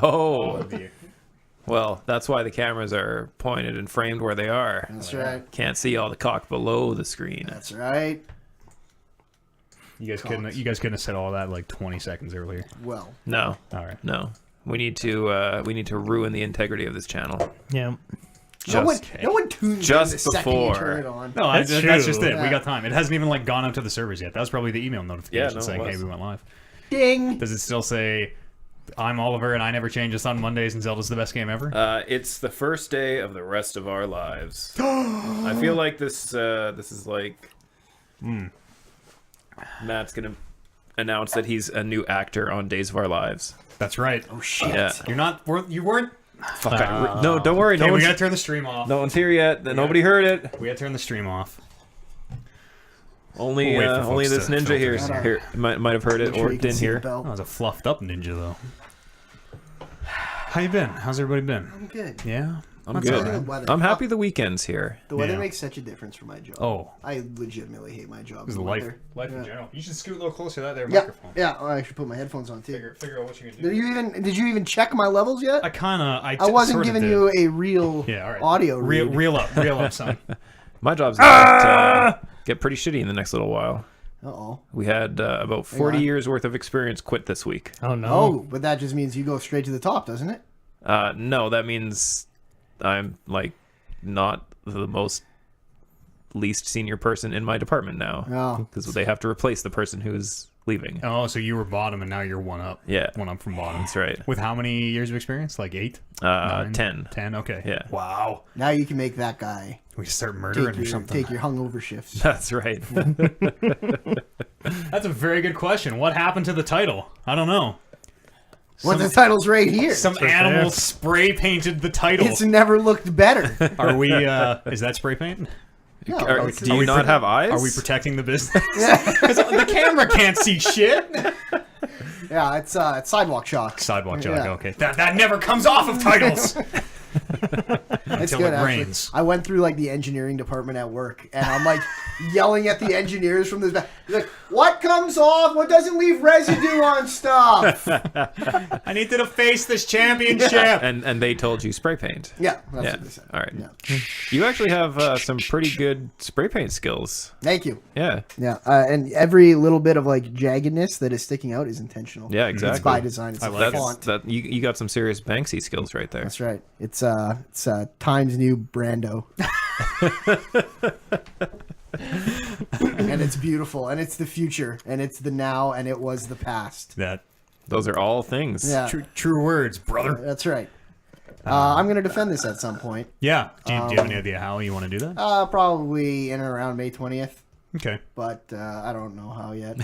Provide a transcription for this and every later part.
All Oh, of you. well, that's why the cameras are pointed and framed where they are. That's right. Can't see all the cock below the screen. That's right. You guys couldn't have said all that like 20 seconds earlier. Well, No, All right. no. We need to ruin the integrity of this channel. Yeah. no one tunes just in the second you before. turn it on. No, That's that's just true. it. We Yeah. got time. It hasn't even like gone out to the servers yet. That was probably the email notification no, it saying, was. "Hey, we went live." Ding. Does it still say, "I'm Oliver and I never change this on Mondays and Zelda's the best game ever"? It's the first day of the rest of our lives. I feel like this is like Matt's gonna announce that he's a new actor on Days of Our Lives. That's right. Oh shit. Yeah. You weren't. Fuck. No, don't worry. Okay, No we one's, gotta turn the stream off. no one's here yet. Nobody heard it. We gotta turn the stream off. Only We'll wait for only folks this to ninja here, filter. here might have heard it Make sure or you can didn't see the hear. belt. That was a fluffed up ninja though. How you been? How's everybody been? I'm good. Yeah. I'm That's good. all right. The weather. I'm happy the weekend's here. The weather Yeah. makes such a difference for my job. Oh. I legitimately hate my job. This is the life weather. in Yeah. general. You should scoot a little closer to that there Yeah, microphone. yeah. Oh, I should put my headphones on too. Figure out what you're gonna do. Did you even check my levels yet? I I wasn't sorta giving did. you a real Yeah, all right. audio read. Reel up, son. My job's gonna get pretty shitty in the next little while. Uh-oh. We had about 40 on. years worth of experience quit this week. Oh no. Oh, but that just means you go straight to the top, doesn't it? No, that means I'm like not the most least senior person in my department now. Oh. Because they have to replace the person who's leaving. Oh, so you were bottom and now you're one up. Yeah. One up from bottom. That's right. With how many years of experience? Like 8? 9? 10. 10, okay. Yeah. Wow. Now you can make that guy We start murdering or something. take your hungover shifts. That's right. That's a very good question. What happened to the title? I don't know. Well, the title's right here. Some animal spray painted the title. It's never looked better. Are we, is that spray paint? No, it's- Do you not have eyes? Are we protecting the business? Because the camera can't see shit. yeah, it's sidewalk chalk. Sidewalk jog, Yeah. okay. That never comes off of titles. It's Until good, it actually. rains. I went through like the engineering department at work, and I'm like yelling at the engineers from this back. Like, what comes off? What doesn't leave residue on stuff? I need to face this championship. and they told you spray paint. Yeah, that's Yeah. what they said. All right. Yeah. You actually have some pretty good spray paint skills. Thank you. Yeah. Yeah, and every little bit of like jaggedness that is sticking out is intentional. Yeah, exactly. It's by design. It's a like it. font. That you got some serious Banksy skills right there. That's right. It's Times New Brando. And it's beautiful, and it's the future, and it's the now, and it was the past. Those are all things. Yeah, True words, brother. that's right. I'm gonna defend this at some point. Yeah. Do you have any idea how you want to do that? Probably in and around May 20th, Okay. but I don't know how yet.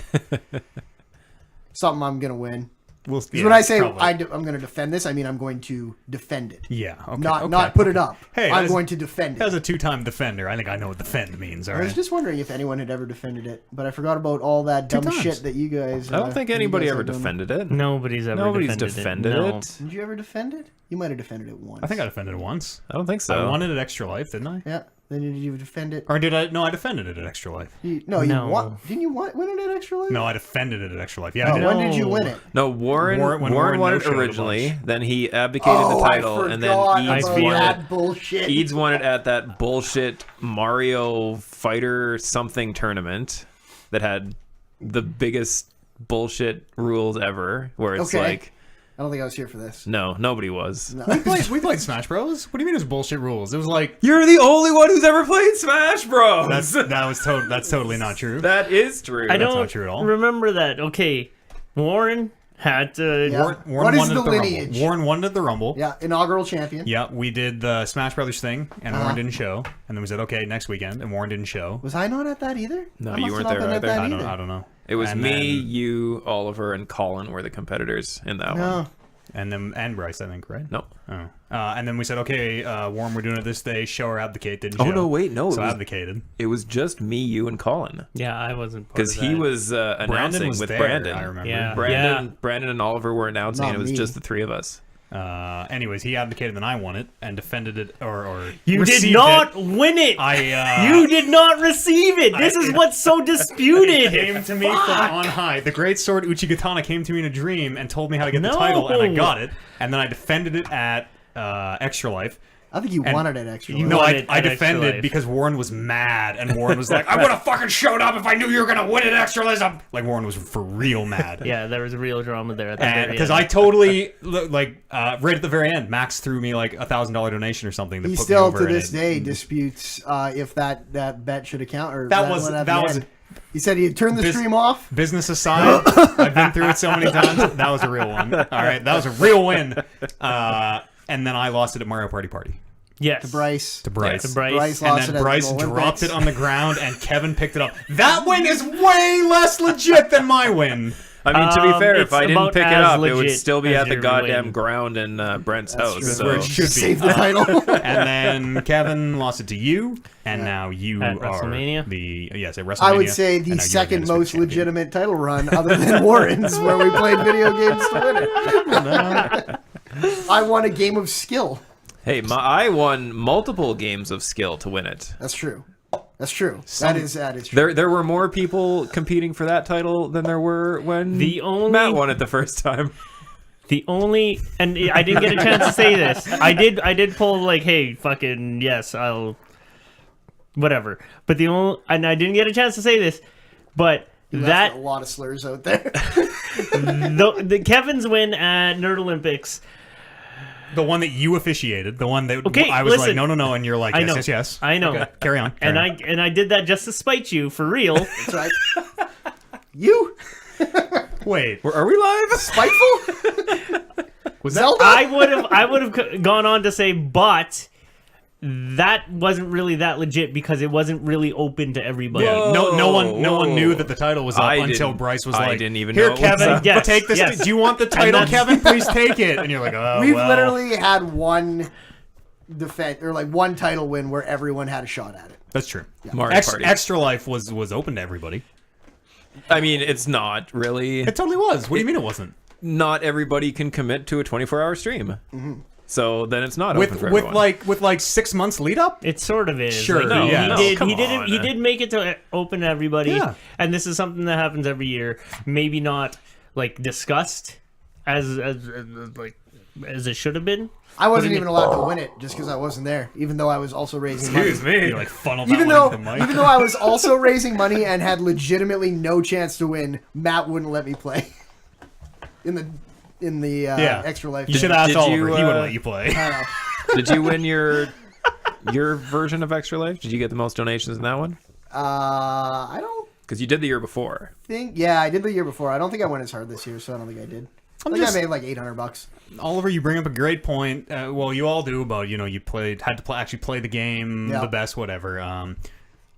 Something I'm gonna win. Well, Because when I say I'm going to defend this, I mean I'm going to defend it. Yeah. Okay. Not put it up. Hey, I'm going to defend As it. a two-time defender, I think I know what defend means. All I was right. just wondering if anyone had ever defended it, but I forgot about all that dumb times. shit that you guys. I don't think you anybody guys ever have done. defended it. Nobody's ever Nobody's defended, defended No. it. Did you ever defend it? You might have defended it once. I think I defended it once. I don't think so. I wanted it extra life, didn't I? Yeah. Then did you defend it? Or did I? No, I defended it at extra life. You No. won. Didn't you win it at extra life? No, I defended it at extra life. Yeah, I Oh, did. when did you win it? No, Warren When won Warren it no-showed a originally. bunch. Then he abdicated the title, and then Eads about won that it. bullshit. Eads won it at that bullshit Mario Fighter something tournament that had the biggest bullshit rules ever. Where it's Okay. like, I don't think I was here for this. no, nobody was. No. We played Smash Bros. What do you mean it was bullshit rules? It was like You're the only one who's ever played Smash Bros. that's totally not true. That is true. I don't not true at all. remember that. Okay, Warren had to. Yeah. Warren What is won the at the lineage? Rumble. Warren won at the Rumble. Yeah, inaugural champion. Yeah, we did the Smash Brothers thing, and Uh-huh. Warren didn't show. And then we said, okay, next weekend, and Warren didn't show. Was I not at that either? No, I you must weren't have not there been at either. that I don't know. It was And me, then- you, Oliver, and Colin were the competitors in that one. No. And Bryce, I think, right? No. Oh. And then we said, okay, Warren, we're doing it this day. Show or abdicate. Didn't show. Oh, no, wait, no. So It was, abdicated. it was just me, you, and Colin. Yeah, I wasn't part Because of he that. was announcing was with there, Brandon. I remember. Yeah. Brandon and Oliver were announcing, Not and it was me. just the three of us. Anyways, he abdicated, and I won it and defended it, or You did received not it. win it. You You did not receive it. This is what's so It disputed. came to me from on high. The great sword Uchigatana came to me in a dream and told me how to get the title, and I got it. And then I defended it at Extra Life. I think you And wanted it extra. you life. No, won I it at Extra defended Life. because Warren was mad, and Warren was like, "I would have fucking showed up if I knew you were gonna win it Extra Life." Like Warren was for real mad. Yeah, there was a real drama there at the And very because end. I totally right at the very end, Max threw me like $1,000 donation or something. He put me still over to and this it- day disputes if that bet should account or That was- one at that the was- end. He said he had turned the Bus- stream off. Business aside, I've been through it so many times. That was a real one. All right, that was a real win. And then I lost it at Mario Party. yes. To Bryce. To Bryce. To Bryce. Bryce And lost then it at Bryce the dropped Olympics. it on the ground, and Kevin picked it up. That win is way less legit than my win. I mean, to be fair, if it's I didn't about pick it as up, it would legit still be as at the your goddamn win. ground in Brent's That's house. true. So Where it should be. Save the title. And then Kevin lost it to you, and now you At are WrestleMania? at WrestleMania. I would say and the now you're second Undisputed most Champion. legitimate title run, other than Warren's, where we played video games to win it. I won a game of skill. hey, I won multiple games of skill to win it. That's true. That's true. That is true. There were more people competing for that title than there were when The only- Matt won it the first time. The only, and I didn't get a chance to say this. I did pull like, hey, fucking yes, I'll, whatever. But and I didn't get a chance to say this, but You that left a lot of slurs out there. the Kevin's win at Nerd Olympics. The one that you officiated, the one that Okay, I was listen. like, no, and you're like, I yes, know. yes, yes. I know. Okay, carry on. And carry on. I did that just to spite you, for real. That's right. You Wait, Are we live? spiteful? was that? Zelda? I would have gone on to say, but that wasn't really that legit because it wasn't really open to everybody. Yeah, no one whoa. knew that the title was up I until didn't- Bryce was I like, didn't even "Here, know it was Kevin, up." Yes, take this. yes. Do you want the title, that's- Kevin? Please take it." And you're like, "Oh, We've well." literally had one one title win where everyone had a shot at it. That's true. Mario Party. Extra Life was open to everybody. I mean, it's not really. It totally was. What do you mean it wasn't? Not everybody can commit to a 24-hour stream. So then it's not open for With everyone. like 6 months lead up. It sort of is. Sure, Like, yeah. he No, did. come He did. on. He did make it to open to everybody. Yeah. And this is something that happens every year. Maybe not like discussed as like as it should have been. I wasn't even allowed to win it just because I wasn't there, even though I was also raising money. You like funneled Even that though, one into the mic. even though I was also raising money and had legitimately no chance to win, Matt wouldn't let me play in the Extra Life. You thing. should ask Did Oliver. you, He would uh, let you play. I know. Did you win your version of Extra Life? Did you get the most donations in that one? I don't Because you did the year before. think. Yeah, I did the year before. I don't think I went as hard this year, so I don't think I did. I think I made like $800. Oliver, you bring up a great point. Well, you all do about you had to actually play the game Yeah. the best, whatever.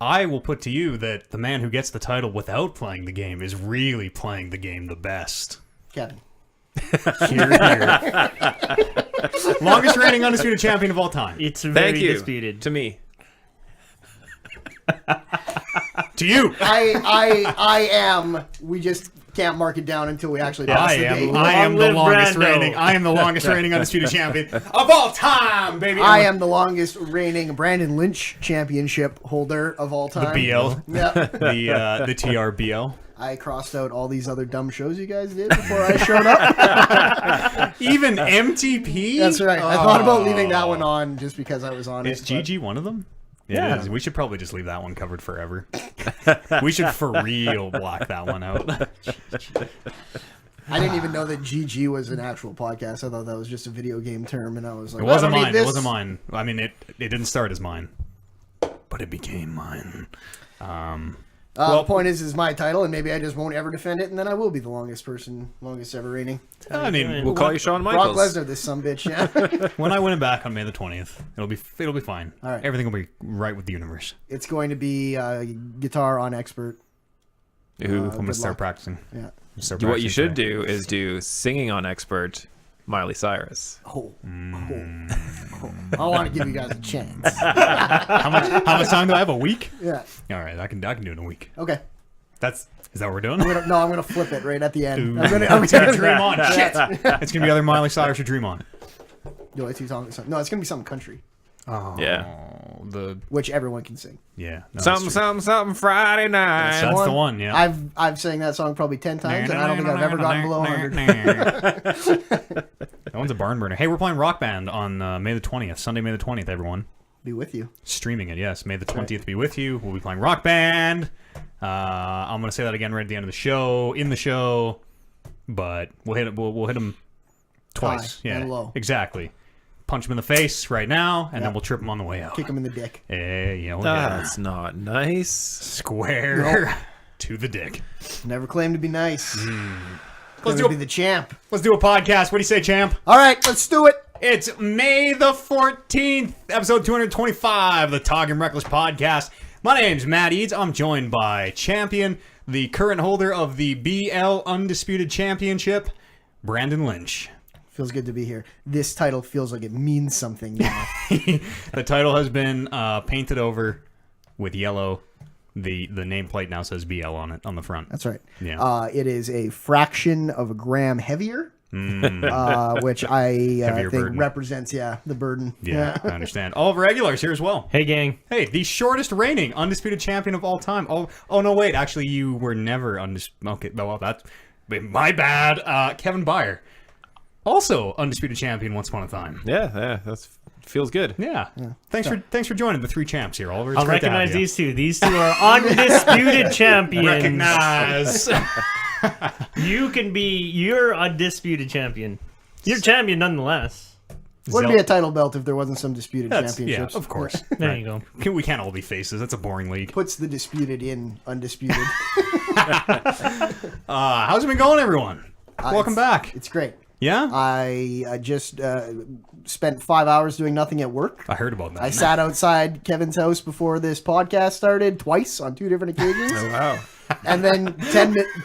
I will put to you that the man who gets the title without playing the game is really playing the game the best. Kevin. Here, here. Longest reigning undisputed champion of all time. It's very Thank you. disputed. To me. To you. I am. We just can't mark it down until we actually pass I the am. date. I am the live longest Brando. reigning. I am the longest reigning undisputed champion of all time, baby. I am the longest reigning Brandon Lynch championship holder of all time. BL. Yeah. The TRBL. I crossed out all these other dumb shows you guys did before I showed up. Even MTP. That's right. I thought about leaving that one on just because I was on Is it. but- GG one of them? Yeah. It is. We should probably just leave that one covered forever. We should for real block that one out. I didn't even know that GG was an actual podcast. I thought that was just a video game term, and I was like, It wasn't I don't need mine. It this. wasn't mine. I mean, it didn't start as mine, but it became mine. The point is my title, and maybe I just won't ever defend it, and then I will be the longest ever reigning. I mean, We'll call you Shawn Brock Michaels. Lesnar, this sumbitch. Yeah. when I win it back on May the 20th, it'll be fine. All right. Everything will be right with the universe. It's going to be guitar on expert. Who? I'm gonna Good start luck. practicing. Yeah. Start What you practicing should today. do is do singing on expert Miley Cyrus. Oh. I want to give you guys a chance. How much time do I have? A week? Yeah. All right, I can do it in a week. Okay. Is that what we're doing? I'm gonna flip it right at the end. Ooh. I'm gonna It's gonna dream on. Shit. It's gonna be either Miley Cyrus or Dream On. You'll see something. No, it's gonna be something country, Oh, Yeah. which everyone can sing. Yeah. No, Something Friday night. That's the one, yeah. I've sang that song probably 10 times, and I don't think I've ever gotten below 100. That one's a barn burner. Hey, we're playing Rock Band on May the 20th, Sunday, May the 20th, everyone. Be with you. Streaming it, yes. May the 20th be with you. We'll be playing Rock Band. I'm going to say that again right at the end of the show, in the show, but we'll hit him twice. High Yeah, and low. exactly. Punch him in the face right now, and then we'll trip him on the way out. Kick him in the dick. Yeah, we'll hit him That's not nice. square to the dick. Never claim to be nice. Let's Claim to be the champ. Let's do a podcast. What do you say, champ? All right, let's do it. It's May the 14th, episode 225 of the Talking Reckless podcast. My name's Matt Eads. I'm joined by Champion, the current holder of the BL Undisputed Championship, Brandon Lynch. Feels good to be here. This title feels like it means something now. The title has been painted over with yellow. The nameplate now says BL on it, on the front. That's right. Yeah. It is a fraction of a gram heavier, which I think burden. represents, the burden. Yeah, I understand. All of our regulars here as well. Hey, gang. Hey, the shortest reigning undisputed champion of all time. Oh no, wait. Actually, you were never undisputed. Okay, well, that's my bad. Kevin Byer, also undisputed champion once upon a time. Yeah, that's feels good. Yeah. Thanks for joining the three champs here, Oliver. It's I'll great to have recognize you. these two. These two are undisputed champions. Recognize. You're undisputed champion. You're champion nonetheless. Wouldn't be a title belt if there wasn't some disputed championships. Yeah, of course. There you go. We can't all be faces. That's a boring league. Puts the disputed in undisputed. How's it been going, everyone? Welcome back. It's great. Yeah? I just spent 5 hours doing nothing at work. I heard about that. I sat outside Kevin's house before this podcast started twice on 2 different occasions. Oh, wow. And then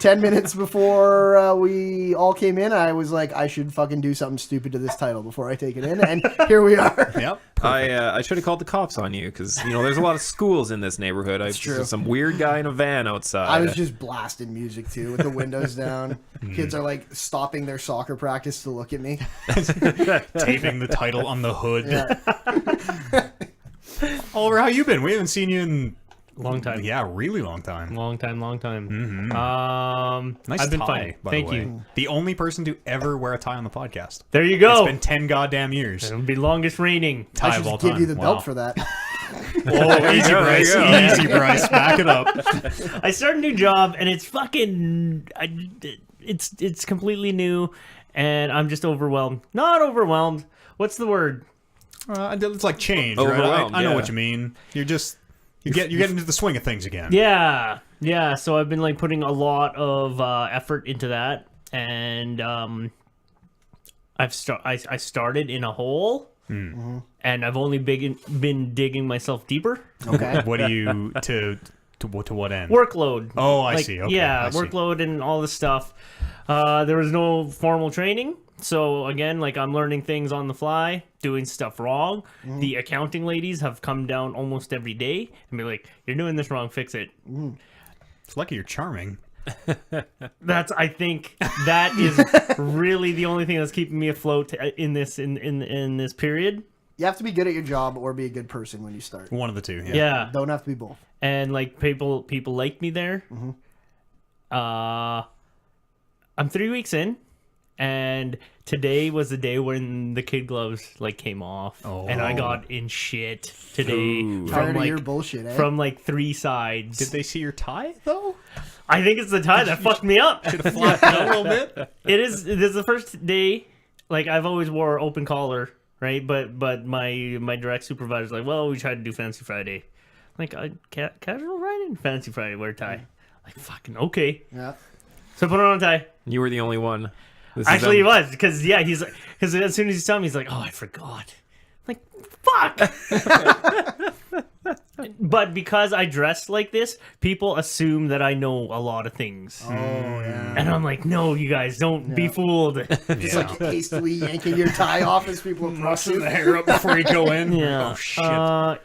10 minutes before we all came in, I was like, I should fucking do something stupid to this title before I take it in. And here we are. Yep. I should have called the cops on you because there's a lot of schools in this neighborhood. I've true. Some weird guy in a van outside. I was just blasting music too with the windows down. Kids are like stopping their soccer practice to look at me. Taping the title on the hood. Yeah. Oliver, how you been? We haven't seen you in Long time. Yeah, really long time. Long time. Mm-hmm. Nice I've been tie, fine. by Thank the way. you. The only person to ever wear a tie on the podcast. There you go. It's been 10 goddamn years. It'll be longest reigning. Tie I should of all just give time. you the Wow. belt for that. Oh, easy, Bryce. Easy, Bryce. Back it up. I started a new job and it's fucking. It's completely new, and I'm just overwhelmed. Not overwhelmed. What's the word? It's like change, right? Overwhelmed, I know yeah. what you mean. You're getting into the swing of things again. Yeah. So I've been like putting a lot of effort into that, and I started in a hole, and I've only been digging myself deeper. Okay. What do you to what end? Workload. Oh, I see. Okay, yeah, I see. workload and all this stuff. There was no formal training. So again, like I'm learning things on the fly, doing stuff wrong. The accounting ladies have come down almost every day and be like, "You're doing this wrong, fix it." It's lucky you're charming. I think that is really the only thing that's keeping me afloat in this period. You have to be good at your job or be a good person when you start. One of the two. Yeah. Don't have to be both. And like people like me there. I'm 3 weeks in. And today was the day when the kid gloves like came off, and I got in shit today Tired from of your like bullshit, eh? from like 3 sides. Did they see your tie though? I think it's the tie that fucked me up. Should have flapped it a little bit. It is the first day. Like I've always wore open collar, right? But my direct supervisor's like, well, we tried to do Fancy Friday. Like casual riding, Fancy Friday, wear a tie. Like fucking okay. Yeah. So I put on a tie. You were the only one. Actually, he was because he's like, because as soon as he's telling me, he's like, "Oh, I forgot." I'm like, fuck. But because I dress like this, people assume that I know a lot of things. Oh, yeah. And I'm like, no, you guys, don't be fooled. Just like hastily yanking your tie off as people approach Mussing you. the hair up before you go in. Yeah. Oh shit.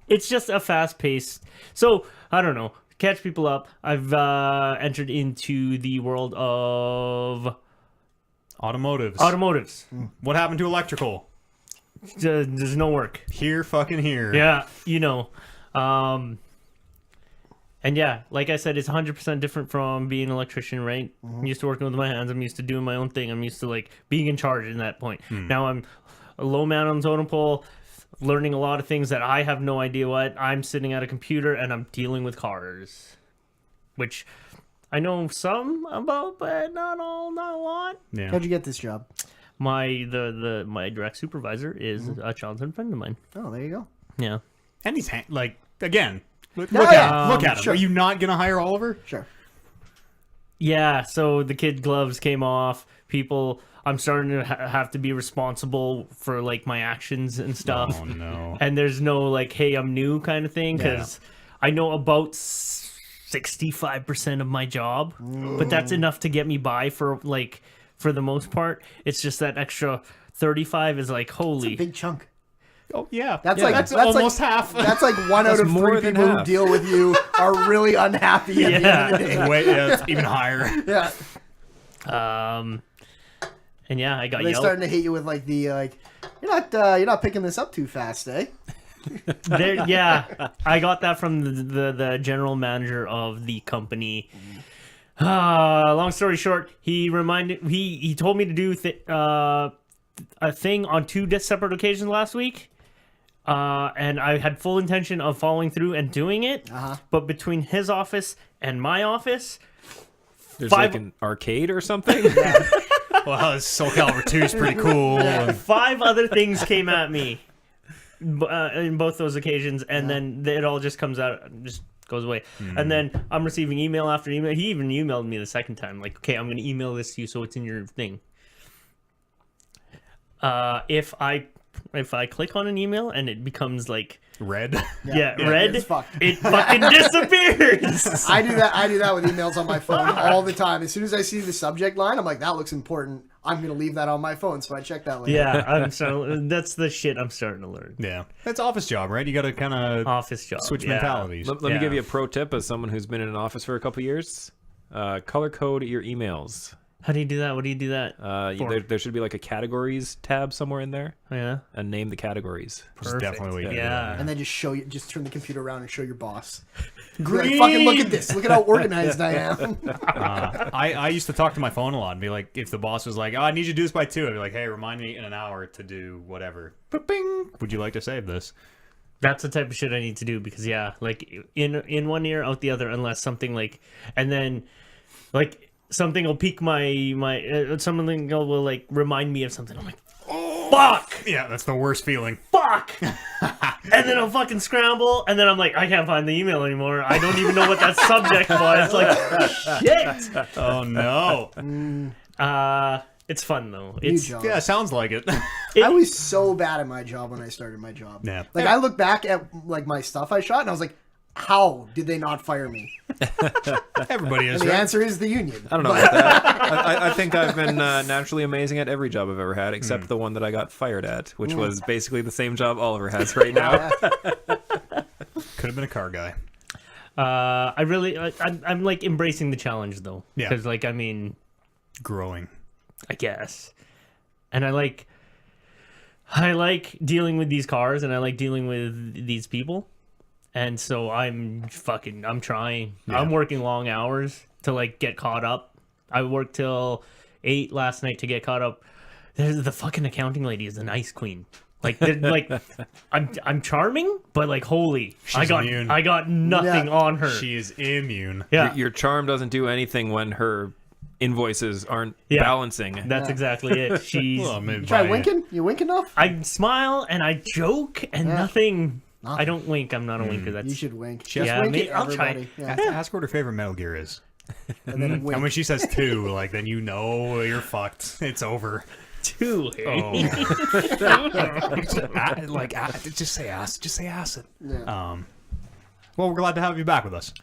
It's just a fast pace. So I don't know. Catch people up. I've entered into the world of Automotives. automotives. What happened to electrical? there's no work. Here, fucking here. Yeah, you know. And yeah, like I said, it's 100% different from being an electrician, right? I'm used to working with my hands. I'm used to doing my own thing. I'm used to like being in charge in that point. Now I'm a low man on the totem pole, learning a lot of things that I have no idea what. I'm sitting at a computer and I'm dealing with cars, which I know some about, but not a lot. Yeah. How'd you get this job? My my direct supervisor is a childhood friend of mine. Oh, there you go. Yeah. And he's like again. Look Yeah, at yeah. him. Look at him. Sure. Are you not gonna hire Oliver? Sure. Yeah, so the kid gloves came off. I'm starting to have to be responsible for like my actions and stuff. Oh no. And there's no like, hey, I'm new kind of thing because I know about 65% of my job, but that's enough to get me by for the most part. It's just that extra 35 is like holy. Big chunk. Oh yeah. That's that's like almost half. That's like one out of more three than people who half. deal with you are really unhappy at the end of the day. It's even higher. Yeah. And yeah, I got They're yelled. starting to hate you with like the you're not picking this up too fast, eh? Yeah, I got that from the general manager of the company. Long story short, he told me to do a thing on 2 separate occasions last week, and I had full intention of following through and doing it. But between his office and my office, There's 5 like an arcade or something. Well, SoCal 2 is pretty cool. And 5 other things came at me in both those occasions, and then it all just comes out, just goes away. And then I'm receiving email after email. He even emailed me the second time, like, okay, I'm going to email this to you so it's in your thing. If I click on an email and it becomes like red. red, it's fucked. it fucking disappears. I do that with emails on my phone all the time. As soon as I see the subject line, I'm like, that looks important. I'm gonna leave that on my phone, so I check that later. Yeah, that's the shit I'm starting to learn. Yeah. That's office job, right? You got to kind of Office job. switch yeah. mentalities. Let me give you a pro tip as someone who's been in an office for a couple years. Color code your emails. How do you do that? What do you do that? There should be like a categories tab somewhere in there, Yeah. and name the categories. Which is definitely what you do. Yeah. And then just turn the computer around and show your boss. Like, fucking look at this. Look at how organized I am. I used to talk to my phone a lot and be like, if the boss was like, oh, I need you to do this by 2, I'd be like, hey, remind me in an hour to do whatever. Bing. Would you like to save this? That's the type of shit I need to do because like in one ear, out the other, unless something like, and then like something will pique my something will like remind me of something. I'm like, fuck, Yeah, that's the worst feeling. fuck, and then I'll fucking scramble, and then I'm like, I can't find the email anymore. I don't even know what that subject was. Like, shit. Oh, no. It's fun though. New It's job. Yeah, sounds like it. I was so bad at my job when I started my job. Yeah. Like I look back at like my stuff I shot and I was like, how did they not fire me? Everybody is, And the right? answer is the union. I don't know about that. I think I've been naturally amazing at every job I've ever had, except the one that I got fired at, which was basically the same job Oliver has right now. Could have been a car guy. I'm like embracing the challenge though. Yeah. Because like, I mean, Growing. I guess. And I like dealing with these cars and I like dealing with these people. And so I'm trying. Yeah. I'm working long hours to like get caught up. I worked till 8 last night to get caught up. The fucking accounting lady is a nice queen. Like, I'm charming, but like, holy, She's immune. I got nothing Yeah. on her. She is immune. Yeah, Your charm doesn't do anything when her invoices aren't Yeah. balancing. that's exactly it. She's. Well, maybe Try by- winking? You wink enough? I smile and I joke and Yeah. nothing. Nothing. I don't wink. I'm not a winker. That's You should wink. Just Yeah, wink maybe at I'll try. everybody. Yeah. Ask what her favorite Metal Gear is. And then wink. And when she says 2, like, then you know you're fucked. It's over. too. Oh. Just say acid. Just say acid. Yeah. Well, we're glad to have you back with us.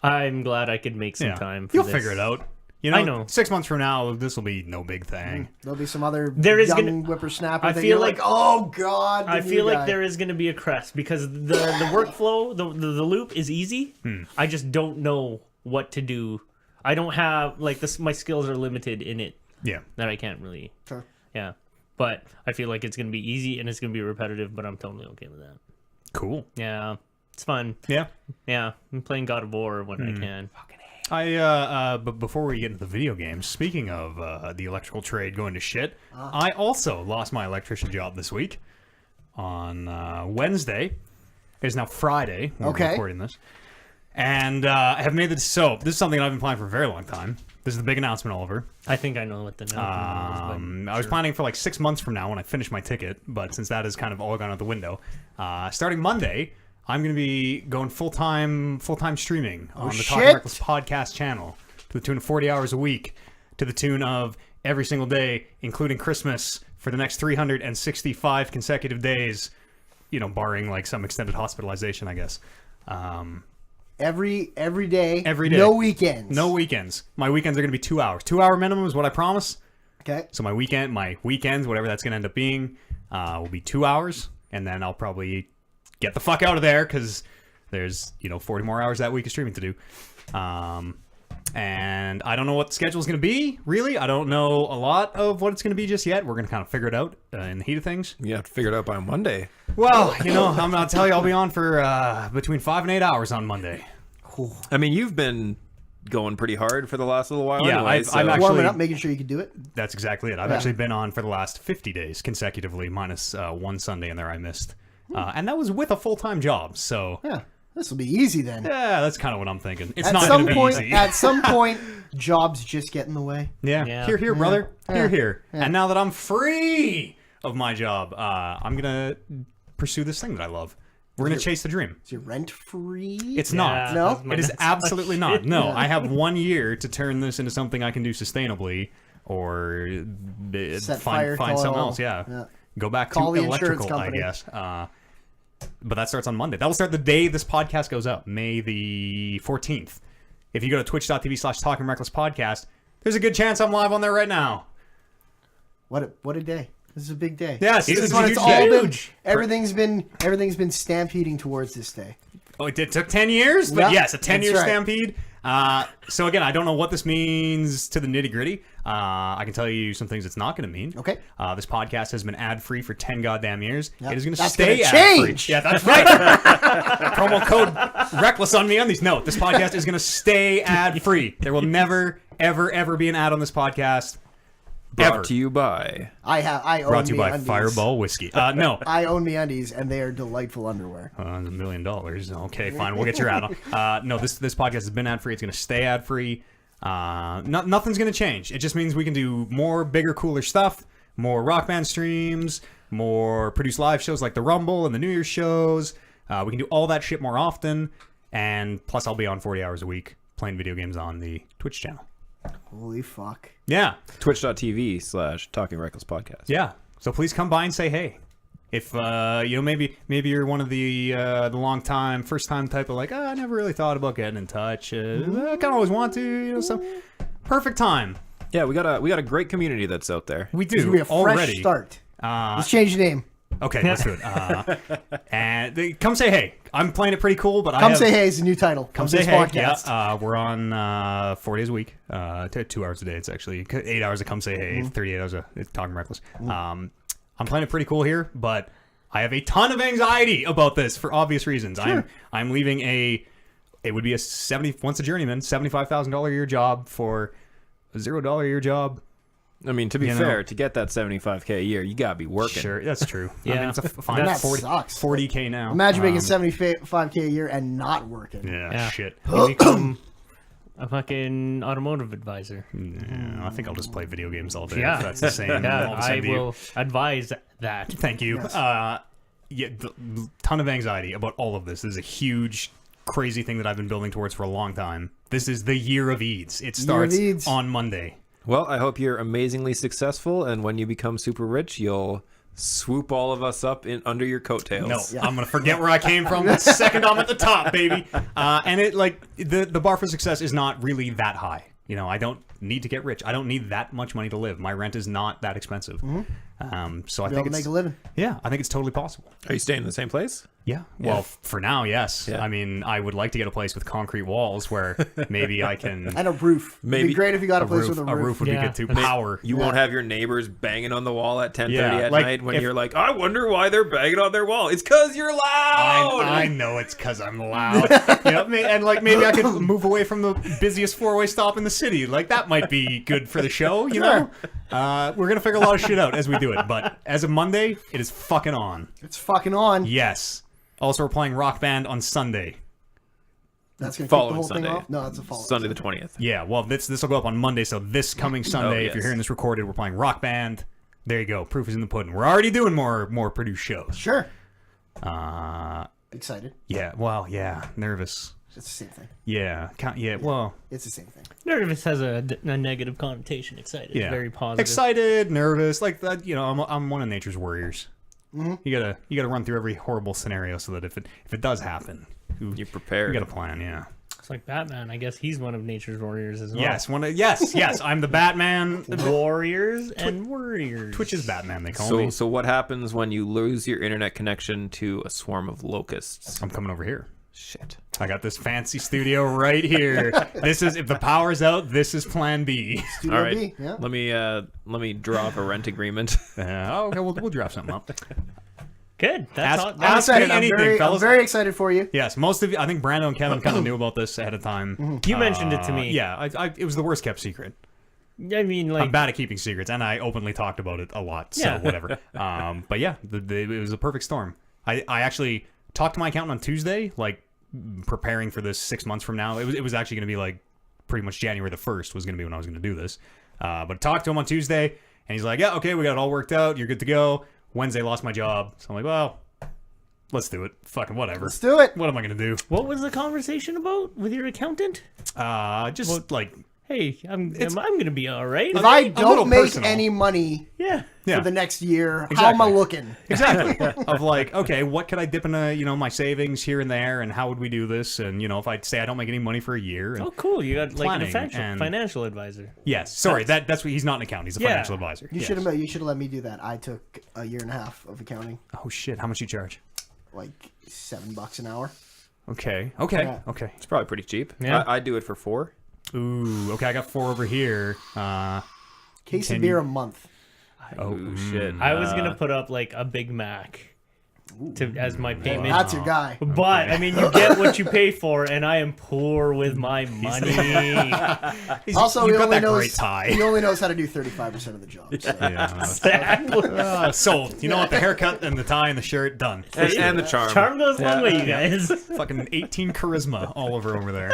I'm glad I could make some Yeah. time. For You'll this. figure it out. You know, I know. 6 months from now, this will be no big thing. There'll be some other There is young gonna- whippersnapper I that feel you're like- oh god. the I new feel like guy. there is going to be a crest because the workflow, the loop is easy. I just don't know what to do. I don't have like this. My skills are limited in it Yeah. that I can't really. Sure. Yeah, but I feel like it's going to be easy and it's going to be repetitive, but I'm totally okay with that. Cool. Yeah, it's fun. Yeah. Yeah, I'm playing God of War when I can. But before we get into the video games, speaking of the electrical trade going to shit, I also lost my electrician job this week on Wednesday. It is now Friday when we're recording this. And I have made this. So, this is something I've been planning for a very long time. This is the big announcement, Oliver. I think I know what the announcement is. I was planning for like 6 months from now when I finish my ticket, but since that has kind of all gone out the window, starting Monday, I'm going to be going full-time streaming on the Talking Reckless podcast channel to the tune of 40 hours a week, to the tune of every single day, including Christmas, for the next 365 consecutive days, barring like some extended hospitalization, I guess. Every day. Every day. No weekends. No weekends. My weekends are going to be 2 hours. 2 hour minimum is what I promise. Okay. So my weekends, whatever that's going to end up being, will be 2 hours, and then I'll probably get the fuck out of there because there's 40 more hours that week of streaming to do. And I don't know what the schedule is going to be, really. I don't know a lot of what it's going to be just yet. We're going to kind of figure it out in the heat of things. You have to figure it out by Monday. Well, I'm going to tell you I'll be on for between 5 and 8 hours on Monday. I mean, you've been going pretty hard for the last little while. Yeah, anyway, I'm actually warming up, making sure you can do it. That's exactly it. I've actually been on for the last 50 days consecutively, minus one Sunday in there I missed. And that was with a full-time job, so... Yeah, this will be easy then. Yeah, that's kind of what I'm thinking. It's At not some going to be point, easy. At some point, jobs just get in the way. Yeah. Here, brother. Yeah. Here. And now that I'm free of my job, I'm going to pursue this thing that I love. We're going to chase the dream. Is your rent free? It's not. No? It is absolutely not. No, I have 1 year to turn this into something I can do sustainably or find something else. Yeah. Go back Call to the insurance electrical, I company. guess. But that starts on Monday. That will start the day this podcast goes up, May the 14th. If you go to twitch.tv/Talking Reckless Podcast, there's a good chance I'm live on there right now. What a day. This is a big day. Yes, this is a when huge it's all day. been, everything's been stampeding towards this day. Oh, it took 10 years? But Yep, yes, a 10-year that's right. stampede. So again, I don't know what this means to the nitty-gritty. I can tell you some things it's not going to mean. Okay. This podcast has been ad-free for 10 goddamn years. Yep. It is going to That's stay gonna ad-free. change. Yeah, that's right. Promo code Reckless on MeUndies. No, this podcast is going to stay ad-free. There will never, ever, ever be an ad on this podcast. Brought to you by... I own Brought to you by MeUndies. Fireball Whiskey. No. I own MeUndies, and they are delightful underwear. $1 million. Okay, fine. We'll get your ad on. No, this podcast has been ad free. It's going to stay ad free. Nothing's going to change. It just means we can do more, bigger, cooler stuff. More Rock Band streams. More produced live shows like the Rumble and the New Year's shows. We can do all that shit more often. And plus, I'll be on 40 hours a week playing video games on the Twitch channel. Holy fuck. Yeah. Twitch.tv/Talking Reckless Podcast. Yeah. So please come by and say hey. If maybe you're one of the long time, first time type of like, I never really thought about getting in touch. I kind of always want to, so perfect time. Yeah, we got a great community that's out there. We This do will be a fresh already. start. Let's change the name. Okay, let's do it. Come say hey. I'm playing it pretty cool, but Come Say Hey is a new title. Come of say this hey. podcast. Yeah, we're on 4 days a week, 2 hours a day. It's actually 8 hours of Come Say Hey, 38 hours of Talking Reckless. I'm playing it pretty cool here, but I have a ton of anxiety about this for obvious reasons. Sure. I'm leaving it would be once a journeyman, $75,000 a year job for a $0 a year job. I mean, to be fair, to get that $75K a year, you gotta be working. Sure, that's true. Yeah. I mean, it's a fine That 40, sucks. 40K now. Imagine making $75K a year and not working. Yeah, shit. You become a fucking automotive advisor. Yeah, I think I'll just play video games all day. Yeah. If that's the same. Yeah, all the same I to you. will advise that. Thank you. Yes. Ton of anxiety about all of this. This is a huge, crazy thing that I've been building towards for a long time. This is the year of Eads. It starts Eads. on Monday. Well, I hope you're amazingly successful, and when you become super rich, you'll swoop all of us up under your coattails. No, I'm gonna forget where I came from. The second I'm at the top, baby. And it the bar for success is not really that high. I don't need to get rich. I don't need that much money to live. My rent is not that expensive. So I think Be able to make a living. Yeah, I think it's totally possible. Are you staying in the same place? Yeah. Well, for now, yes. Yeah. I mean, I would like to get a place with concrete walls where maybe I can. And a roof. It'd Maybe be great if you got a place with a A roof. roof would Yeah. be good too. Power. You won't have your neighbors banging on the wall at 10:30 Yeah, at like, night when if- you're like, I wonder why they're banging on their wall. It's because you're loud. I know it's because I'm loud. And like maybe I could move away from the busiest four-way stop in the city. Like that might be good for the show, you know? We're going to figure a lot of shit out as we do it. But as of Monday, it is fucking on. It's fucking on. Yes. Also, we're playing Rock Band on Sunday. That's going to kick the Following whole Sunday. thing off? No, that's a following. Sunday the 20th. Yeah, well, this will go up on Monday, so this coming Sunday, if you're yes. hearing this recorded, we're playing Rock Band. There you go. Proof is in the pudding. We're already doing more produced shows. Sure. Uh, Excited. yeah, well, yeah, nervous. It's the same thing. Yeah, well, It's the same thing. Nervous has a negative connotation. Excited. yeah. Very positive. Excited, nervous, like that. You know, I'm one of nature's warriors. Mm-hmm. You gotta run through every horrible scenario so that if it does happen, You're you prepared. got a plan. Yeah. It's like Batman. I guess he's one of nature's warriors as well. Yes. Yes. I'm the Batman. Warriors and warriors. Twitch is Batman. They call me. So what happens when you lose your internet connection to a swarm of locusts? I'm coming over here. Shit. I got this fancy studio right here. This is if the power's out. This is Plan B. Studio All right. B, yeah. Let me draw up a rent agreement. Okay, we'll draft something up. Good. That's Ask- all. ask I'm me excited. anything, I'm fellas. very excited for you. Yes, most of you. I think Brando and Kevin kind of knew about this ahead of time. You mentioned it to me. Yeah, it was the worst kept secret. I mean, like, I'm bad at keeping secrets, and I openly talked about it a lot. So Yeah. whatever. But yeah, it was a perfect storm. I actually talked to my accountant on Tuesday, like preparing for this 6 months from now. It was actually going to be like pretty much January the 1st was going to be when I was going to do this. But talked to him on Tuesday, and he's like, "Yeah, okay, we got it all worked out. You're good to go." Wednesday, lost my job, so I'm like, "Well, let's do it. Fucking whatever. Let's do it. What am I going to do?" what was the conversation about with your accountant? Just like Hey, I'm gonna be all right. If I little don't make personal. any money Yeah. yeah. for the next year, how am I Exactly. looking? Exactly. Of like, okay, what could I dip in my savings here and there, and how would we do this? And if I say I don't make any money for a year, and Oh, cool. You got like a Planning and- financial advisor. yes, sorry, that's what he's not an accountant, he's a Yeah. financial advisor. You Yes. should have let me do that. I took a year and a half of accounting, Oh shit, how much you charge? like $7 an hour. Okay. Yeah. It's probably pretty cheap. Yeah. I do it for $4. Ooh, okay, I got 4 over here. Case Can of beer you- a month. Oh shit. I was gonna put up like a Big Mac as my payment. That's your guy. But I mean, you get what you pay for, and I am poor with my money. Also, you've he got only that knows great tie. he only knows how to do 35% of the job. So. Yeah. Sold. You know what? The haircut and the tie and the shirt, done. And the charm. Charm goes a long way, you guys. Fucking 18 charisma all over there.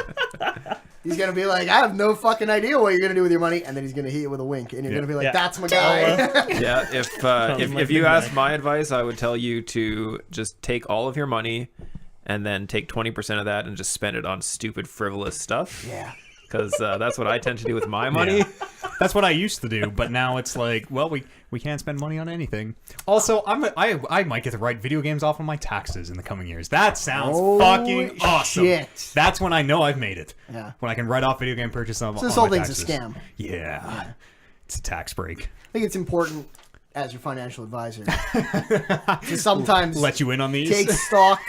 He's gonna be like, I have no fucking idea what you're gonna do with your money, and then he's gonna hit you with a wink, and you're Yeah. gonna be like, Yeah. that's my guy. Yeah, if like if Big you Mac. asked my advice, I would tell you to just take all of your money and then take 20% of that and just spend it on stupid, frivolous stuff. Yeah. Because that's what I tend to do with my money. Yeah. That's what I used to do, but now it's like, well, we can't spend money on anything. Also, I might get to write video games off of my taxes in the coming years. That sounds Oh, fucking awesome. shit. That's when I know I've made it. Yeah. When I can write off video game purchases on, So this on whole my thing's a taxes. scam. Yeah. It's a tax break. I think it's important as your financial advisor to sometimes Let you in on these. take stock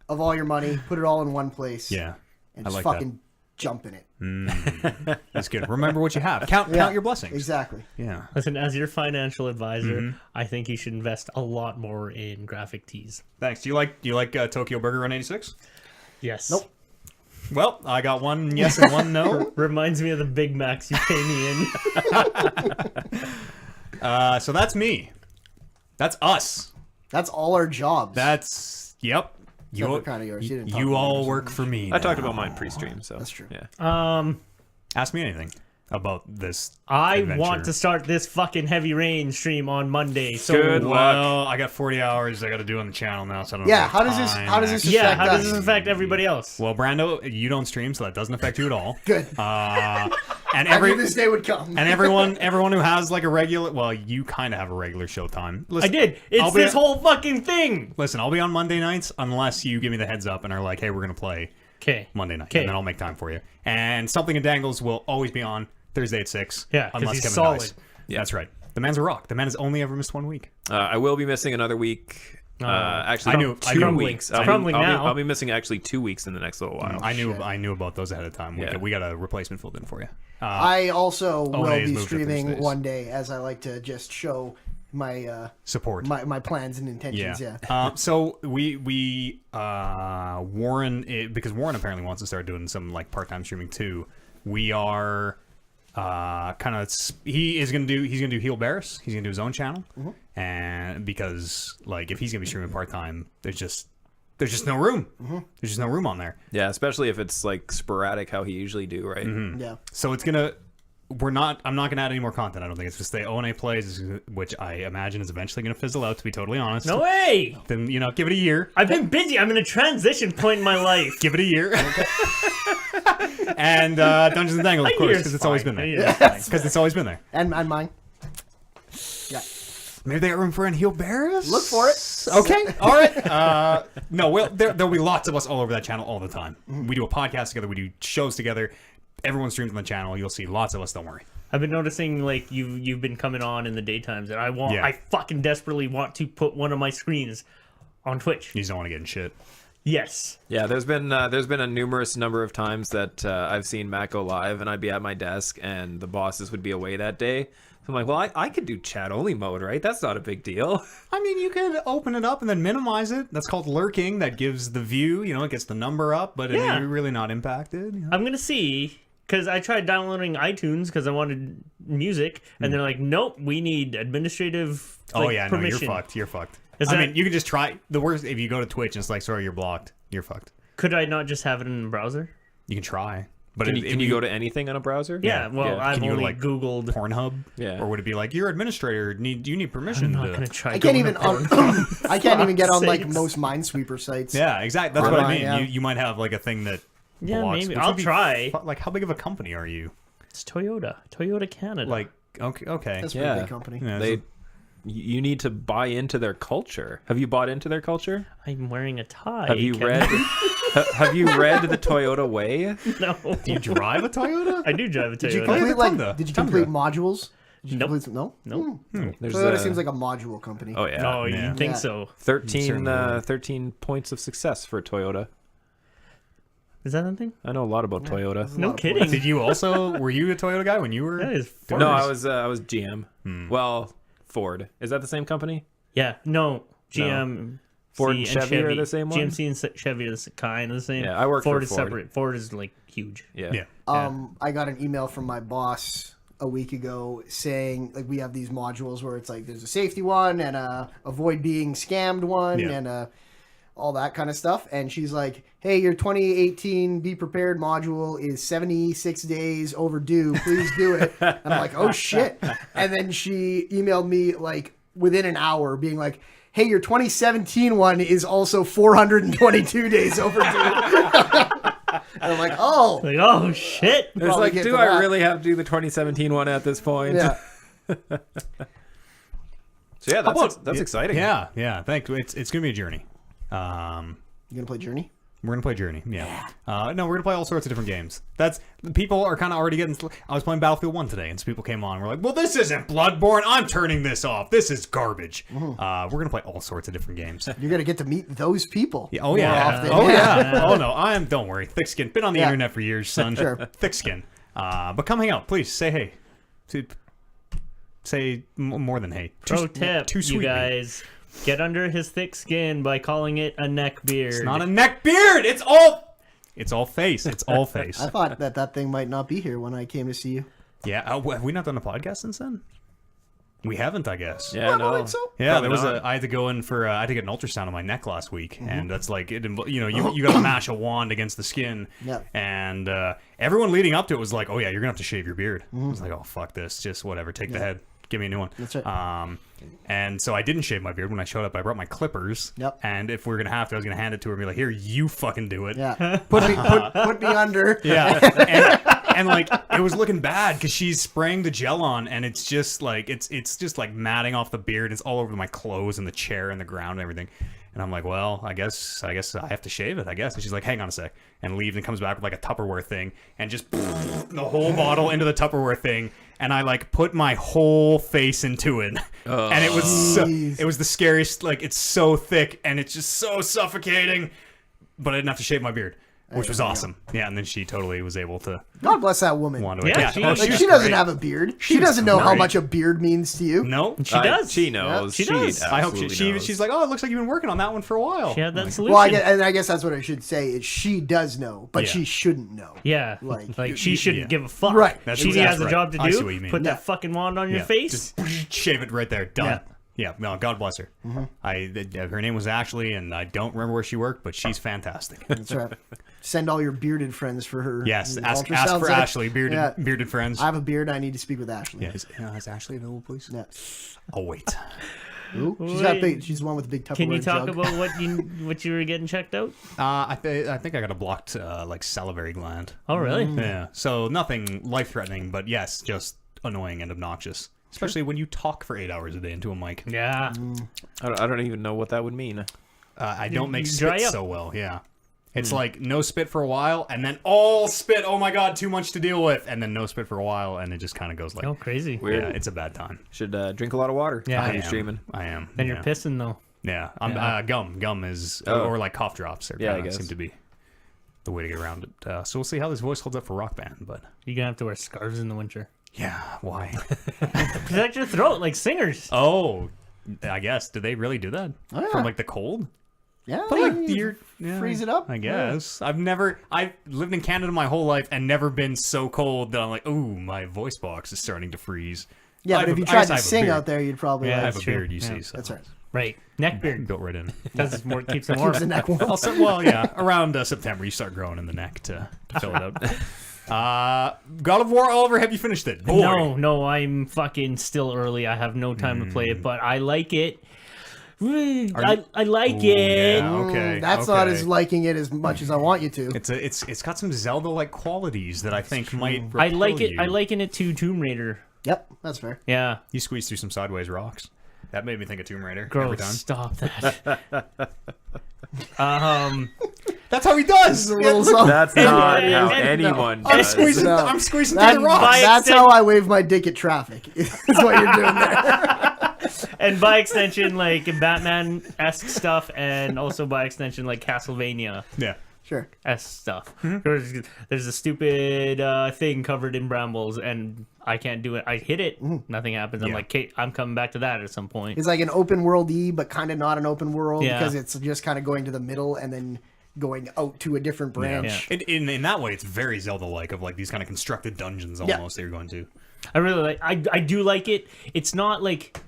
of all your money, put it all in one place, Yeah. and I just like fucking jump in it. that. That's good. Remember what you have. Count your blessings. Exactly. Yeah. Listen, as your financial advisor, I think you should invest a lot more in graphic tees. Thanks. Do you like Tokyo Burger Run 86? Yes. Nope. Well, I got one yes and one no. Reminds me of the Big Macs you pay me in. So that's me. That's us. That's all our jobs. Yep. Except for kind of yours. You didn't talk You about all yours. work for me. I talked now. about mine pre-stream, so That's true. Yeah. Ask me anything about this. I adventure. want to start this fucking Heavy Rain stream on Monday. So Good luck. Well, I got 40 hours I got to do on the channel now, so I don't. Yeah, have how does this- time, how does this actually. yeah, affect how does us? this affect everybody else? Well, Brando, you don't stream, so that doesn't affect you at all. Good. And I knew this day would come. and everyone who has like a regular, well, you kind of have a regular showtime. I Listen, did. I'll It's be- this whole fucking thing. Listen, I'll be on Monday nights unless you give me the heads up and are like, "Hey, we're gonna play Okay. Monday night," 'Kay. and then I'll make time for you. And Something in Dangles will always be on Thursday at 6. Yeah, 'cause unless he's Kevin solid. dies. Yeah, that's right. The man's a rock. The man has only ever missed 1 week. I will be missing another week Actually, I knew- I 2 knew- weeks. It's crumbling now. I'll be missing actually 2 weeks in the next little while. I knew about those ahead of time. Yeah. We got a replacement filled in for you. I also will One's be moved to streaming Thursdays. one day, as I like to just show my Support. my plans and intentions. Yeah. So Warren, because Warren apparently wants to start doing some like part-time streaming too. We are kind of he's gonna do Heel Barris. He's gonna do his own channel, and because like if he's gonna be streaming part-time, there's just no room. There's just no room on there. Yeah, especially if it's like sporadic, how he usually do, right? Yeah. So it's gonna. I'm not gonna add any more content. I don't think it's just the O&A plays, which I imagine is eventually gonna fizzle out. To be totally honest. No way! Then give it a year. I've been busy. I'm in a transition point in my life. Give it a year. And Dungeons and Dangle, of A course, year's because it's always been fine. there. A year's fine. Because it's always been there. And mine. Yeah. Maybe they got room for an Heel Barris? Look for it. Okay, all right. No, well, there'll be lots of us all over that channel all the time. We do a podcast together. We do shows together. Everyone streams on the channel. You'll see lots of us. Don't worry. I've been noticing like you've been coming on in the daytimes, and Yeah. I fucking desperately want to put one of my screens on Twitch. You just don't want to get in shit. Yes. Yeah, there's been a numerous number of times that I've seen Matt go live, and I'd be at my desk, and the bosses would be away that day. So I'm like, well, I could do chat only mode, right? That's not a big deal. I mean, you could open it up and then minimize it. That's called lurking. That gives the view. It gets the number up, but Yeah. you're really not impacted. I'm gonna see, because I tried downloading iTunes because I wanted music, and they're like, nope, we need administrative permission. No, you're fucked. Is I that- mean, you can just try. The worst, if you go to Twitch and it's like, sorry, you're blocked. You're fucked. Could I not just have it in the browser? You can try. But Can you go to anything on a browser? Yeah, well, I've Can you go to, only like, Googled. Pornhub? Yeah. Or would it be like, your administrator, do you need permission I'm not to... gonna try. I can't going even. to porn. I can't even get on like sakes. most Minesweeper sites. Yeah, exactly. That's what I Online, mean. yeah. You might have like a thing that Yeah, blocks, maybe. which I'll would be try. Like, how big of a company are you? It's Toyota Canada. Like, okay. That's a pretty Yeah. big company. Yeah, They, you need to buy into their culture. Have you bought into their culture? I'm wearing a tie. Have you Kevin. read? Have you read the Toyota Way? No. do you drive a Toyota? I do drive a Did you Toyota. complete Tundra. Did you Tundra. complete modules? Did you Nope. complete some, no. Nope. There's Toyota seems like a module company. oh yeah, No, Yeah. you think Yeah. so? 13 points of success for Toyota. Is that something? I know a lot about Toyota. There's a No lot of kidding. points. Did you also... Were you a Toyota guy when you were... That is doing No, this? I was GM. Well, Ford. Is that the same company? Yeah. No. GM. Ford and Chevy are the same one? GMC and Chevy is kind of the same. Yeah, I work Ford for is Ford. separate. Ford is like huge. Yeah. Yeah. I got an email from my boss a week ago saying like we have these modules where it's like there's a safety one and a avoid being scammed one Yeah. and all that kind of stuff. And she's like, hey, your 2018 Be Prepared module is 76 days overdue. Please do it. And I'm like, oh shit. And then she emailed me like within an hour being like, hey, your 2017 one is also 422 days overdue. And I'm like, oh. Like, oh shit. It's Probably like, get do to I that. really have to do the 2017 one at this point? Yeah. So yeah, that's Yeah, exciting. Yeah. Thank you. It's going to be a journey. You gonna play Journey? We're gonna play Journey. Yeah. No, we're gonna play all sorts of different games. People are kind of already getting. I was playing Battlefield 1 today, and some people came on. And we're like, "Well, this isn't Bloodborne. I'm turning this off. This is garbage." We're gonna play all sorts of different games. You're gonna get to meet those people. Yeah, oh yeah. more often. Oh yeah. Oh no. Don't worry. Thick skin. Been on the Yeah. internet for years, son. Sure. Thick skin. But come hang out, please. Say hey. Say more than hey. Pro tip, Too sweet. you guys. Get under his thick skin by calling it a neck beard. It's not a neck beard. It's all face. It's all face. I thought that thing might not be here when I came to see you. Yeah. Have we not done a podcast since then? We haven't, I guess. Yeah, I no. don't think so. Yeah, Probably there was not. I had to go in for I had to get an ultrasound on my neck last week, and that's like you got to mash a wand against the skin. Yeah. And everyone leading up to it was like, oh yeah, you're gonna have to shave your beard. I was like, oh fuck this, just whatever, take the head, give me a new one. That's right. And so I didn't shave my beard when I showed up. I brought my clippers. Yep. And if we were gonna have to, I was gonna hand it to her and be like, here, you fucking do it. Yeah. Put me under. Yeah, and like it was looking bad because she's spraying the gel on, and it's just like it's just like matting off the beard. It's all over my clothes and the chair and the ground and everything. And I'm like, well, I guess I have to shave it, I guess. And she's like, hang on a sec, and leaves and comes back with like a Tupperware thing and just the whole bottle into the Tupperware thing. and I like put my whole face into it, and it was the scariest. Like it's so thick and it's just so suffocating, but I didn't have to shave my beard, which was awesome. Yeah, and then she totally was able to. God bless that woman. Yeah, she She doesn't have a beard. She doesn't know how much a beard means to you. No, She does. She knows. Yeah, she does. I hope absolutely knows. she's like, oh, it looks like you've been working on that one for a while. She had that solution. Well, I guess that's what I should say. Is she does know, but Yeah. she shouldn't know. Yeah, Like, she shouldn't yeah. give a fuck. Right. That's She exactly has a right. job to I see do. what you mean. Put Yeah. that fucking wand on your face. Just shave it right there. Done. Yeah, no, God bless her. Mm-hmm. Her name was Ashley, and I don't remember where she worked, but she's fantastic. That's right. Send all your bearded friends for her. Yes, ask ultrasounds. for Ashley, bearded friends. I have a beard. I need to speak with Ashley. Yeah, is Ashley available, please? Yeah. Oh wait. Ooh, she's the one with the big Tupperware Can you talk jug. about what you were getting checked out? I think I got a blocked like salivary gland. Oh, really? Yeah, so nothing life threatening, but yes, just annoying and obnoxious, especially when you talk for 8 hours a day into a mic. Yeah. I don't even know what that would mean. I don't make You dry spit up. so well. Yeah. It's like no spit for a while, and then all spit. Oh my god, too much to deal with, and then no spit for a while, and it just kind of goes like, Oh, crazy. Weird. yeah, it's a bad time. Should drink a lot of water. Yeah. when I you're am. streaming. I am. Then yeah. you're pissing though. Yeah, I'm gum is Oh. or like cough drops. Yeah, I Kinda guess. seem to be the way to get around it. So we'll see how this voice holds up for Rock Band, but You're gonna have to wear scarves in the winter. yeah, why? Protect your throat like singers. Oh, I guess. Do they really do that Oh, yeah. from like the cold? Yeah, But like you you're freeze it up. I guess. I've lived in Canada my whole life and never been so cold that I'm like, ooh, my voice box is starting to freeze. Yeah, I but have if you I tried guess I to have a sing beard. out there, you'd probably Yeah, I like, have a That's true. beard, you Yeah, see. So that's right. Right. Neck beard. built right in. Does more keeps them warm. Keeps the neck warm. Also, well, yeah, around September you start growing in the neck to fill it out. God of War, Oliver, have you finished it? Boy. No, I'm fucking still early. I have no time to play it, but I like it. I like it. Yeah, okay. That's not as liking it as much as I want you to. It's got some Zelda-like qualities that I think might. I like repel it. I you. liken it to Tomb Raider. Yep, that's fair. Yeah. You squeeze through some sideways rocks. That made me think of Tomb Raider every Gross. time. Stop that. That's how he does. The rules of- That's not and- how and- anyone I'm does. squeezing. No. I'm squeezing That- through the rocks. by that's extent- how I wave my dick at traffic. Is what you're doing there. And by extension, like Batman-esque stuff, and also by extension, like Castlevania-esque Yeah. Sure. stuff. There's a stupid thing covered in brambles, and I can't do it. I hit it, nothing happens. I'm Yeah. like, Kate, I'm coming back to that at some point. It's like an open world but kind of not an open world Yeah. because it's just kind of going to the middle and then going out to a different branch. Yeah. In that way, it's very Zelda-like of like these kind of constructed dungeons almost that you're going to. I really like. I do like it. It's not like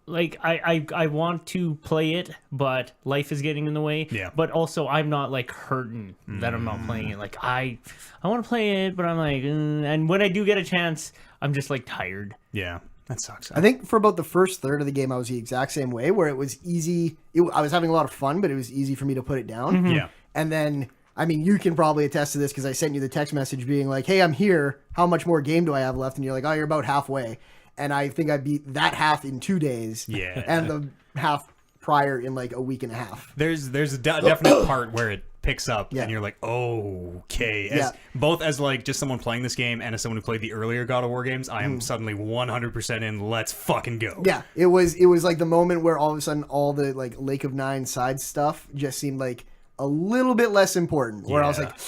I want to play it, but life is getting in the way. Yeah. But also, I'm not like hurting that I'm not playing it. Like I want to play it, but I'm like, and when I do get a chance, I'm just like tired. Yeah, that sucks. I think for about the first third of the game, I was the exact same way, where it was easy. I was having a lot of fun, but it was easy for me to put it down. Yeah. And then, I mean, you can probably attest to this because I sent you the text message being like, hey, I'm here. How much more game do I have left? And you're like, oh, you're about halfway. And I think I beat that half in 2 days. Yeah. And the half prior in like a week and a half. There's a definite part where it picks up Yeah. and you're like, okay. Yeah. Both as like just someone playing this game and as someone who played the earlier God of War games, I am suddenly 100% in. Let's fucking go. Yeah, it was like the moment where all of a sudden all the like Lake of Nine side stuff just seemed like a little bit less important. Where I was Yeah. like,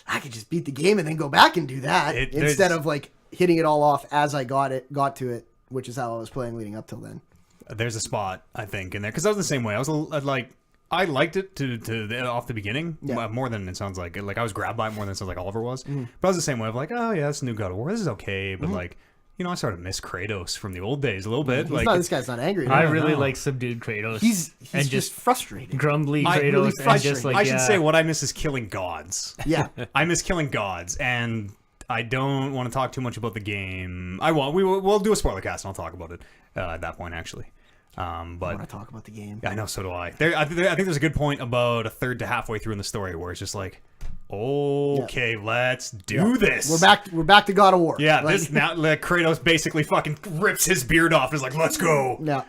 I could just beat the game and then go back and do that instead there's- of like hitting it all off as I got to it, which is how I was playing leading up till then. There's a spot I think in there because I was the same way. I was like, I liked it off the beginning more than it sounds like. Like I was grabbed by it more than it sounds like Oliver was. But I was the same way of like, oh yeah, it's new God of War. This is okay, but like, you know, I sort of miss Kratos from the old days a little bit. Like This guy's not angry. I no. really no. like subdued Kratos. He's and just frustrated. grumbly I- Kratos, really and just frustrated. like I should say what I miss is killing gods. Yeah, I miss killing gods, and I don't want to talk too much about the game. We'll do a spoiler cast, and I'll talk about it at that point, actually. I want But to talk about the game. I know, so do I. I think there's a good point about a third to halfway through in the story where it's just like, okay, let's do this. We're back to God of War. Yeah, Like, this now like, Kratos basically fucking rips his beard off. Is like, let's go. Yeah.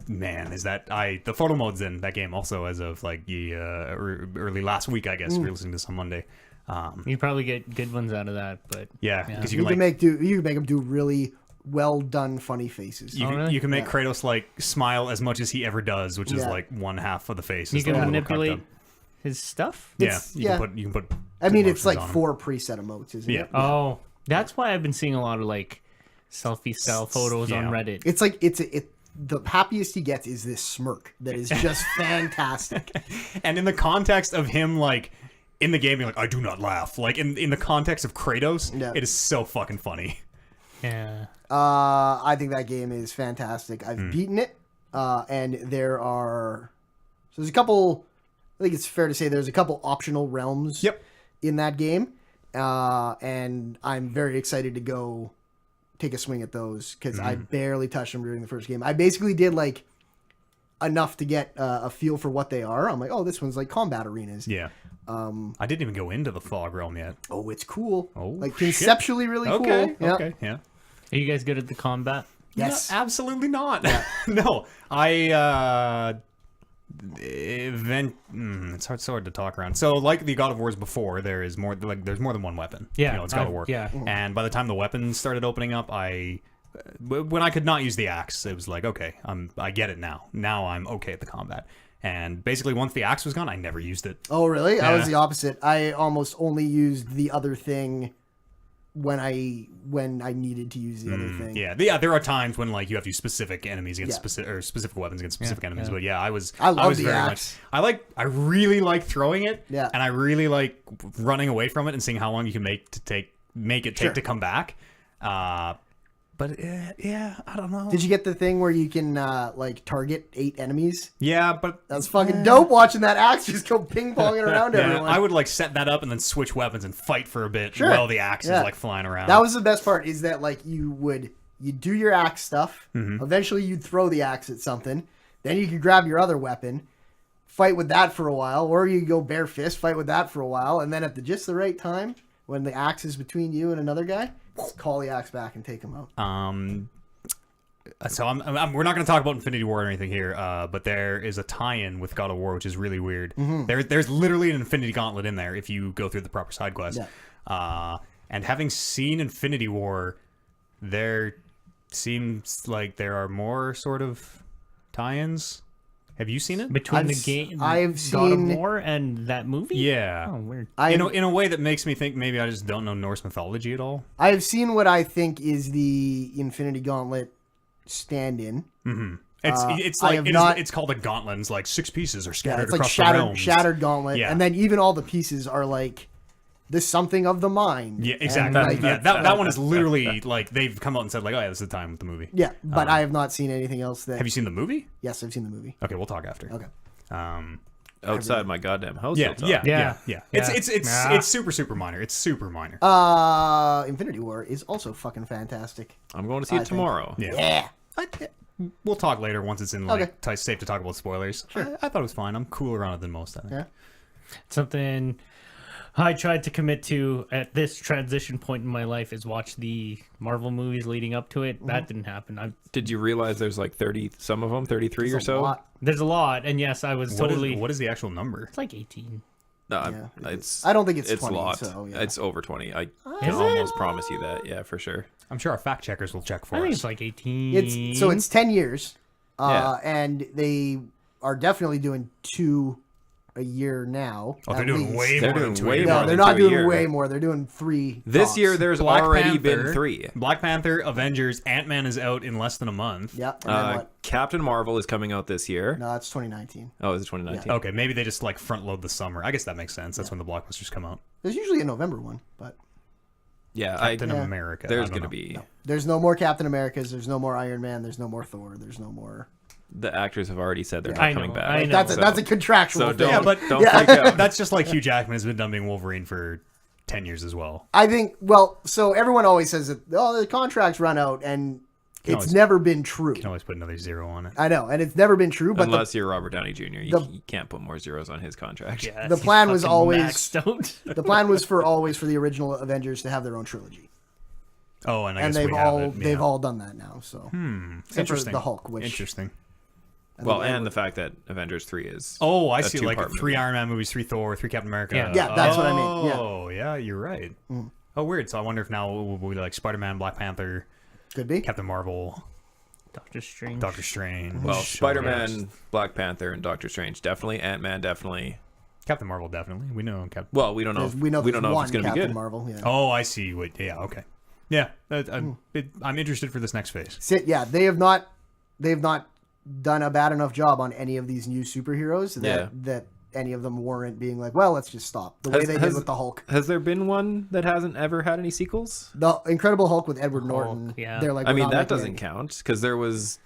Man, is that the photo mode's in that game also as of like the early last week, I guess. We're listening to this on Monday. You probably get good ones out of that, but Yeah, because You can make them do really well done funny faces. you can make Kratos like smile as much as he ever does, which is Yeah. like one half of the face. you is the can little manipulate cocked up. his stuff. Yeah, It's- you can put. I mean, it's emotions like on him. 4 preset emotes, isn't Yeah. it? Oh, that's why I've been seeing a lot of like selfie style photos Yeah. on Reddit. It's like the happiest he gets is this smirk that is just fantastic. And in the context of him, like in the game, being like, "I do not laugh." Like in the context of Kratos, Yeah. it is so fucking funny. Yeah. I think that game is fantastic. I've beaten it, and there's a couple. I think it's fair to say there's a couple optional realms. Yep. In that game, and I'm very excited to go take a swing at those because I barely touched them during the first game. I basically did like enough to get a feel for what they are. I'm like, oh, this one's like combat arenas. Yeah. I didn't even go into the fog realm yet. Oh, it's cool. Oh, like shit. conceptually really Okay. cool. Yeah. Okay. Yeah. Are you guys good at the combat? Yes. No, absolutely not. No, it's hard to talk around. So, like the God of Wars before, there's more than one weapon. Yeah, it's God of War. yeah. And by the time the weapons started opening up, when I could not use the axe, it was like, okay, I get it now. Now I'm okay at the combat. And basically, once the axe was gone, I never used it. Oh, really? I was Yeah. the opposite. I almost only used the other thing when I needed to use the other thing. Yeah, there are times when like you have to use specific enemies against specific weapons against specific enemies. yeah. But yeah, I love was the very axe. much. I really like throwing it. Yeah. And I really like running away from it and seeing how long you can make it take to come back. But yeah, I don't know. Did you get the thing where you can like target 8 enemies? Yeah, but That's fucking dope watching that axe just go ping ponging around yeah, everyone. I would like set that up and then switch weapons and fight for a bit Sure. while the axe Yeah. is like flying around. That was the best part is that like you do your axe stuff. Mm-hmm. Eventually you'd throw the axe at something. Then you could grab your other weapon, fight with that for a while, or you go bare fist, fight with that for a while, and then at just the right time, when the axe is between you and another guy, just call the axe back and take him out. So we're not going to talk about Infinity War or anything here, but there is a tie-in with God of War, which is really weird. There's literally an Infinity Gauntlet in there if you go through the proper side quest. Yeah. And having seen Infinity War, there seems like there are more sort of tie-ins. Have you seen it? Between I've the game, I've God of seen- War and that movie? Yeah. Oh, weird. In a way that makes me think maybe I just don't know Norse mythology at all. I've seen what I think is the Infinity Gauntlet stand-in. It's I like have it not- is, it's called a gauntlet. It's like 6 pieces are Yeah, scattered it's like across the realms. shattered gauntlet, Yeah. and then even all the pieces are like this something of the mind. Yeah, And, exactly. like, that one is literally like they've come out and said like, oh yeah, this is the time with the movie. yeah, but I have not seen anything else that. Have you seen the movie? Yes, I've seen the movie. Okay, we'll talk after. Okay. Outside my goddamn house. Yeah, we'll talk. yeah. Yeah. It's super minor. It's super minor. Infinity War is also fucking fantastic. I'm going to see I it think. tomorrow. Yeah. We'll talk later once it's in like Okay. safe to talk about spoilers. Sure. I thought it was fine. I'm cooler on it than most. I think. Yeah. Something I tried to commit to at this transition point in my life is watch the Marvel movies leading up to it. That didn't happen. Did you realize there's like 30, some of them, 33 or It's a so? lot. There's a lot, and yes, I was totally. What is the actual number? It's like 18. No, Yeah, it's. I don't think it's it's 20, a lot. so, yeah. It's over 20. I Is can it? almost promise you that. Yeah, for sure. I'm sure our fact checkers will check for I think us. it's like 18. It's 10 years, Yeah. and they are definitely doing 2 a year now. Oh, they're at doing least. way They're more than doing 2 way years. more No, than they're not 2 a doing year. way more. They're doing 3. This tops. year, there's Black already Panther, been 3. Black Panther, Avengers, Ant-Man is out in less than a month. Yeah. And then what? Captain Marvel is coming out this year. No, it's 2019. Oh, is it 2019? Okay, maybe they just like front load the summer. I guess that makes sense. That's when the blockbusters come out. There's usually a November one, but Yeah, Captain Yeah. America. there's going going to be. there's no more Captain Americas. There's no more Iron Man. There's no more Thor. There's no more. The actors have already said they're Yeah. not I coming know, back. I know. That's a contractual So thing. don't, Yeah, but- don't freak out. That's just like Hugh Jackman has been dubbing Wolverine for 10 years as well. I think. Well, so everyone always says that the contracts run out, and it's always- never been true. You can always put another 0 on it. I know, and it's never been true. But Unless you're Robert Downey Jr., you the- can't put more zeros on his contract. Yes, the he's plan was fucking always- maxed out. the plan was for the original Avengers to have their own trilogy, Oh, and I and guess they've we all have it. they've yeah. all done that now. So except for Interesting. the Hulk, which Interesting. Well, and the fact that Avengers 3 is Oh, I a see. Like two-part 3 movie. Iron Man movies, 3 Thor, 3 Captain America. Yeah. Yeah, that's what I mean. Yeah. Oh, yeah, you're right. Oh, weird. So I wonder if now we'll be like Spider-Man, Black Panther, Could be. Captain Marvel, Doctor Strange. Doctor Strange. Well, Oh, Spider-Man, Black Panther, and Doctor Strange definitely. Ant-Man definitely. Captain Marvel definitely. We know Captain. Well, we don't know. We know we don't there's know if one it's going to be Captain good. Marvel. Yeah. Oh, I see. Wait, yeah, okay. Yeah, I'm interested for this next phase. Yeah, they have not done a bad enough job on any of these new superheroes that any of them warrant being like, well, let's just stop. The way they did with the Hulk. Has there been one that hasn't ever had any sequels? The Incredible Hulk with Edward Norton. yeah. They're like, I we're mean, not that making doesn't any. count because there was.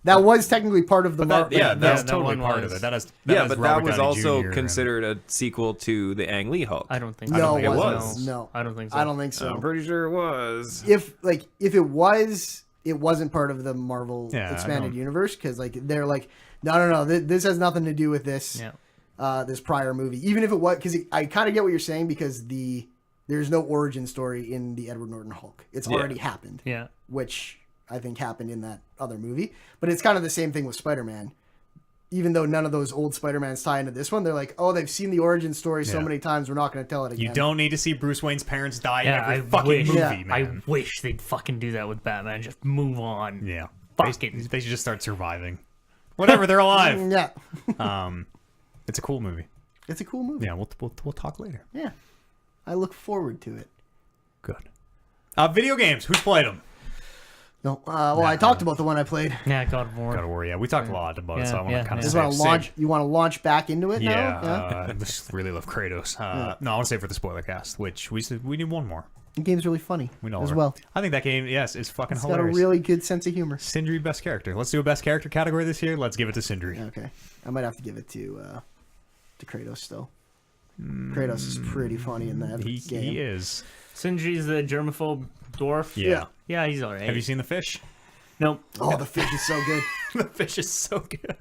That was technically part of the Marvel. Yeah, that's that totally one part was. of it. That is, Yeah, is but Robert that was Downey also Jr. and- considered a sequel to the Ang Lee Hulk. I don't think so. No, think it it wasn't. was. No, I don't think so. I don't think so. I'm pretty sure it was. If it was, it wasn't part of the Marvel Yeah, I expanded don't- universe because they're like, no, this has nothing to do with this. Yeah. This prior movie, even if it was, because I kind of get what you're saying because there's no origin story in the Edward Norton Hulk. It's already happened, Yeah. which I think happened in that other movie. But it's kind of the same thing with Spider-Man. Even though none of those old Spider-Mans tie into this one, they're like, oh, they've seen the origin story so Yeah. many times, we're not going to tell it again. You don't need to see Bruce Wayne's parents die in Yeah, every I fucking wish. movie, Yeah. man. I wish they'd fucking do that with Batman. Just move on. Yeah. Fucking. They should just start surviving. Whatever, they're alive. Yeah, It's a cool movie. it's a cool movie. Yeah, we'll talk later. Yeah, I look forward to it. Good. Video games. Who's played them? No, I talked about the one I played. Yeah, God of War. Gotta worry. Yeah, we talked a lot about it, so I want to Yeah, kind of You save. want to launch? You want to launch back into it Yeah, now? I just really love Kratos. No, I want to save for the spoiler cast, which we need one more. The game's really funny We know as her. well. I think that game, yes, is fucking It's got a hilarious. really good sense of humor. Sindri best character. Let's do a best character category this year. Let's give it to Sindri. Okay, I might have to give it to Kratos still. Kratos is pretty funny in that He game. is. Sindri's the germaphobe dwarf. Yeah. Yeah, he's alright. Have you seen the fish? Nope. Oh, the fish is so good. The fish is so good.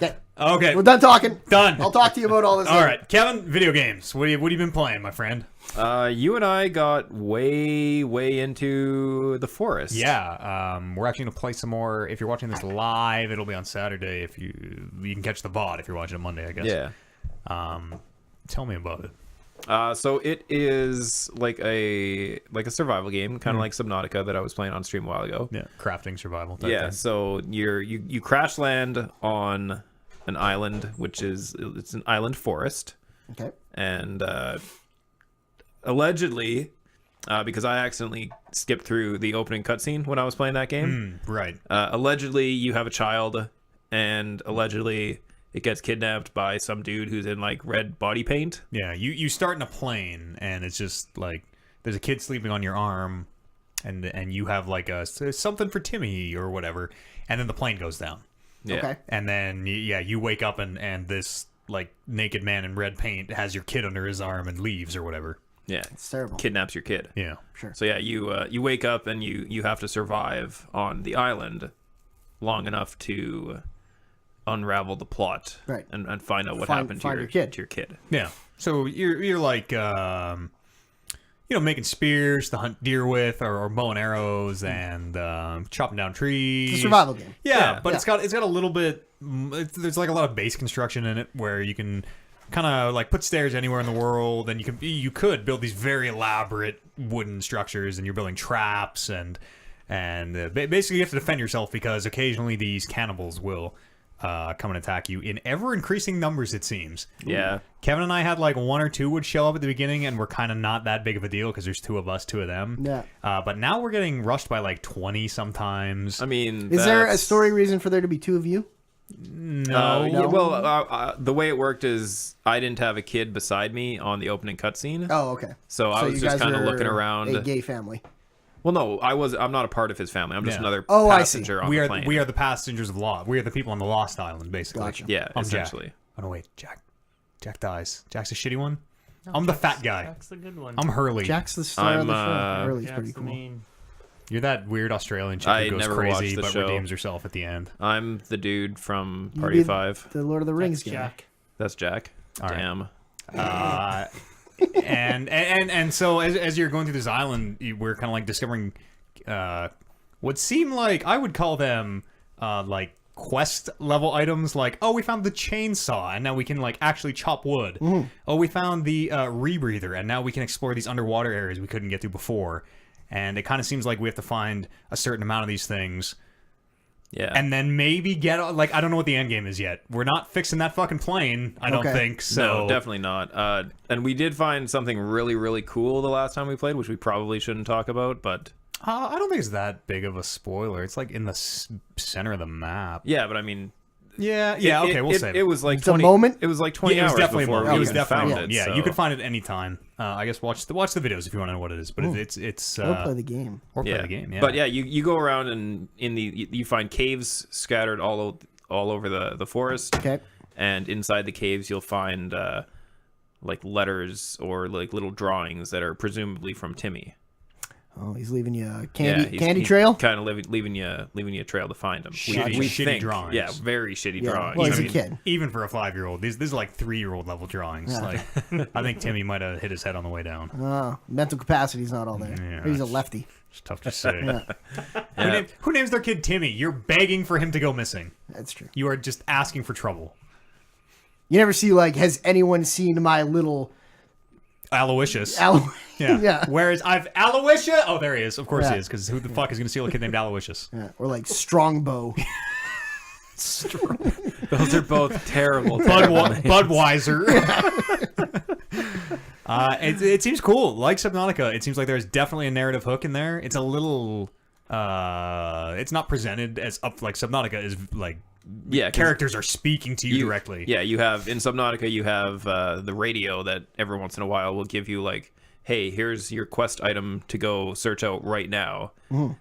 Okay, Okay, we're done talking. done. I'll talk to you about all this. All later. right, Kevin. Video games. What have you been playing, my friend? You and I got way into the forest. Yeah, we're actually gonna play some more. If you're watching this live, it'll be on Saturday. If you can catch the VOD if you're watching it Monday, I guess. Yeah. Tell me about it. So it is like a survival game, kind of like Subnautica that I was playing on stream a while ago. Yeah, crafting survival. Type Yeah. thing. So you crash land on an island, it's an island forest, Okay. and allegedly, because I accidentally skipped through the opening cutscene when I was playing that game. Right. Allegedly, you have a child, and allegedly it gets kidnapped by some dude who's in like red body paint. Yeah. You start in a plane, and it's just like there's a kid sleeping on your arm, and you have like something for Timmy or whatever, and then the plane goes down. Yeah. Okay. And then you wake up and this like naked man in red paint has your kid under his arm and leaves or whatever. Yeah. It's terrible. Kidnaps your kid. Yeah. Sure. So yeah, you wake up and you have to survive on the island long enough to unravel the plot, Right. and find out what Find- happened find to your kid. To your kid. Yeah. So you're like making spears to hunt deer with or bow and arrows and chopping down trees. It's a survival game. Yeah, but Yeah. it's got a little bit. There's like a lot of base construction in it where you can kind of like put stairs anywhere in the world, and you could build these very elaborate wooden structures, and you're building traps and basically you have to defend yourself because occasionally these cannibals will come and attack you in ever increasing numbers. It seems. Yeah. Kevin and I had like one or two would show up at the beginning, and we're kind of not that big of a deal because there's two of us, two of them. Yeah. But now we're getting rushed by like 20 sometimes. I mean, Is there a that's- story reason for there to be two of you? No. Yeah, well, the way it worked is I didn't have a kid beside me on the opening cutscene. Oh, okay. So I was you just guys kind of are looking around. A gay family. Well, no, I'm not a part of his family. I'm just Yeah. another Oh, I see. passenger on we the are plane. we are the passengers of Lost. We are the people on the Lost Island, basically. Gotcha. Yeah, I'm Jack. essentially. Oh no, wait, Jack dies. Jack's a shitty one. I'm the fat guy. That's the good one. I'm Hurley. Jack's the star of the show. Hurley's Jack's pretty the cool. main. You're that weird Australian chick I who goes never crazy watched the but show. redeems herself at the end. I'm the dude from You Party did 5. The Lord of the Rings That's guy. Jack. That's Jack. All right. Damn. And so as you're going through this island, we're kind of like discovering what seem like I would call them like quest level items like, oh, we found the chainsaw and now we can like actually chop wood. Oh, we found the rebreather and now we can explore these underwater areas we couldn't get to before. And it kind of seems like we have to find a certain amount of these things. Yeah. And then maybe get, like, I don't know what the end game is yet. We're not fixing that fucking plane, I don't think, so... No, definitely not. And we did find something really, really cool the last time we played, which we probably shouldn't talk about, but... I don't think it's that big of a spoiler. It's, like, in the center of the map. Yeah, but I mean... Yeah, okay, we'll save it. It was like It's a 20... moment? It was like 20 Yeah, it was hours definitely a before moment. we It was even definitely a found moment. it. Yeah, so- you could find it any time. I guess watch the videos if you want to know what it is, but it's Or play the game. or play the game, yeah. But yeah, you go around and you find caves scattered all over the forest. Okay. And inside the caves you'll find like letters or like little drawings that are presumably from Timmy. Oh, he's leaving you a candy he's trail? Kind of leaving you a trail to find him. Shitty think. drawings. Yeah, very shitty Yeah, drawings. well, he's I a mean, kid. Even for a 5-year-old, these are like 3-year-old level drawings. Yeah. Like, I think Timmy might have hit his head on the way down. Mental capacity's not all there. Yeah, Or he's a lefty. It's tough to say. Yeah. Who names their kid Timmy? You're begging for him to go missing. That's true. You are just asking for trouble. You never see, like, has anyone seen my little... Aloysius. Yeah. Yeah. Whereas Aloysius. Oh, there he is. Of course Yeah. he is. Because who the fuck is going to steal a kid named Aloysius? Yeah. Or, like, Strongbow. Those are both terrible. Budweiser. It seems cool. Like Subnautica, it seems like there's definitely a narrative hook in there. It's a little. It's not presented as up like Subnautica is like. Yeah, 'cause characters are speaking to you directly. Yeah, you have in Subnautica you have the radio that every once in a while will give you like, hey, here's your quest item to go search out right now.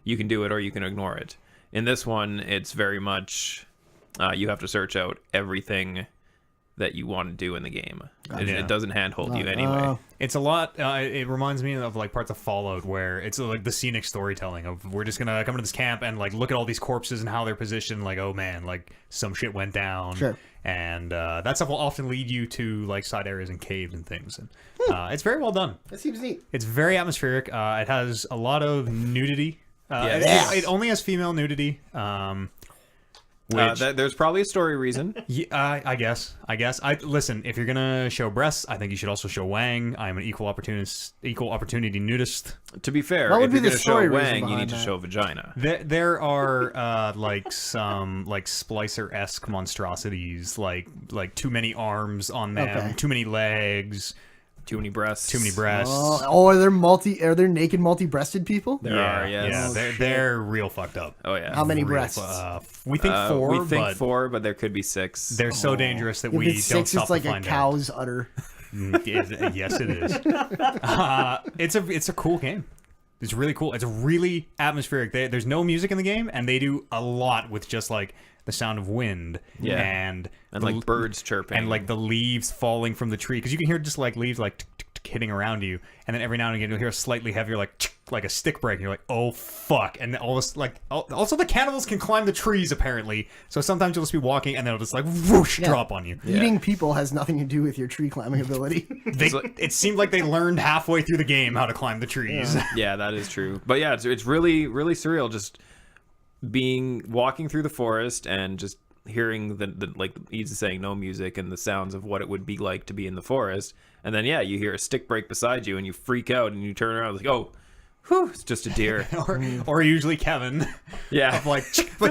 You can do it or you can ignore it. In this one, it's very much you have to search out everything that you want to do in the game. It doesn't handhold you anyway. It's a lot. It reminds me of like parts of Fallout where it's like the scenic storytelling of we're just gonna come to this camp and like look at all these corpses and how they're positioned. Like, oh man, like some shit went down. Sure. And that stuff will often lead you to like side areas and caves and things. And it's very well done. That seems neat. It's very atmospheric. It has a lot of nudity. It only has female nudity. Which, There's probably a story reason. yeah, I guess. Listen. If you're gonna show breasts, I think you should also show Wang. I'm an equal opportunity nudist. To be fair, What would if be you're the going to show story reason Wang, you behind need to that? show vagina. There are like some like Splicer-esque monstrosities, like too many arms on them, Okay. too many legs, Too many breasts. too many breasts. Oh, are there naked multi-breasted people? There are, yes. Yeah, they're real fucked up. Oh yeah. How many Real breasts? we think 4, We think but 4, but there could be 6. they're so dangerous that If we it's don't 6, stop it's like to a find out. cow's udder. Yes, it is. It's a cool game. It's really cool. It's really atmospheric. There's no music in the game, and they do a lot with just like the sound of wind and like birds chirping and like the leaves falling from the tree because you can hear just like leaves like tick, tick, tick, hitting around you, and then every now and again you'll hear a slightly heavier like tick, like a stick break, and you're like, oh fuck, and all this like also the cannibals can climb the trees apparently, so sometimes you'll just be walking and they'll just like whoosh drop on you. Eating people has nothing to do with your tree climbing ability. It seemed like they learned halfway through the game how to climb the trees. Yeah, that is true. But yeah, it's really really surreal just walking through the forest and just hearing the like he's saying no music and the sounds of what it would be like to be in the forest, and then you hear a stick break beside you and you freak out and you turn around like, oh, whew, it's just a deer. or usually Kevin. Yeah. Of like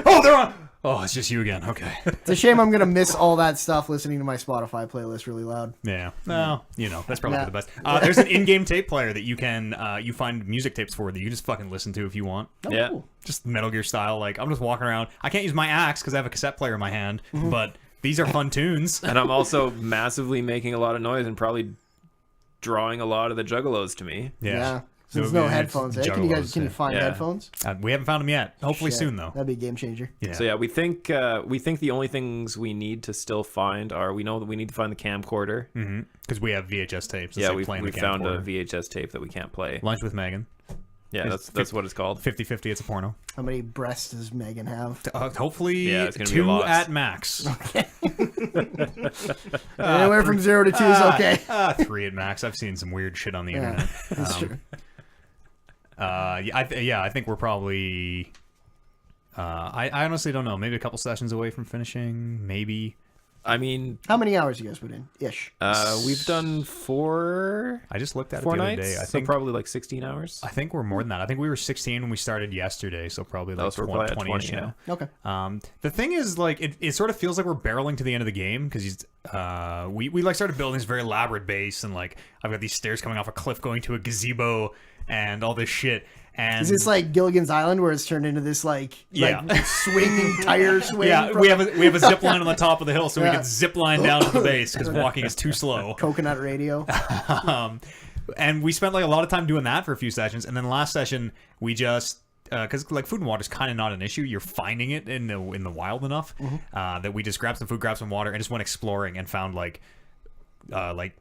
oh, they're on. Oh, it's just you again. Okay. It's a shame I'm going to miss all that stuff listening to my Spotify playlist really loud. Yeah. Well, that's probably for the best. There's an in-game tape player that you can you find music tapes for that you just fucking listen to if you want. Yeah. cool. Just Metal Gear style. Like I'm just walking around. I can't use my axe because I have a cassette player in my hand, but these are fun tunes. And I'm also massively making a lot of noise and probably drawing a lot of the juggalos to me. Yeah. So There's no it's headphones. Can you Juggalos, find yeah. headphones? We haven't found them yet. Hopefully Shit. soon though. That'd be a game changer. Yeah. So yeah, we think the only things we need to still find are we know that we need to find the camcorder. Because we have VHS tapes. Yeah, we we found a VHS tape that we can't play. Lunch with Megan. Yeah, that's what it's called. 50-50. It's a porno. How many breasts does Megan have? Hopefully Yeah, it's gonna be 2 lots. at max. Anywhere from 0 to 2 is okay. 3 at max. I've seen some weird shit on the Yeah, internet. that's true. I think we're probably I honestly don't know. Maybe a couple sessions away from finishing. Maybe. I mean, How many hours you guys put in? Ish. we've done four I just looked at it four the other nights, day. I so think probably like 16 hours. I think we're more than that. I think we were 16 when we started yesterday, so probably like so we're probably at 20-ish 20, now. Okay. The thing is, like, it sort of feels like we're barreling to the end of the game because we like started building this very elaborate base, and like I've got these stairs coming off a cliff going to a gazebo and all this shit. And Is this like Gilligan's Island where it's turned into this like swing tire swing? yeah, from we have a zip line on the top of the hill, so we Yeah. can zip line down to the base because walking is too slow. coconut radio. And we spent like a lot of time doing that for a few sessions, and then last session we just because like food and water is kind of not an issue. You're finding it in the wild enough that we just grabbed some food, grabbed some water, and just went exploring and found like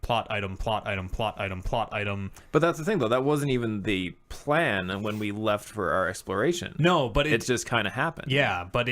plot item, plot item, plot item, plot item. But that's the thing, though. That wasn't even the plan when we left for our exploration. No, but it just kind of happened. Yeah, but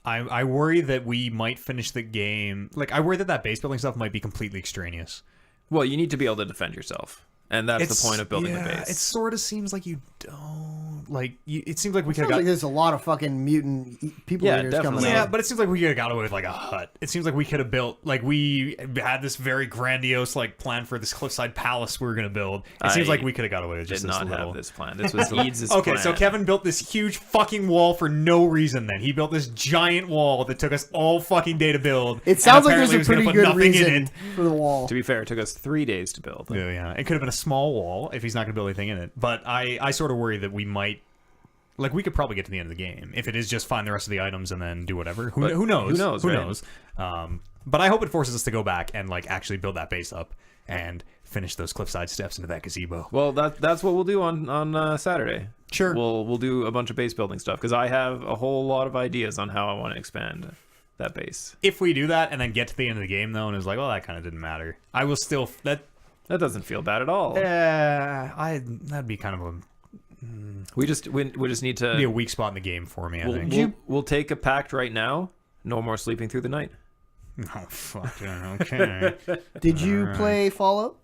I worry that we might finish the game. Like, I worry that base building stuff might be completely extraneous. Well, you need to be able to defend yourself, and that's the point of building the base. It sort of seems like you don't. Like, it seems like we could have Sounds got. like there's a lot of fucking mutant people Yeah, eaters coming definitely. Yeah, out. but it seems like we could have got away with like a hut. It seems like we could have built, like, we had this very grandiose like plan for this cliffside palace we were gonna build. It seems I like we could have got away with just Did this not little. have this plan. This was Eads' Okay, plan. so Kevin built this huge fucking wall for no reason. Then he built this giant wall that took us all fucking day to build. It sounds like and there's a apparently was pretty gonna put good nothing in reason it. for the wall. To be fair, it took us 3 days to build. Yeah, it could have been a small wall if he's not going to build anything in it. But I sort of worry that we might, like, we could probably get to the end of the game if it is just find the rest of the items and then do whatever. Who knows? who knows, Who right? knows? But I hope it forces us to go back and like actually build that base up and finish those cliffside steps into that gazebo. Well, that's what we'll do on Saturday. Sure. We'll do a bunch of base building stuff because I have a whole lot of ideas on how I want to expand that base. If we do that and then get to the end of the game though, and it's like, well, that kind of didn't matter. I will still That doesn't feel bad at all. that'd be kind of a We just need to be a weak spot in the game for me. I think. We'll take a pact right now. No more sleeping through the night. Oh fuck. Yeah, okay. Did you play Fallout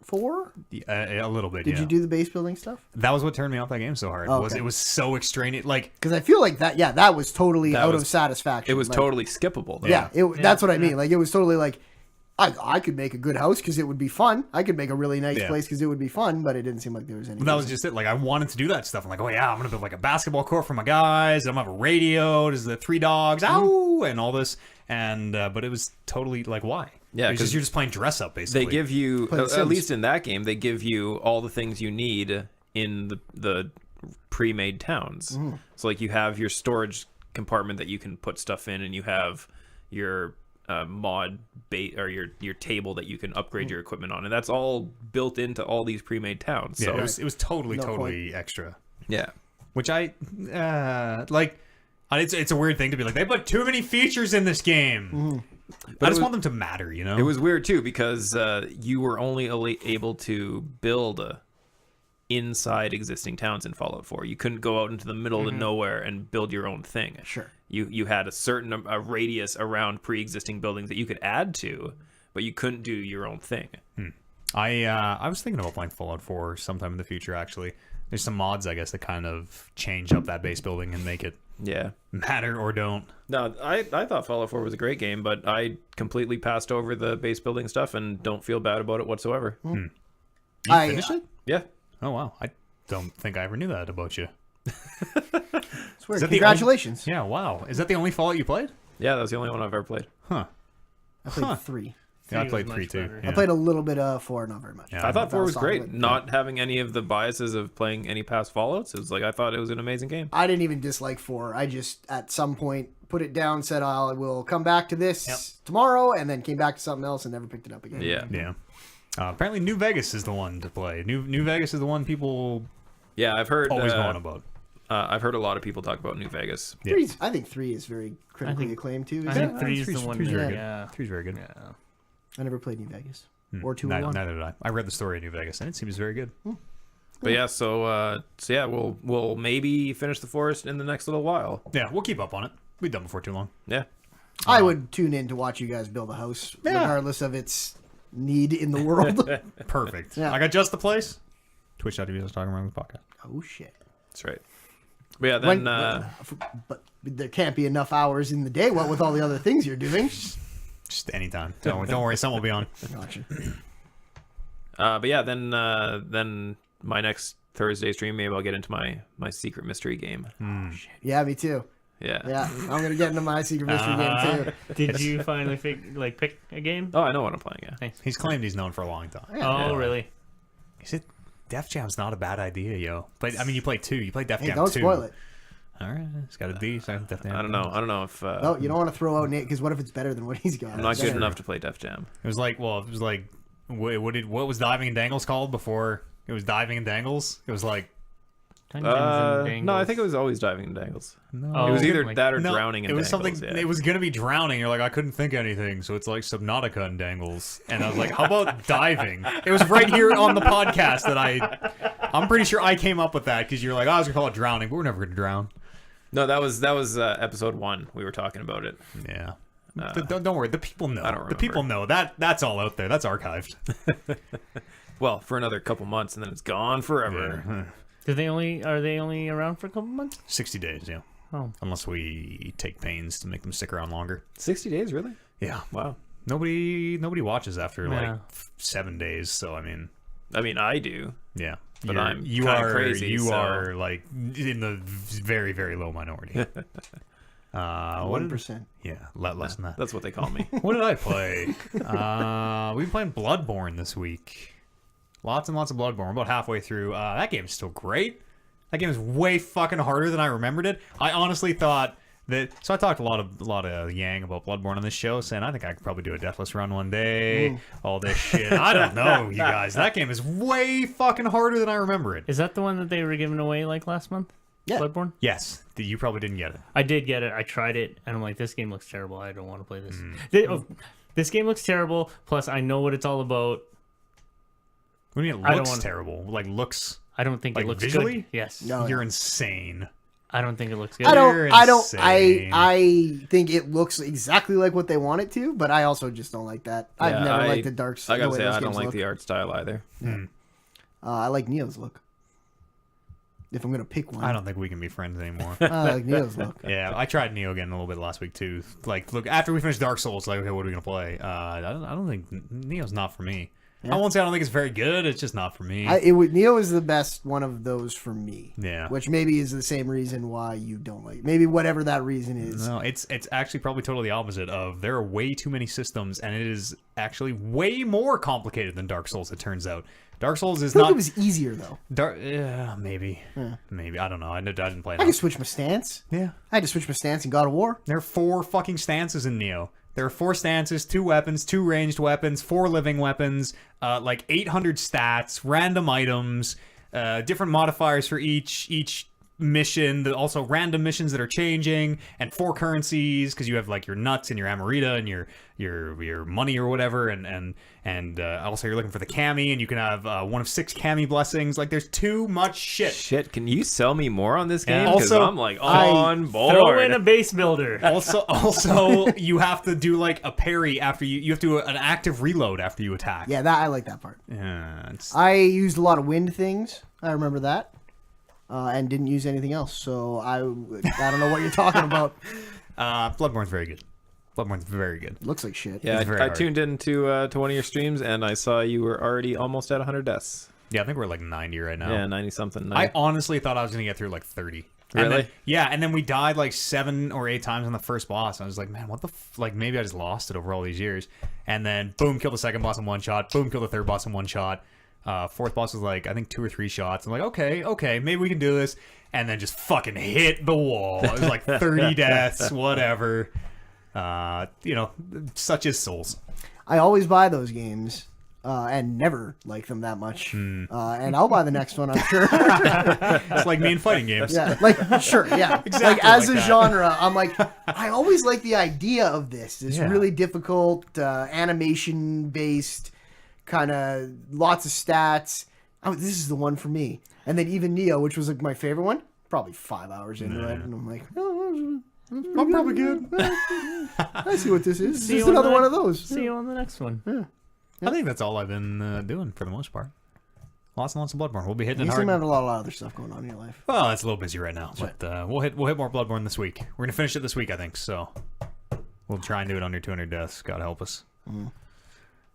4? A little bit. Did yeah. you do the base building stuff? That was what turned me off that game so hard. Oh, Was okay. it was so extraneous. Like Because I feel like that was totally That out was- of satisfaction. It was Like, totally skippable. Though. Yeah, that's what I mean. Like, it was totally like, I could make a good house because it would be fun. I could make a really nice Yeah. place because it would be fun, but it didn't seem like there was any. that was reason. just it. Like I wanted to do that stuff. I'm like, oh yeah, I'm gonna build like a basketball court for my guys. I'm gonna have a radio. There's the 3 dogs. Ow, and all this. And but it was totally like, why? Yeah, because 'cause you're just playing dress up basically. They give you, Play The at Sims. least in that game, they give you all the things you need in the pre-made towns. So like you have your storage compartment that you can put stuff in, and you have your mod bait or your table that you can upgrade your equipment on, and that's all built into all these pre-made towns. Yeah, So it was totally No extra. yeah. Which I like. It's a weird thing to be like, they put too many features in this game. But I just want them to matter, you know. It was weird too because you were only able to build inside existing towns in Fallout 4. You couldn't go out into the middle of nowhere and build your own thing. Sure. You had a certain radius around pre-existing buildings that you could add to, but you couldn't do your own thing. I was thinking about playing Fallout 4 sometime in the future. Actually, there's some mods I guess that kind of change up that base building and make it Yeah. matter or don't. No, I thought Fallout 4 was a great game, but I completely passed over the base building stuff and don't feel bad about it whatsoever. You I- finished it? Yeah. Oh wow, I don't think I ever knew that about you. It's weird. that the Congratulations. Yeah, wow. Is that the only Fallout you played? Yeah, that's the only one I've ever played. Huh. I played 3. Yeah, I was played much 3 too. better. Yeah. I played a little bit of 4, not very much. Yeah. I thought 4 was That great. solid. Not having any of the biases of playing any past Fallouts. It was like I thought it was an amazing game. I didn't even dislike 4. I just, at some point, put it down, said I will come back to this tomorrow, and then came back to something else and never picked it up again. Yeah. Yeah. Apparently, New Vegas is the one to play. New Vegas is the one people Yeah, I've heard always go on about. I've heard a lot of people talk about New Vegas. Yeah. I think 3 is very critically acclaimed, too. I Isn't think it? 3 is three's- the one. three's very good. Yeah. 3's very good. Yeah. I never played New Vegas. Or 2 or 1. Neither did I. I read the story of New Vegas, and it seems very good. But yeah, so yeah, we'll maybe finish the forest in the next little while. Yeah, we'll keep up on it. We'll be done before too long. Yeah. I would tune in to watch you guys build a house, regardless of its need in the world. Perfect. Yeah. I got just the place. Twitch.tv talking around the podcast. Oh, shit. That's right. But yeah, then But there can't be enough hours in the day. What with all the other things you're doing? Just anytime. Don't worry, someone will be on. Gotcha. but yeah, then my next Thursday stream, maybe I'll get into my secret mystery game. Yeah, me too. Yeah. Yeah, I'm gonna get into my secret mystery game too. Did you finally pick a game? Oh, I know what I'm playing. Yeah. He's claimed he's known for a long time. Oh, really? Is it? Def Jam's not a bad idea, yo. But I mean, you played 2. You played Def Hey, Jam don't 2. spoil it. All right, it's got a D. So Def Jam. I don't know if No, you don't want to throw out Nate because what if it's better than what he's got? I'm not good Better. enough to play Def Jam. It was like what was Diving and Dangles called before? It was Diving and Dangles. It was like Dungeons and Dangles. No, I think it was always Diving and Dangles. no. It was either like- that or No, Drowning and it was Dangles. something. Yeah. It was gonna be drowning. You're like, I couldn't think of anything, so it's like Subnautica and Dangles. And I was like, how about diving? It was right here on the podcast that I'm pretty sure I came up with that because you're like, I was gonna call it drowning, but we're never gonna drown. No, that was episode 1. We were talking about it. Yeah. Don't worry. The people know. I don't The people know that's all out there. That's archived. Well, for another couple months, and then it's gone forever. Are they only around for a couple months? 60 days. Yeah. Oh. Unless we take pains to make them stick around longer. 60 days, really? Yeah. Wow. Nobody watches after Yeah. like 7 days. So I mean, I do. yeah. But I'm you kinda are crazy, You so- are like in the very very low minority. What did- 1%. Yeah, less than that. That's what they call me. What did I play? We've been playing Bloodborne this week. Lots and lots of Bloodborne. We're about halfway through. That game's still great. That game is way fucking harder than I remembered it. I honestly thought that. So I talked a lot of yang about Bloodborne on this show, saying I think I could probably do a deathless run one day. All this shit. I don't know, you guys. That game is way fucking harder than I remember it. Is that the one that they were giving away like last month? Yeah. Bloodborne? Yes, you probably didn't get it. I did get it. I tried it, and I'm like, this game looks terrible. I don't want to play this. This game looks terrible. Plus, I know what it's all about. What do you mean I it don't looks want- terrible? Like looks. I don't think Like it looks visually? good. Yes. No. You're insane. I don't think it looks good. You're insane. I think it looks exactly like what they want it to, but I also just don't like that. I've Yeah, never liked the dark I gotta way say, those I don't games like look. the art style either. I like Neo's look. If I'm gonna pick one, I don't think we can be friends anymore. I like Neo's look. Yeah, I tried Neo again a little bit last week too. Like, look, after we finished Dark Souls, like, okay, what are we gonna play? I don't think Neo's not for me. Yeah. I won't say I don't think it's very good. It's just not for me. Neo is the best one of those for me. Yeah. Which maybe is the same reason why you don't like. Maybe whatever that reason is. No, it's actually probably totally the opposite of there are way too many systems, and it is actually way more complicated than Dark Souls. It turns out Dark Souls is I feel like not it was easier though. Dark. Maybe, maybe I don't know. I didn't play. I can switch my stance. Yeah, I had to switch my stance in God of War. there are 4 fucking stances in Neo. There are 4 stances, 2 weapons, 2 ranged weapons, 4 living weapons, like 800 stats, random items, different modifiers for each mission, also random missions that are changing, and 4 currencies because you have like your nuts and your Amrita and your money or whatever, and also you're looking for the Kami, and you can have one of 6 Kami blessings. Like there's too much shit. Shit, can you sell me more on this game? Yeah. Because Also, I'm like on board. Throw in a base builder. Also, you have to do like a parry after you have to do an active reload after you attack. Yeah, that I like that part. Yeah, it's, I used a lot of wind things. I remember that. And didn't use anything else. So I don't know what you're talking about. Bloodborne's very good. Bloodborne's very good. Looks like shit. Yeah, It's very I hard. tuned into to one of your streams and I saw you were already almost at 100 deaths. Yeah, I think we're at like 90 right now. Yeah, 90 something. I honestly thought I was gonna get through like 30. And Really? then, yeah, and then we died like 7 or 8 times on the first boss. I was like, man, what the like? Maybe I just lost it over all these years. And then boom, killed the second boss in 1 shot. Boom, killed the third boss in 1 shot. Fourth boss was like I think 2 or 3 shots. I'm like, okay, maybe we can do this. And then just fucking hit the wall. It was like 30 deaths, whatever. Such is Souls. I always buy those games and never like them that much. And I'll buy the next one, I'm sure. It's like me in fighting games. Yeah, like sure, yeah. Exactly like as like a that. genre, I'm like, I always like the idea of this. This Yeah. really difficult animation based, kind of lots of stats. Oh, this is the one for me. And then even Neo, which was like my favorite one, probably 5 hours into it, and I'm like, oh, I'm probably good. I see what this is. See This is you on another the- one of those. See you on the next one. I think that's all I've been doing for the most part. Lots and lots of Bloodborne. We'll be hitting You it seem hard. to have a lot of other stuff going on in your life. Well, it's a little busy right now, but we'll hit more Bloodborne this week. We're gonna finish it this week, I think. So we'll try and do it under 200 deaths. God help us.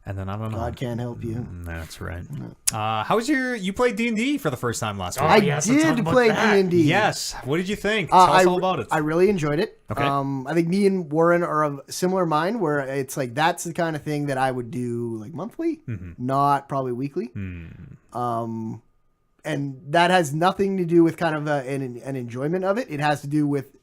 And then I don't know. God can't help you. That's right. How was you played D&D for the first time last week? I yes, let's talk did about play that. D&D. Yes. What did you think? Tell us all about it. I really enjoyed it. Okay. I think me and Warren are of similar mind, where it's like that's the kind of thing that I would do like monthly, not probably weekly. And that has nothing to do with kind of an enjoyment of it. It has to do with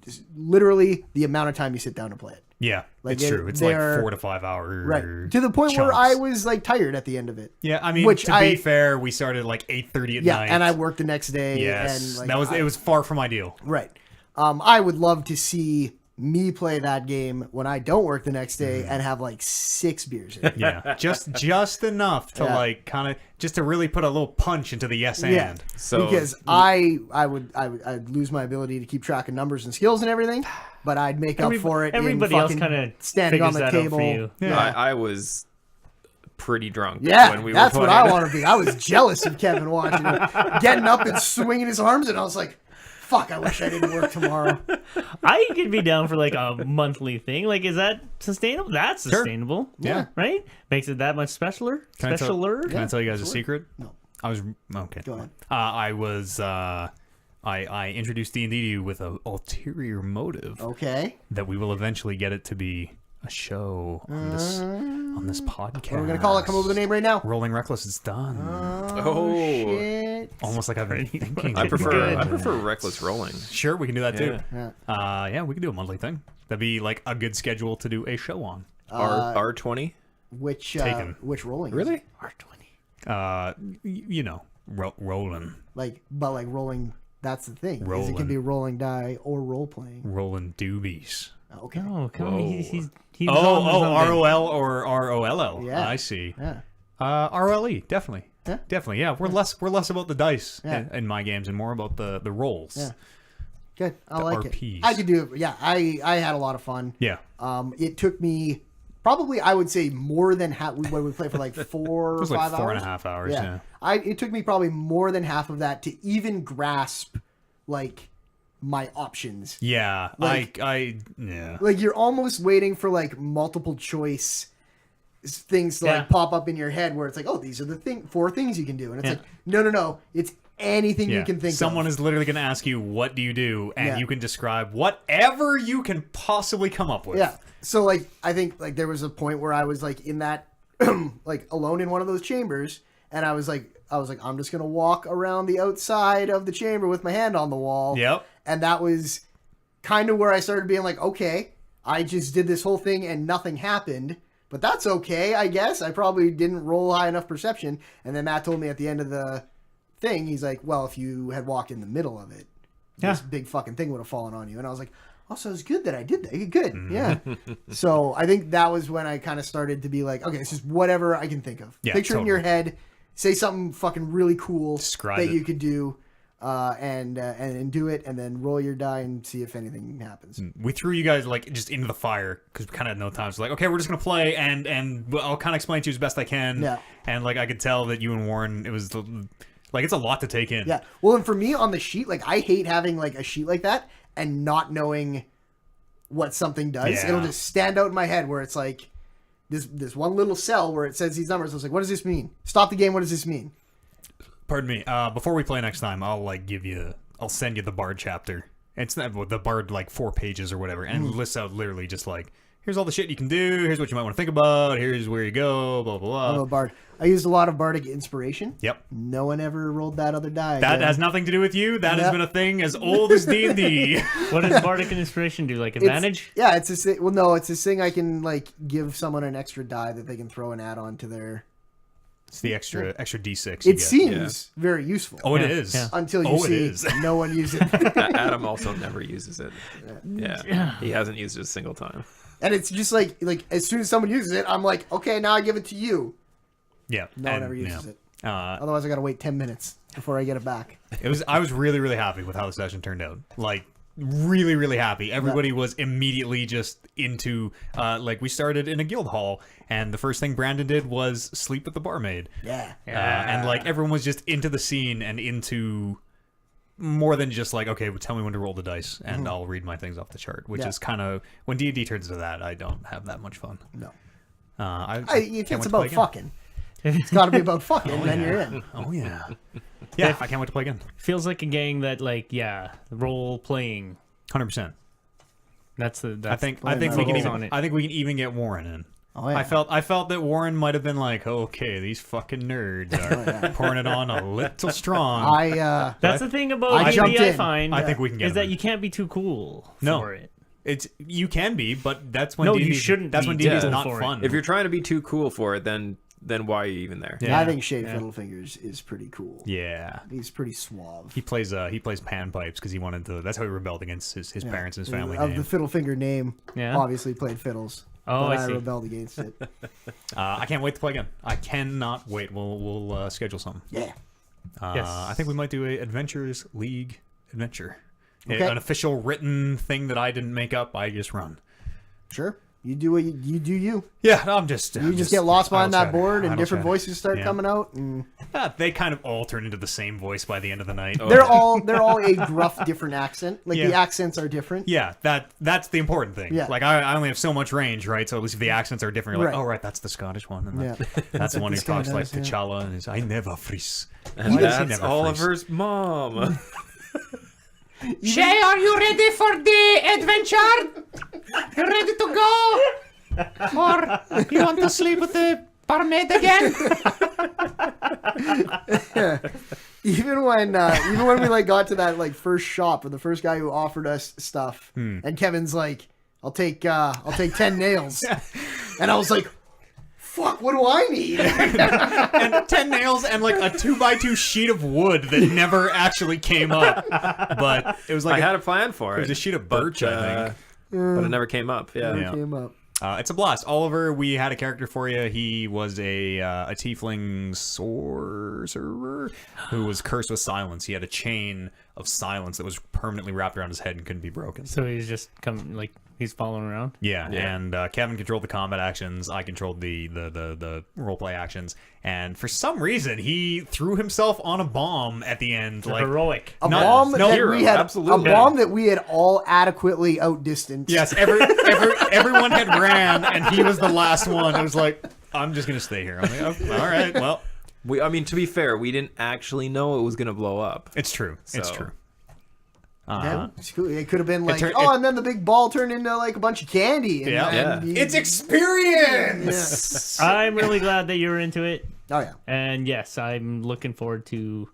just literally the amount of time you sit down to play it. Yeah, Like, it's true. It's like 4 to 5 hours. Right. To the point where chunks. I was like tired at the end of it. Yeah, I mean, Which to be fair, we started like 8:30 at Yeah, night. and I worked the next day. Yes, and like, it was far from ideal. Right. I would love to see me play that game when I don't work the next day and have like 6 beers in it. Yeah, just enough to Yeah. like kind of just to really put a little punch into the yes Yeah. and. So Because I'd lose my ability to keep track of numbers and skills and everything, but I'd make up for it. Everybody in else fucking kind of standing on figures the that out table. for you. Yeah. I was pretty drunk Yeah, when we that's were what playing. I want to be. I was jealous of Kevin watching it, getting up and swinging his arms, and I was like, "Fuck! I wish I didn't work tomorrow." I could be down for like a monthly thing. Like, is that sustainable? That's sustainable. Yeah. Right? Makes it that much specialer. Can I tell you guys a absolutely. secret? No. I was okay. Go ahead. I introduced D&D to you with an ulterior motive Okay. that we will eventually get it to be a show on this podcast. What are we gonna call it? Come up with a name right now. Rolling Reckless is done. Oh, Shit. Almost like I've been thinking. I prefer about it. reckless rolling. Sure, we can do that too. Yeah. Yeah. We can do a monthly thing. That'd be like a good schedule to do a show on. R20. Which Taken. which rolling? Is Really? it? Rolling But like rolling. That's the thing. Is it Rolling. can be rolling die or role playing. doobies. Okay. Oh, come on. Whoa. He's on to something. ROL or ROLL. Yeah. I see. Yeah. RLE, definitely. Yeah. Definitely, yeah. We're less about the dice Yeah. in my games and more about the rolls. Yeah. Good. I The like RPs. it. I could do it. Yeah. I had a lot of fun. Yeah. It took me probably, I would say, more than half. What we played for like 4 It or was 5 like hours. 4.5 hours, yeah. It took me probably more than half of that to even grasp like my options. Yeah. Like- yeah. Like you're almost waiting for like multiple choice things to Yeah. like pop up in your head where it's like, oh, these are the 4 things you can do, and it's like, no, it's anything you can think Someone of. is literally going to ask you, what do you do? And Yeah. you can describe whatever you can possibly come up with. Yeah. So like I think like there was a point where I was like in that like alone in one of those chambers, and I was like I'm just gonna walk around the outside of the chamber with my hand on the wall. Yep. And that was kind of where I started being like, okay, I just did this whole thing and nothing happened, but that's okay, I guess. I probably didn't roll high enough perception. And then Matt told me at the end of the thing, he's like, well, if you had walked in the middle of it, this big fucking thing would have fallen on you. And I was like, oh, so it's good that I did that. Good. Yeah. So I think that was when I kind of started to be like, okay, it's just whatever I can think of. Yeah, Picture it in your head, say something fucking really cool Describe that it. you could do, and do it, and then roll your die and see if anything happens. We threw you guys like just into the fire because we kind of had no time. So like, okay, we're just gonna play, and I'll kind of explain to you as best I can. Yeah. And like I could tell that you and Warren, it was like it's a lot to take in. Yeah. Well, and for me on the sheet, like I hate having like a sheet like that and not knowing what something does. Yeah. It'll just stand out in my head where it's like this one little cell where it says these numbers. I was like, what does this mean? Stop the game. What does this mean? Pardon me. Before we play next time, I'll send you the Bard chapter. It's not the Bard like 4 pages or whatever, and it lists out literally just like, here's all the shit you can do. Here's what you might want to think about. Here's where you go. Blah blah I'm blah. a bard. I used a lot of bardic inspiration. Yep. No one ever rolled that other die. That again. has nothing to do with you. That has Yep. been a thing as old as D&D. What does Bardic Inspiration do? Like advantage? Yeah, it's this. Well, no, it's this thing I can like give someone an extra die that they can throw and add on to their. It's the extra D6. you It get. seems very useful. Oh, it Yeah, is. yeah. Until you Oh, it see is. no one use it. Adam also never uses it. Yeah, he hasn't used it a single time. And it's just like as soon as someone uses it, I'm like, okay, now I give it to you. Yeah. No one and, ever uses yeah. it. Uh, Otherwise, I gotta wait 10 minutes before I get it back. I was really, really happy with how the session turned out. Like, really, really happy. Everybody was immediately just into, like, we started in a guild hall, and the first thing Brandon did was sleep with the barmaid. Yeah. And, like, everyone was just into the scene and into more than just, like, okay, well, tell me when to roll the dice, and I'll read my things off the chart, which is kind of, when D&D turns into that, I don't have that much fun. No. can't If it's wait to play about again. fucking, it's got to be about fucking, and then you're in. Oh, yeah. Yeah, I can't wait to play again. Feels like a gang that, like, role playing. 100%. That's I think we on it. can even get Warren in. Oh, yeah. I felt that Warren might have been like, okay, these fucking nerds are pouring it on a little strong. That's the thing about I jumped D&D, I in. find. I think we can get is him that in. you can't be too cool No. for it. You can be, but that's when No, D&D you shouldn't That's be when D&D is cool not for it. fun. If you're trying to be too cool for it, then why are you even there? Yeah. I think Shay Fiddlefingers is pretty cool. yeah. He's pretty suave. He plays panpipes because he wanted to. That's how he rebelled against his parents and his family Of name. the Fiddlefinger name, Yeah. obviously played fiddles. Oh, but I see. rebelled against it. I can't wait to play again. I cannot wait. We'll schedule something. Yeah. Yes. I think we might do a Adventures League adventure. Okay. An official written thing that I didn't make up. I just run. Sure. You do what you do. You Yeah, I'm just. You just get lost behind that board, and idle different chatter. voices start Yeah. coming out, and They kind of all turn into the same voice by the end of the night. they're all a gruff, different accent. Like the Yeah. accents are different. Yeah, that's the important thing. Yeah. Like I only have so much range, right? So at least if the accents are different, you're like, Right. oh right, that's the Scottish one, and Yeah. that's the one who This guy talks like does, yeah. T'Challa and is I never freeze. And Why does he that's never Oliver's mom. Shay, are you ready for the adventure? You ready to go? Or you want to sleep with the barmaid again? Even when we like got to that like first shop or the first guy who offered us stuff, and Kevin's like, I'll take 10 nails, and I was like, fuck, what do I need? And 10 nails and like a 2x2 sheet of wood that never actually came up. But it was like I had a plan for it. it was a sheet of birch, I think. But it never came up. Yeah. Yeah. Came up. It's a blast. Oliver, we had a character for you. He was a tiefling sorcerer who was cursed with silence. He had a chain of silence that was permanently wrapped around his head and couldn't be broken. So he's just he's following around. Yeah, Yeah. and Kevin controlled the combat actions. I controlled the roleplay actions. And for some reason, he threw himself on a bomb at the end. Like Heroic. A Not- bomb no, that hero, we had absolutely. a bomb that we had all adequately outdistanced. yes, everyone had ran, and he was the last one. It was like, I'm just gonna stay here. I'm like, oh, all right, well, I mean, to be fair, we didn't actually know it was going to blow up. it's true. It's So- true. Yeah, it's cool. It could have been like, turned- and then the big ball turned into like a bunch of candy. And, Yeah. and Yeah. It's experience. I'm really glad that you're into it. Oh yeah, And yes, I'm looking forward to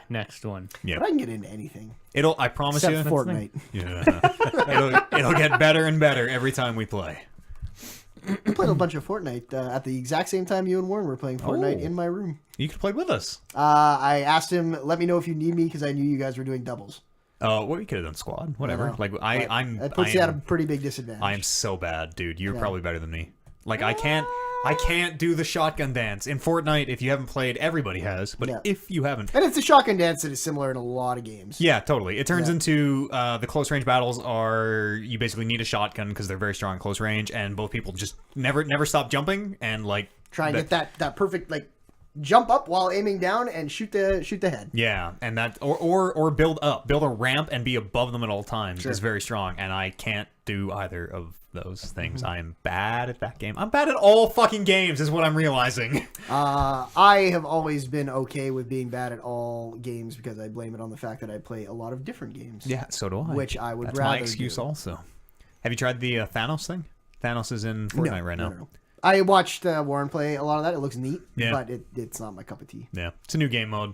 next one. but I can get into anything I promise except you. Fortnite. Yeah. it'll get better and better every time we play. I played a bunch of Fortnite at the exact same time you and Warren were playing Fortnite Oh. in my room. You could play with us. I asked him, let me know if you need me because I knew you guys were doing doubles. Well, we could have done squad. Whatever. know. Like But I'm. It puts I you at a am, pretty big disadvantage. I am so bad, dude. You're Yeah. probably better than me. Like I can't do the shotgun dance in Fortnite. If you haven't played, everybody has. But Yeah. if you haven't, And it's a shotgun dance that is similar in a lot of games. yeah, totally. It turns Yeah. into the close range battles are you basically need a shotgun because they're very strong in close range, and both people just never stop jumping and like Try and get that perfect like jump up while aiming down and shoot the head. Yeah, and that or build a ramp and be above them at all times is very strong, and I can't do either of those things. I am bad at that game. I'm bad at all fucking games, is what I'm realizing. I have always been okay with being bad at all games because I blame it on the fact that I play a lot of different games. Yeah, so do I. Which I would That's rather my excuse do. also. Have you tried the Thanos thing? Thanos is in Fortnite right now. No. I watched Warren play a lot of that. It looks neat, Yeah. but it's not my cup of tea. Yeah, it's a new game mode.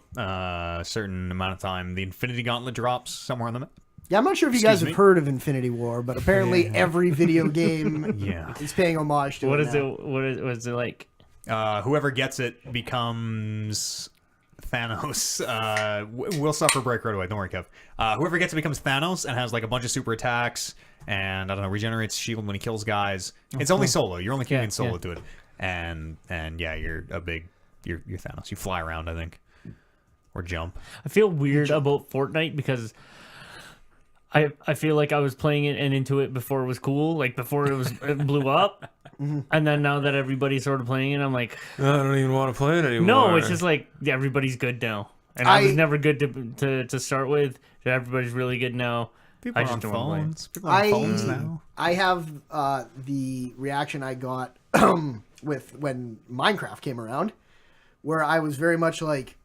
Certain amount of time, the Infinity Gauntlet drops somewhere on the map. Yeah, I'm not sure if you guys Excuse have me? heard of Infinity War, but apparently every video game Yeah. is paying homage to What it is now. it? What is it like? Whoever gets it becomes Thanos. We'll suffer break right away. Don't worry, Kev. Whoever gets it becomes Thanos and has like a bunch of super attacks and I don't know, regenerates shield when he kills guys. It's only solo. You're only queuing solo yeah. to it. And yeah, you're Thanos. You fly around, I think, or jump. I feel weird about Fortnite because I feel like I was playing it and into it before it was cool, like before it blew up. And then now that everybody's sort of playing it, I'm like, I don't even want to play it anymore. no, it's just like everybody's good now. And I was never good to start with. Everybody's really good now. People I are just on don't wanna play. phones. People are on phones now. I have the reaction I got with when Minecraft came around, where I was very much like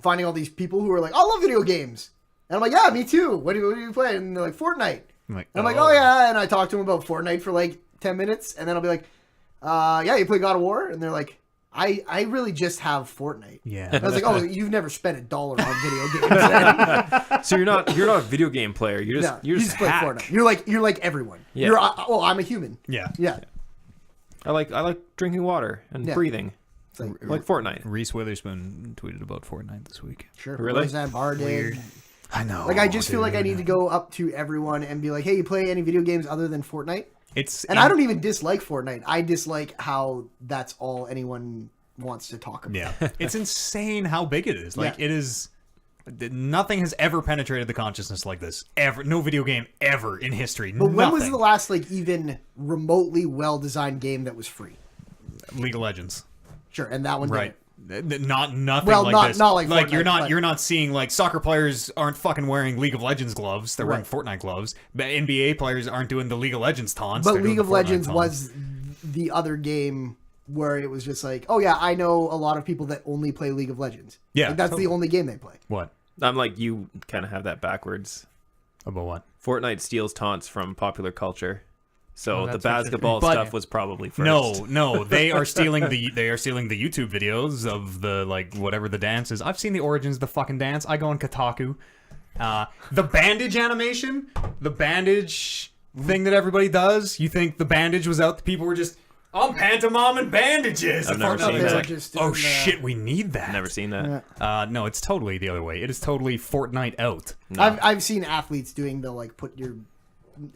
finding all these people who were like, I love video games. And I'm like, yeah, me too. What do you play? And they're like, Fortnite. And I'm like, oh yeah. And I talk to them about Fortnite for like 10 minutes. And then I'll be like, yeah, you play God of War? And they're like, I really just have Fortnite. Yeah. I was like, oh, you've never spent $1 on video games. So you're not a video game player. You just play hack. Fortnite. You're like everyone. Yeah. I'm a human. Yeah. Yeah. I like drinking water and breathing. It's like, Like Fortnite. Reese Witherspoon tweeted about Fortnite this week. sure. Really? Roseanne Barr did. I know. Like, I just feel like I need to go up to everyone and be like, hey, you play any video games other than Fortnite? And I don't even dislike Fortnite. I dislike how that's all anyone wants to talk about. Yeah. It's insane how big it is. Like, Yeah. it is... Nothing has ever penetrated the consciousness like this. Ever. No video game ever in history. But when was the last, like, even remotely well-designed game that was free? League of Legends. Sure, and that one did Right. it. Nothing Well, like not- this. not like Fortnite, you're not seeing like soccer players aren't fucking wearing League of Legends gloves. They're wearing Fortnite gloves. But NBA players aren't doing the League of Legends taunts. But They're doing League the of Fortnite Legends taunts. was the other game where it was just like, oh yeah, I know a lot of people that only play League of Legends. Yeah, Like, that's totally. the only game they play. What? I'm like, you kind of have that backwards. About what? Fortnite steals taunts from popular culture. So the that's basketball But- stuff was probably first. No, they are stealing the YouTube videos of the like whatever the dance is. I've seen the origins of the fucking dance. I go on Kotaku. The bandage animation, the bandage thing that everybody does. You think the bandage was out? The people were just, I'm pantomiming bandages. I've never The seen fucking that. like, Just oh doing shit, we need that. Never seen that. No, it's totally the other way. It is totally Fortnite out. No. I've seen athletes doing the like put your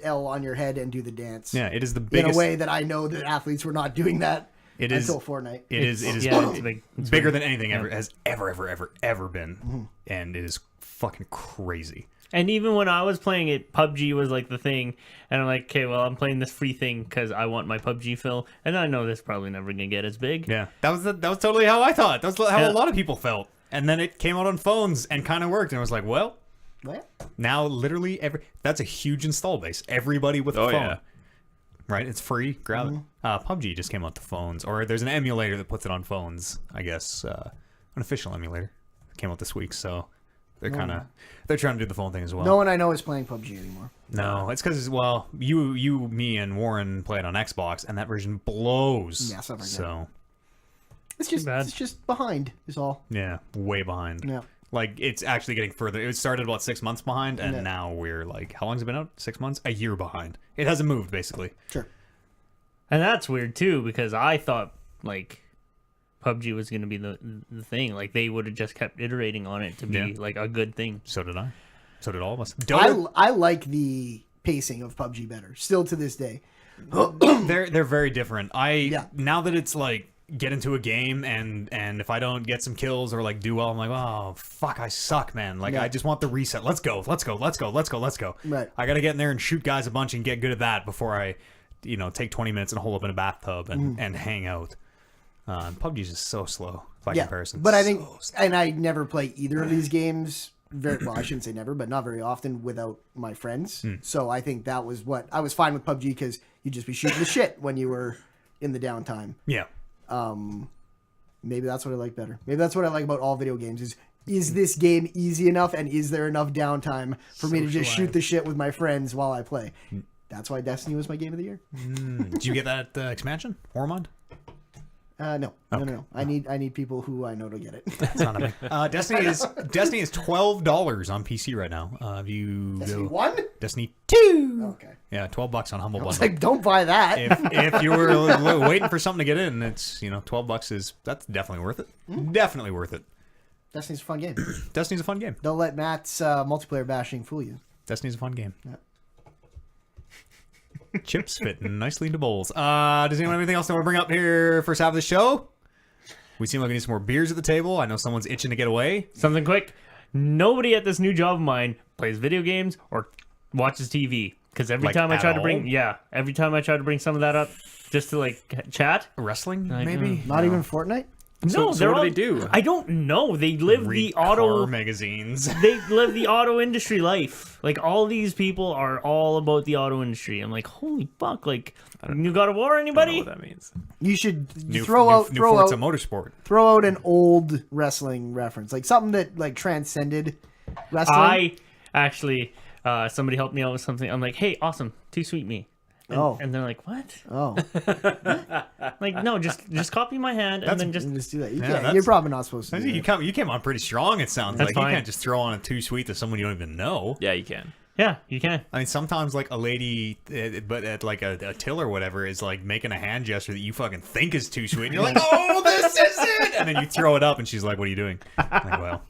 L on your head and do the dance. Yeah, it is the In biggest. a way that I know that athletes were not doing that It is- until Fortnite. It is Yeah, it's big. It's bigger big. than anything ever has ever been, and it is fucking crazy. And even when I was playing it, PUBG was like the thing, and I'm like, okay, well, I'm playing this free thing because I want my PUBG fill, and I know this probably never gonna get as big. Yeah, that was totally how I thought. That was how Yeah. a lot of people felt. And then it came out on phones and kind of worked. And I was like, well, What? now literally that's a huge install base. Everybody with a Oh, phone, yeah. right? It's free. Grab it. PUBG just came out to phones, or there's an emulator that puts it on phones. I guess an official emulator came out this week. So they're they're trying to do the phone thing as well. No one I know is playing PUBG anymore. No, it's because you, me, and Warren play it on Xbox, and that version blows. Yeah, it's not very good. So bad. It's just behind is all. yeah, way behind. Yeah. Like it's actually getting further. It started about 6 months behind, and Yeah. now we're like, how long's it been out? 6 months? A year behind. It hasn't moved basically. Sure. And that's weird too because I thought like PUBG was gonna be the thing. Like they would have just kept iterating on it to be Yeah. like a good thing. So did I. So did all of us. Dota, I like the pacing of PUBG better, still to this day. they're very different. Yeah. Now that it's like get into a game and if I don't get some kills or like do well, I'm like, oh fuck, I suck, man. Like Yeah. I just want the reset. Let's go. Right. I gotta get in there and shoot guys a bunch and get good at that before I, take 20 minutes and hole up in a bathtub and hang out. PUBG's just so slow by comparison. But I think, and I never play either of these games. Well, I shouldn't say never, but not very often without my friends. So I think that was what I was fine with PUBG because you'd just be shooting the shit when you were in the downtime. yeah. Maybe that's what I like better. Maybe that's what I like about all video games is this game easy enough and is there enough downtime for me to just shoot the shit with my friends while I play? That's why Destiny was my game of the year. Did you get that expansion, Ormond? No. I need people who I know to get it. It's not a big. Destiny is $12 on PC right now. Have you Destiny 1? Destiny 2? Okay. Yeah, $12 on Humble I was Bundle. like, don't buy that. If you were waiting for something to get in, it's $12 that's definitely worth it. Definitely worth it. Destiny's a fun game. Destiny's a fun game. Don't let Matt's multiplayer bashing fool you. Destiny's a fun game. Yeah. Chips fit nicely into bowls. Does anyone have anything else they want to bring up here first half of the show? We seem like we need some more beers at the table. I know someone's itching to get away. Something quick. nobody at this new job of mine plays video games or watches TV. Because every Like, time I at try to all? bring, every time I try to bring some of that up, just to like chat. Wrestling, Like, maybe? Not even Fortnite? No, so they're what do all, they do? I don't know. They live Read the auto. car magazines. They live the auto industry life. Like all these people are all about the auto industry. I'm like, holy fuck! Like, you got a war, I don't know anybody? what that means. You should New throw Forza out Motorsport. an old wrestling reference, like something that like transcended wrestling. I actually, somebody helped me out with something. I'm like, hey, awesome, too sweet me. And they're like, what? Oh, Like, no, just copy my hand and then just. just do that. You Yeah, can't. that's- You're probably not supposed to. Do You that. came on pretty strong, it sounds That's like. fine. You can't just throw on a too sweet to someone you don't even know. Yeah, you can. Yeah, you can. I mean, sometimes, like, a lady, but at, like, a till or whatever, is, like, making a hand gesture that you fucking think is too sweet. And you're like, oh, this is it! And then you throw it up, and she's like, what are you doing? I'm like, well,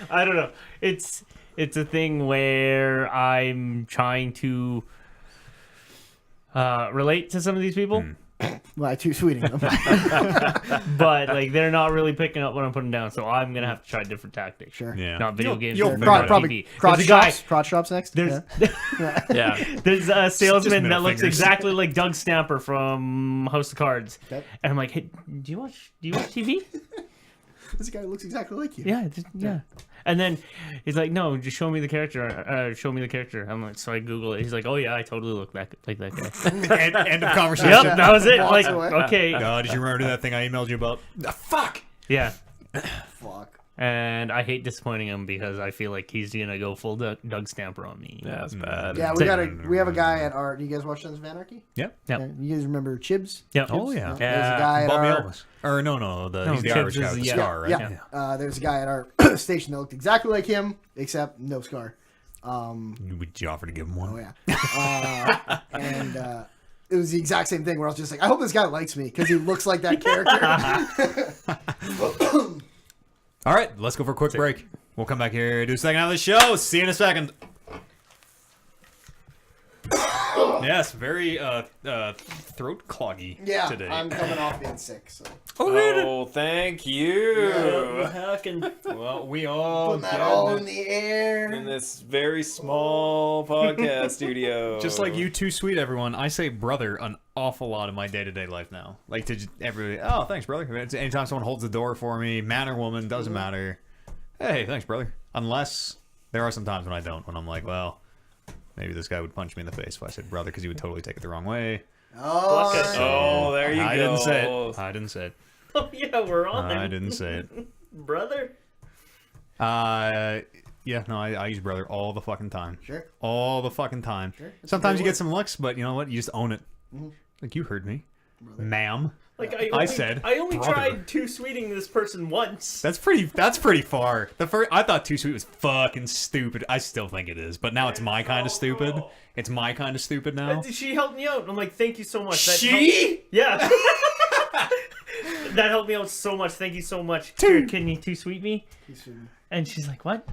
I don't know. It's a thing where I'm trying to relate to some of these people, Well, too sweeting them. but like they're not really picking up what I'm putting down. So I'm gonna have to try different tactics. Sure. yeah. Not video You'll- games. you'll or figure not it out. Probably TV. crotch There's a guy. shops. Crotch shops next. There's Yeah. there's a salesman middle that looks fingers. exactly like Doug Stamper from House of Cards, Okay. and I'm like, hey, do you watch TV? This guy looks exactly like you. Yeah. And then he's like, no, just show me the character. Show me the character. I'm like, so I Google it. He's like, oh yeah, I totally look like that guy. End of conversation. Yep, that was it. Walks Like, away. okay, Did you remember that thing I emailed you about? Fuck! yeah. Fuck. And I hate disappointing him because I feel like he's gonna go full Doug Stamper on me. Yeah, that's bad. Yeah, we have a guy at our. Do you guys watch Sons of Anarchy? Yep. Yep. Yeah, you guys remember Chibs? Yep. Oh, yeah. There's a guy at Bobby our. Elvis. Or no, he's the Chips Irish guy is with the the- scar, right? Yeah. There's a guy at our station that looked exactly like him, except no scar. Would you offer to give him one? Oh yeah. And it was the exact same thing where I was just like, I hope this guy likes me because he looks like that character. All right, let's go for a quick break. We'll come back here, do a second out of the show. See you in a second. Yes, very throat cloggy Yeah, today. I'm coming off being sick, so Oh, thank you. Well, we all putting that get all it. in the air. In this very small podcast studio. Just like you too sweet, everyone. I say brother an awful lot in my day-to-day life now. Like to just everybody, oh, thanks, brother. Anytime someone holds the door for me, man or woman, doesn't matter. Hey, thanks, brother. Unless there are some times when I don't, when I'm like, well, maybe this guy would punch me in the face if I said brother because he would totally take it the wrong way. Oh, Oh, there you I go. didn't say it. I didn't say it. Oh yeah, we're on there, I didn't say it. brother. Yeah, no, I use brother all the fucking time. Sure. All the fucking time. Sure. That's Sometimes a you good get some looks, but you know what? You just own it. Like, you heard me. Ma'am. Like I said, I only brother. tried too sweeting this person once. That's pretty far. I thought Too Sweet was fucking stupid. I still think it is, but now it's my kind of stupid. It's my kind of stupid now. She helped me out. I'm like, thank you so much. She? Yeah. That helped me out so much. Thank you so much. Dude. Here, can you too sweet me? And she's like, what?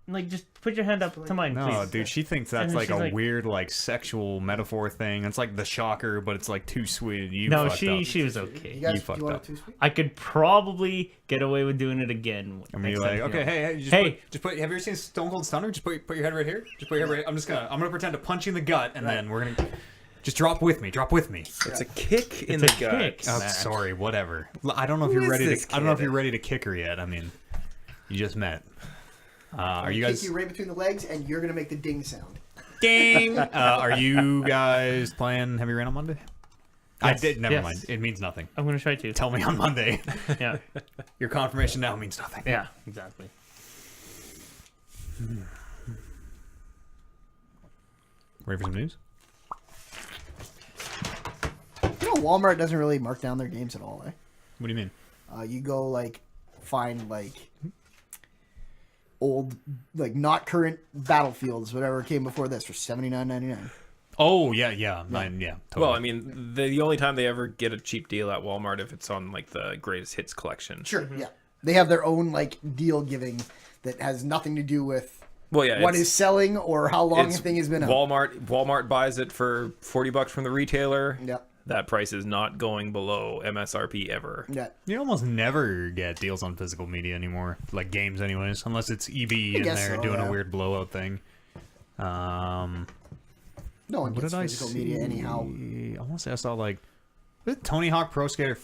I'm like, just put your hand up to mine, No, please. dude, she thinks that's And like she's a like- weird, like, sexual metaphor thing. It's like the shocker, but it's like too sweet. You No, fucked up. she was You okay. guys, You do fucked you want up. it too sweet? I could probably get away with doing it again. I mean, next you're like, time, you okay, know. hey, just put. Have you ever seen Stone Cold Stunner? Just put your head right here. Just put your head right. I'm gonna pretend to punch you in the gut, and then we're gonna just drop with me. Drop with me. It's a kick in It's the a gut. kick. Oh, Man. sorry, whatever. I don't know if Who you're is ready this to. I don't know if kid? you're ready to kick her yet. I mean, you just met. Are you guys? Kick you right between the legs, and you're gonna make the ding sound. Ding. Are you guys playing Heavy Rain on Monday? I Yes, did. Never yes. mind. It means nothing. I'm gonna try to. Tell me on Monday. Yeah, Your confirmation now means nothing. yeah, exactly. Ready for some news? You know, Walmart doesn't really mark down their games at all. What do you mean? You go like find like old, like not current Battlefields, whatever came before this, for $79.99. Oh yeah. Mine, yeah. Totally. Well, I mean, the only time they ever get a cheap deal at Walmart if it's on like the greatest hits collection. Sure, yeah. They have their own like deal giving that has nothing to do with Well, yeah, what it's- is selling or how long it's a thing has been out. Walmart buys it for $40 from the retailer. Yep. that price is not going below MSRP ever. Yeah. You almost never get deals on physical media anymore, like games, anyways, unless it's EB in guess there so, doing yeah. a weird blowout thing. No one What gets did I physical see? media anyhow. I want to say I saw like was it Tony Hawk Pro Skater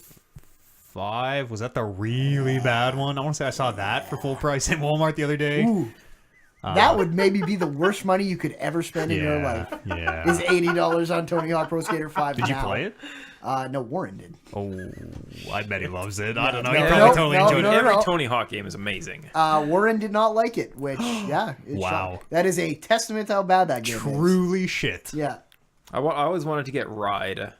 5. Was that the really bad one? I want to say I saw that for full price in Walmart the other day. Ooh. That would maybe be the worst money you could ever spend in your life. Yeah. Is $80 on Tony Hawk Pro Skater 5 Did you now. play it? No, Warren did. Oh, I bet he loves it. I don't know. No, He probably no, totally no, enjoyed no, it. Every no. Tony Hawk game is amazing. Warren did not like it, which, yeah. It's Wow. shocking. That is a testament to how bad that game is. Truly shit. Yeah. I always wanted to get Ride.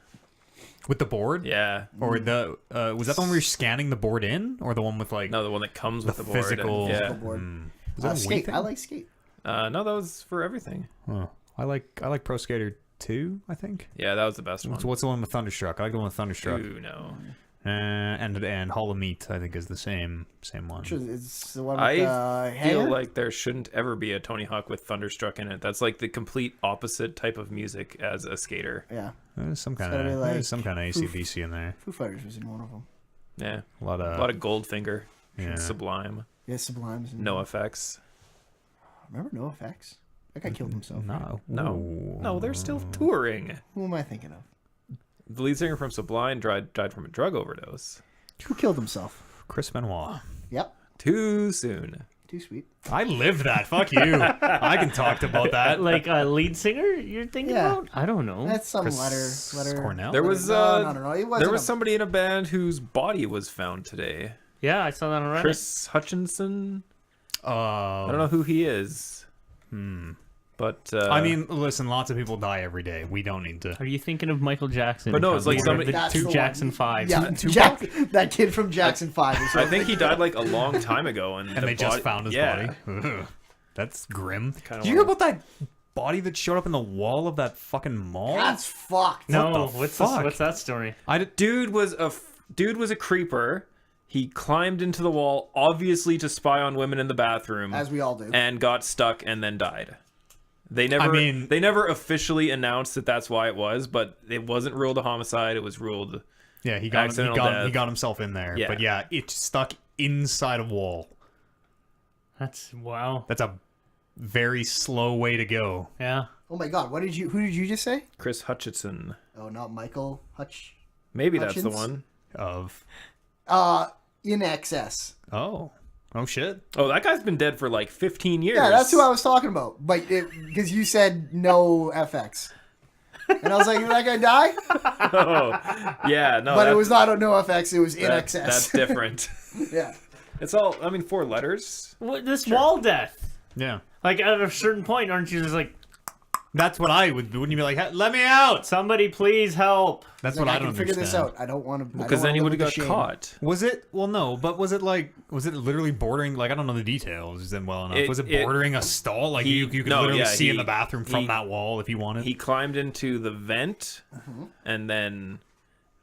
With the board? Yeah. Or the was that the one where you're scanning the board in, or the one with like No, the one that comes with the board. physical? Yeah. Board. Was that a Wii Skate. thing? I like Skate. No, that was for everything. Oh, I like Pro Skater 2. I think. Yeah, that was the best one. So what's the one with Thunderstruck? I like the one with Thunderstruck. Ooh, no. And Hall of Meat, I think, is the same one. It's the one with I the feel hanger? like there shouldn't ever be a Tony Hawk with Thunderstruck in it. That's like the complete opposite type of music as a skater. Yeah. There's some kind gotta be of like there's some kind of ACDC in there. Foo Fighters was in one of them. Yeah. A lot A lot of Goldfinger. Yeah. Sublime. Yeah, Sublime's in No effects. Remember No Effects? That guy killed himself. No, No. Ooh. No, they're still touring. Who am I thinking of? The lead singer from Sublime died from a drug overdose. Who killed himself? Chris Benoit. Yep. Too soon. Too sweet. I lived that. Fuck you. I can talk about that. Like a lead singer you're thinking Yeah. about? I don't know. That's some Chris letter. Cornell. There was No. It wasn't there was a- somebody in a band whose body was found today. Yeah, I saw that on Reddit. Chris Hutchinson. I don't know who he is. But I mean, listen. Lots of people die every day. We don't need to. Are you thinking of Michael Jackson? But no, it's like Leader of somebody- the That's two the one. Jackson 5. Yeah, that kid from Jackson 5. Is I think he died like a long time ago, and And the they just body- found his yeah. body. Ugh. That's grim. Kinda Did you hear wanna- about that body that showed up in the wall of that fucking mall? That's fucked. No, What the fuck? what's that story? Dude was a creeper. He climbed into the wall, obviously to spy on women in the bathroom, As we all do. and got stuck and then died. They never, mean- they never officially announced that that's why it was, but it wasn't ruled a homicide. It was ruled. Yeah, he got Accidental death. he got himself in there. Yeah. But yeah, it's stuck inside a wall. That's wow. That's a very slow way to go. Yeah. Oh my god, who did you just say? Chris Hutchinson. Oh, not Michael Hutch. Maybe that's the Hutchins? one. Of In Excess. oh shit. Oh, that guy's been dead for like 15 years. Yeah, that's who I was talking about. But because you said no FX. And I was like, did that guy die? Oh, yeah, no. But it was not on no FX, it was in That's excess. different. Yeah. It's all, 4 letters. What, this wall death. Yeah, Like at a certain point, aren't you just like, that's what I would. Wouldn't you be like, "Hey, let me out? somebody please help? That's Like, what I I don't can figure understand. this out. I don't want to. Because then he would have got caught. Was it? Well, no, but was it literally bordering? Like, I don't know the details then well enough. Was it bordering a stall? Like you could literally see in the bathroom from that wall if you wanted. He climbed into the vent, and then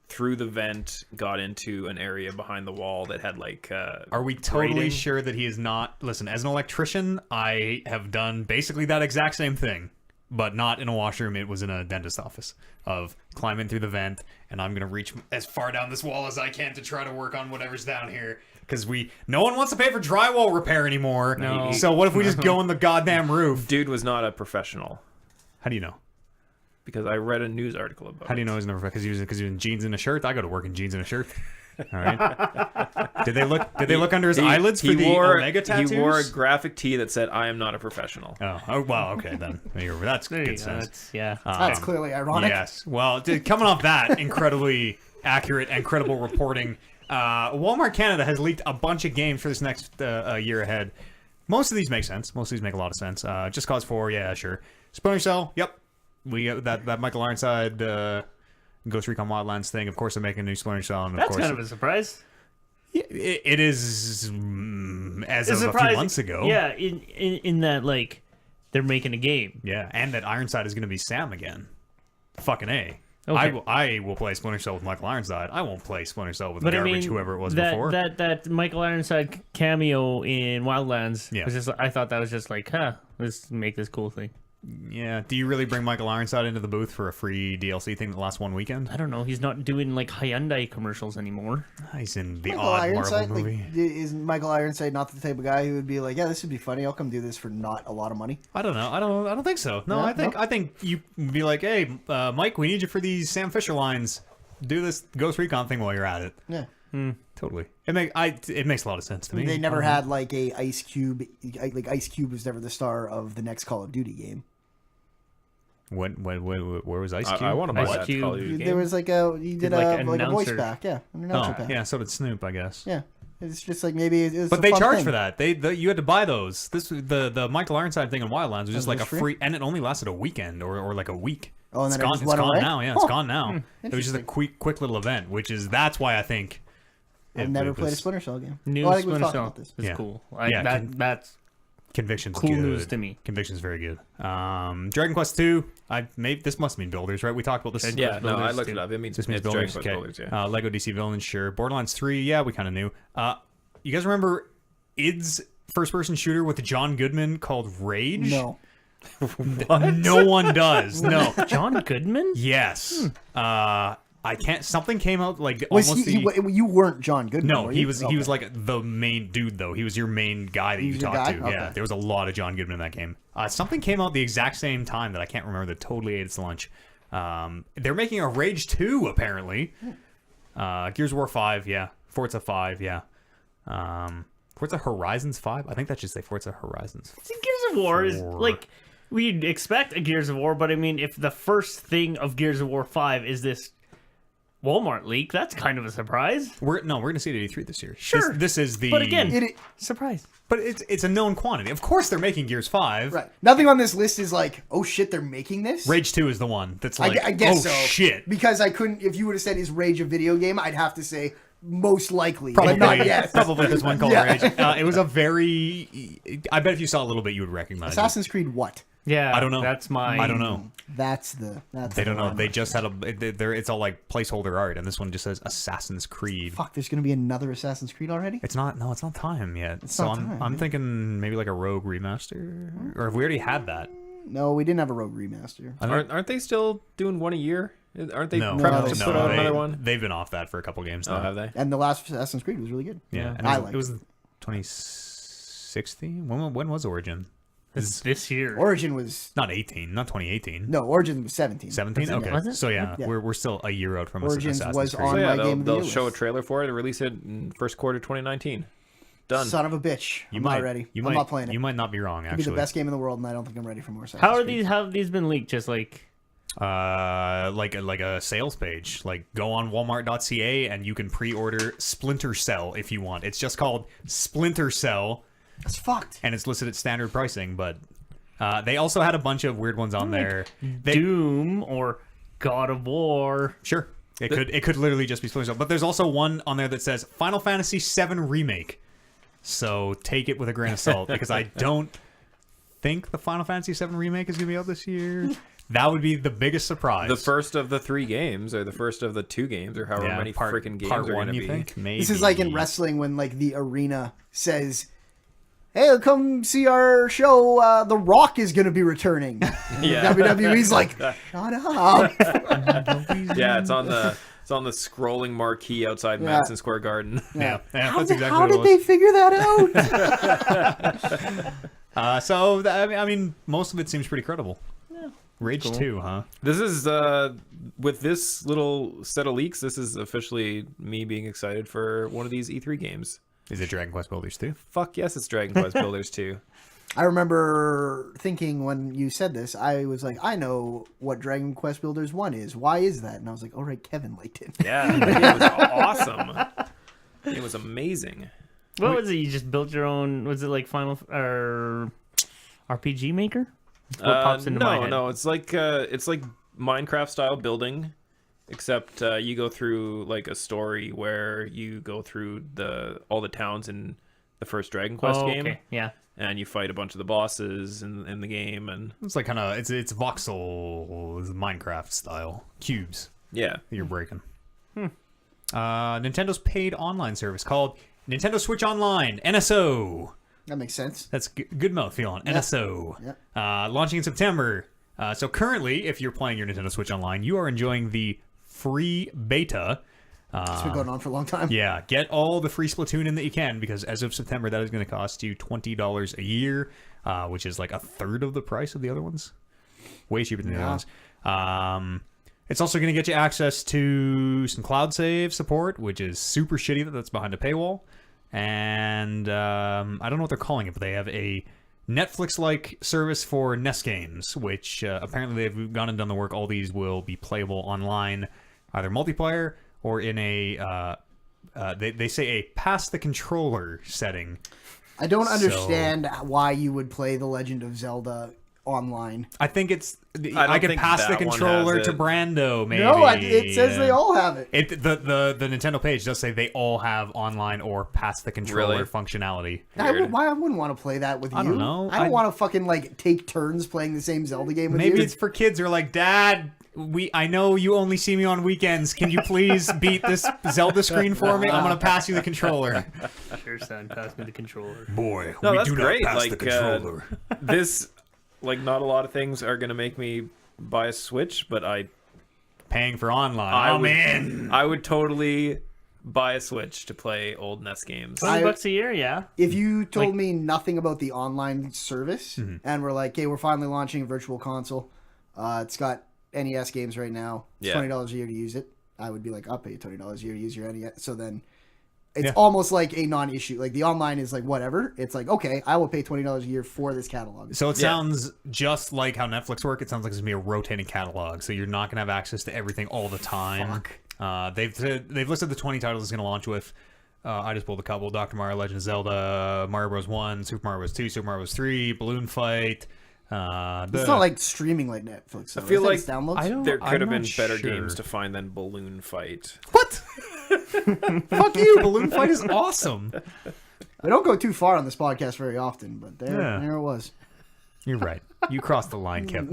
through the vent got into an area behind the wall that had like. Are we totally grating. sure that he is not? Listen, as an electrician, I have done basically that exact same thing, but not in a washroom. It was in a dentist office of climbing through the vent, and I'm gonna reach as far down this wall as I can to try to work on whatever's down here. Because no one wants to pay for drywall repair anymore. No. So what if we just go on the goddamn roof? Dude was not a professional, How do you know? because I read a news article about. How do you know he's never? Because he was in jeans and a shirt. I go to work in jeans and a shirt. All right. Did they look under his eyelids for the Omega tattoos? He wore a graphic tee that said, "I am not a professional." Oh, well, okay then. That's There you good go. sense. That's, yeah. That's clearly ironic. Yes. Well, coming off that incredibly accurate and credible reporting, Walmart Canada has leaked a bunch of games for this next year ahead. Most of these make sense. Most of these make a lot of sense. Just Cause 4, yeah, sure. Splinter Cell, yep. We that Michael Ironside Ghost Recon Wildlands thing. Of course, they're making a new Splinter Cell, and of That's course, kind of a surprise. yeah, it is as of a Surprise- few months ago. Yeah, in that like they're making a game. Yeah, and that Ironside is going to be Sam again. Fucking A. Okay. I will play Splinter Cell with Michael Ironside. I won't play Splinter Cell with But garbage, whoever it was that, before. That Michael Ironside cameo in Wildlands Yeah. was just, I thought that was just like, let's make this cool thing. Yeah. Do you really bring Michael Ironside into the booth for a free DLC thing that lasts one weekend? I don't know. He's not doing like Hyundai commercials anymore. He's in the Michael odd Ironside, Marvel movie. is Michael Ironside not the type of guy who would be like, yeah, this would be funny. I'll come do this for not a lot of money. I don't know. I don't think so. No, No? I think you would be like, hey, Mike, we need you for these Sam Fisher lines. Do this Ghost Recon thing while you're at it. Yeah. Totally. It makes a lot of sense to me. They never had like a Ice Cube. Like Ice Cube was never the star of the next Call of Duty game. When where was Ice Cube? I want to buy Ice that Cube. Call of Duty game. There was like he did like a voice announcer. pack. Yeah, an announcer pack. Yeah, so did Snoop, I guess. Yeah. It's just like maybe it was But a they fun charge thing. for that. You had to buy those. The Michael Ironside thing in Wildlands was just like a free, and it only lasted a weekend or like a week. Oh, and it's then it gone. just It's went gone away? now. Yeah, it's Huh. gone now. It was just a quick little event, that's why I think. I've never played a Splinter Cell game. New Well, I think we've Splinter talked Cell about this. is Yeah. cool. Yeah, That's Conviction's cool good. news to me. Conviction's very good. Dragon Quest 2. This must mean builders, right? We talked about this. Yeah, no, I Builders looked too. it up. It means This means it's Dragon builders. Quest Okay. Builders, yeah. Lego DC Villains, sure. Borderlands 3. Yeah, we kind of knew. You guys remember id's first-person shooter with John Goodman called Rage? No. No one does. No. John Goodman? Yes. I can't. Something came out like Was almost he, you weren't John Goodman? No, were he you? was Okay. like the main dude though. He was your main guy that He you was your talked guy? to. Yeah, Okay. there was a lot of John Goodman in that game. Something came out the exact same time that I can't remember that totally ate its lunch. They're making a Rage 2 apparently. Gears of War 5, yeah. Forza 5, yeah. Forza Horizons 5. I think that should say Forza Horizons. See, Gears of War is 4. like we'd expect a Gears of War, but I mean, if the first thing of Gears of War 5 is this Walmart leak, that's kind of a surprise. We're gonna see it at E3 this year. Sure. This is the. But again, It- surprise. but it's a known quantity. Of course, they're making Gears 5. Right. Nothing on this list is like, oh shit, they're making this. Rage 2 is the one that's like, I guess oh so. shit. Because I couldn't. If you would have said is Rage a video game, I'd have to say most likely, Probably, but not yet. probably this one called Yeah. Rage. It was a very. I bet if you saw a little bit, you would recognize Assassin's Creed, what? Yeah, I don't know. That's my. I don't know. That's They don't know. one. They just had it's all like placeholder art, and this one just says Assassin's Creed. Fuck. There's gonna be another Assassin's Creed already. It's not. No, it's not time yet. So not I'm time, I'm yeah. thinking maybe like a Rogue remaster, or if we already had that. No, we didn't have a Rogue remaster. Aren't they still doing one a year? Aren't they No, prepped no, to put out another one? They've been off that for a couple games now. Oh, have they? And the last Assassin's Creed was really good. Yeah, and I it liked was 2016. When was Origin? This year. Origin was Not 18, not 2018. no. Origin was 17. 17. Okay, Was it? so yeah, Yeah. we're still a year out from Origins Assassin's was Creed. on So yeah, my game of the they'll year show a list. trailer for it and release it in first quarter 2019. Done. Son of a bitch. You I'm might, not ready. You I'm might, not playing it. You might not be wrong. It'll be Actually, the best game in the world, and I don't think I'm ready for more Assassin's How are Creed. these? How have these been leaked? Just like like a sales page. Like go on Walmart.ca and you can pre-order Splinter Cell if you want. It's just called Splinter Cell, It's fucked. and it's listed at standard pricing. But they also had a bunch of weird ones on there. They, Doom or God of War. Sure. It could literally just be Splinter Cell. But there's also one on there that says Final Fantasy VII Remake. So take it with a grain of salt because I don't think the Final Fantasy VII Remake is going to be out this year. That would be the biggest surprise. The first of the 3 games, or the first of the 2 games, or however many freaking games part are one, going to you be. think? Maybe. This is like in wrestling when like the arena says, "Hey, come see our show. The Rock is going to be returning." Yeah. WWE's like, "Shut up." Yeah, it's on the scrolling marquee outside Yeah. Madison Square Garden. Yeah, How that's did, exactly how what it did was. they figure that out? I mean, most of it seems pretty credible. Rage 2, huh? This is with this little set of leaks. This is officially me being excited for one of these E3 games. Is it Dragon Quest Builders 2? Fuck yes, it's Dragon Quest Builders 2. I remember thinking when you said this, I was like, I know what Dragon Quest Builders 1 is. Why is that? And I was like, all right, Kevin liked it. Yeah, it was awesome. It was amazing. What was it? You just built your own? Was it like Final or RPG Maker? What pops into my head? No, it's like Minecraft style building, except you go through like a story where you go through all the towns in the first Dragon Quest game. Okay. Yeah. And you fight a bunch of the bosses in the game, and It's like kind of it's voxel Minecraft style cubes yeah, that you're breaking. Nintendo's paid online service called Nintendo Switch Online (NSO) That makes sense. That's good mouthfeel on NSO. Yeah. Launching in September. So currently, if you're playing your Nintendo Switch online, you are enjoying the free beta. It's been going on for a long time. Yeah, get all the free Splatoon in that you can, because as of September, that is going to cost you $20 a year, which is like a third of the price of the other ones. Way cheaper than the other ones. It's also going to get you access to some cloud save support, which is super shitty that that's behind a paywall. And I don't know what they're calling it, but they have a Netflix-like service for NES games, which apparently they've gone and done the work. All these will be playable online, either multiplayer or in a, they say a pass the controller setting. I don't understand why you would play The Legend of Zelda online. I think it's... I could think pass the that one controller has to it. Brando, maybe. No, it says they all have it. The Nintendo page does say they all have online or pass the controller Really? functionality. Why I wouldn't want to play that with you? I don't know. I don't want to fucking like take turns playing the same Zelda game with Maybe you. it's for kids who are like, Dad, I know you only see me on weekends. Can you please beat this Zelda screen for me? I'm going to pass you the controller. Sure, son. Pass me the controller. Boy, No, we that's do great. not pass Like the controller. this, like not a lot of things are gonna make me buy a Switch, but Paying for online. I would totally buy a Switch to play old NES games. $20 a year, yeah. If you told me nothing about the online service and we're like, hey, we're finally launching a virtual console, it's got NES games right now, it's Yeah. $20 a year to use it, I would be like, I'll pay you $20 a year to use your NES. So then it's almost like a non-issue. Like the online is like whatever. It's like, okay, I will pay $20 a year for this catalog. So it sounds just like how Netflix work. It sounds like it's going to be a rotating catalog. So you're not going to have access to everything all the time. They've listed the 20 titles it's going to launch with. I just pulled a couple. Dr. Mario, Legend of Zelda, Mario Bros. 1, Super Mario Bros. 2, Super Mario Bros. 3, Balloon Fight. It's not like streaming like Netflix. I feel like it's downloads. there could have I'm been not better sure. games to find than Balloon Fight. What? Fuck you. Balloon Fight is awesome. We don't go too far on this podcast very often, but there it was. You're right. You crossed the line, Kip.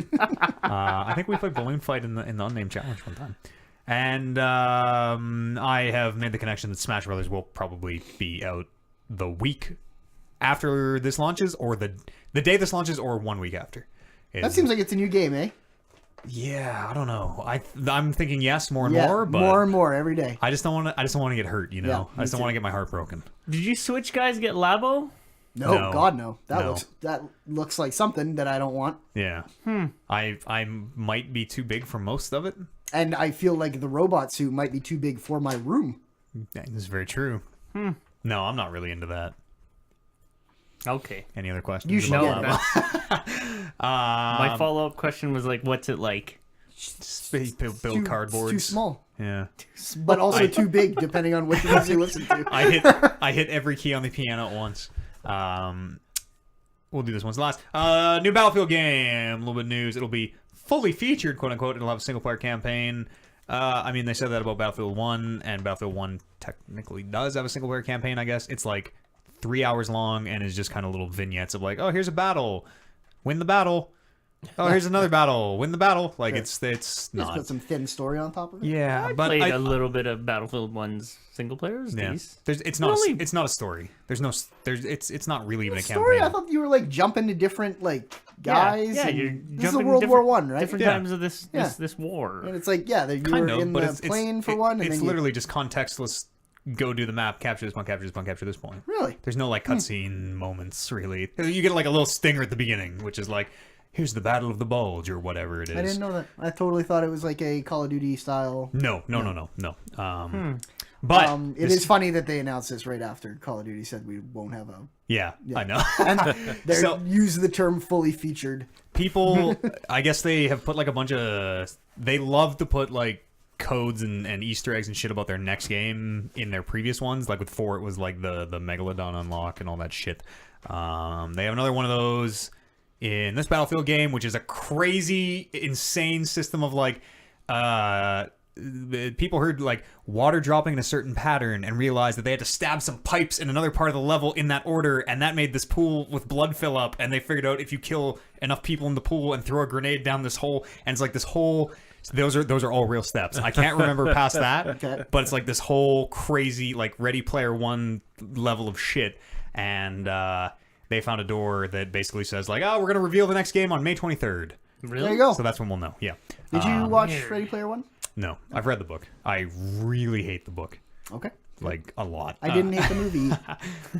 I think we played Balloon Fight in the Unnamed Challenge one time. And I have made the connection that Smash Brothers will probably be out the week after this launches, or the day this launches, or 1 week after. That seems like it's a new game, eh? Yeah, I don't know. I'm thinking yes, more and Yeah, more, but more and more every day. I just don't want to. I just don't want to get hurt. You know, Yeah, I just don't me want to too. get my heart broken. Did you Switch guys get Labo? No, God, no. No. That looks like something that I don't want. Yeah. I might be too big for most of it. And I feel like the robot suit might be too big for my room. Yeah, this is very true. No, I'm not really into that. Okay. Any other questions? You should about get that? it. My follow-up question was like, what's it like? Build Too- cardboards. Too small, Yeah. but also too big, depending on which ones you listen to. I hit every key on the piano at once. We'll do this one's last. New Battlefield game. A little bit of news. It'll be fully featured, quote unquote. It'll have a single player campaign. I mean, they said that about Battlefield 1, and Battlefield 1 technically does have a single player campaign, I guess. It's like 3 hours long and is just kind of little vignettes of like, oh, here's a battle. Win the battle. Oh, here's another battle. Win the battle. Like, it's Just not. put some thin story on top of it. Yeah, I but played a little bit of Battlefield 1's single players. Yeah. These. It's not. Really? It's not a story. It's not really even a Story? campaign. I thought you were like jumping to different like guys. Yeah, and you're this is jumping World War different- One, right? Different Yeah. times of this war. And it's like, yeah, you Kind were of, in but the plane for one, and it's then literally just contextless. Go do the map, capture this point, capture this point, capture this point. Really? There's no like cutscene moments really. You get like a little stinger at the beginning, which is like, here's the Battle of the Bulge or whatever it is. I didn't know that. I totally thought it was like a Call of Duty style. No. But It is funny that they announced this right after Call of Duty said we won't have a. yeah, I know. And they So- use the term fully featured. People, I guess they have put like a bunch of. They love to put like codes and Easter eggs and shit about their next game in their previous ones. Like with 4, it was like the Megalodon unlock and all that shit. They have another one of those in this Battlefield game, which is a crazy, insane system of like. People heard like water dropping in a certain pattern and realized that they had to stab some pipes in another part of the level in that order, and that made this pool with blood fill up, and they figured out if you kill enough people in the pool and throw a grenade down this hole, and it's like this whole those are all real steps. I can't remember past that, Okay. but it's like this whole crazy like Ready Player One level of shit, and they found a door that basically says like, oh, we're gonna reveal the next game on May 23rd. Really? There you go. So that's when we'll know. Yeah. Did you watch Weird. Ready Player One? No, I've read the book. I really hate the book, Okay. like a lot. I didn't hate the movie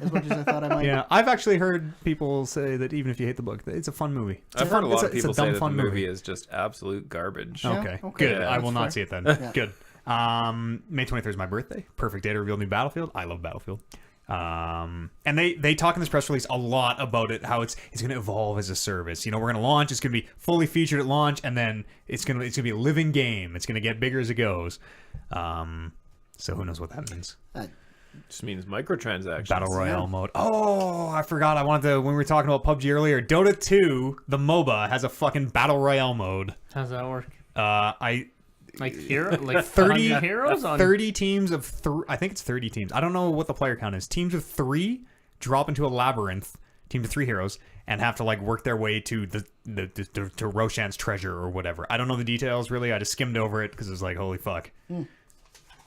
as much as I thought I might. Yeah, I've actually heard people say that even if you hate the book, it's a fun movie. I've heard a lot of it's a people dumb, say that the fun movie movie. is just absolute garbage. Yeah, Okay, okay. good. Yeah, I will that's not fair. see it then. Yeah. Good. May 23rd is my birthday. Perfect day to reveal new Battlefield. I love Battlefield. And they talk in this press release a lot about it, how it's going to evolve as a service. You know, we're going to launch. It's going to be fully featured at launch, and then it's going to be a living game. It's going to get bigger as it goes. So who knows what that means? Just means microtransactions. Battle Royale mode. Oh, I forgot. I wanted to, when we were talking about PUBG earlier, Dota 2, the MOBA, has a fucking Battle Royale mode. How's that work? Like 30 heroes on 30 teams of I think it's 30 teams. I don't know what the player count is. Teams of 3 drop into a labyrinth, teams of 3 heroes, and have to like work their way to to Roshan's treasure or whatever. I don't know the details really. I just skimmed over it because it was like, holy fuck.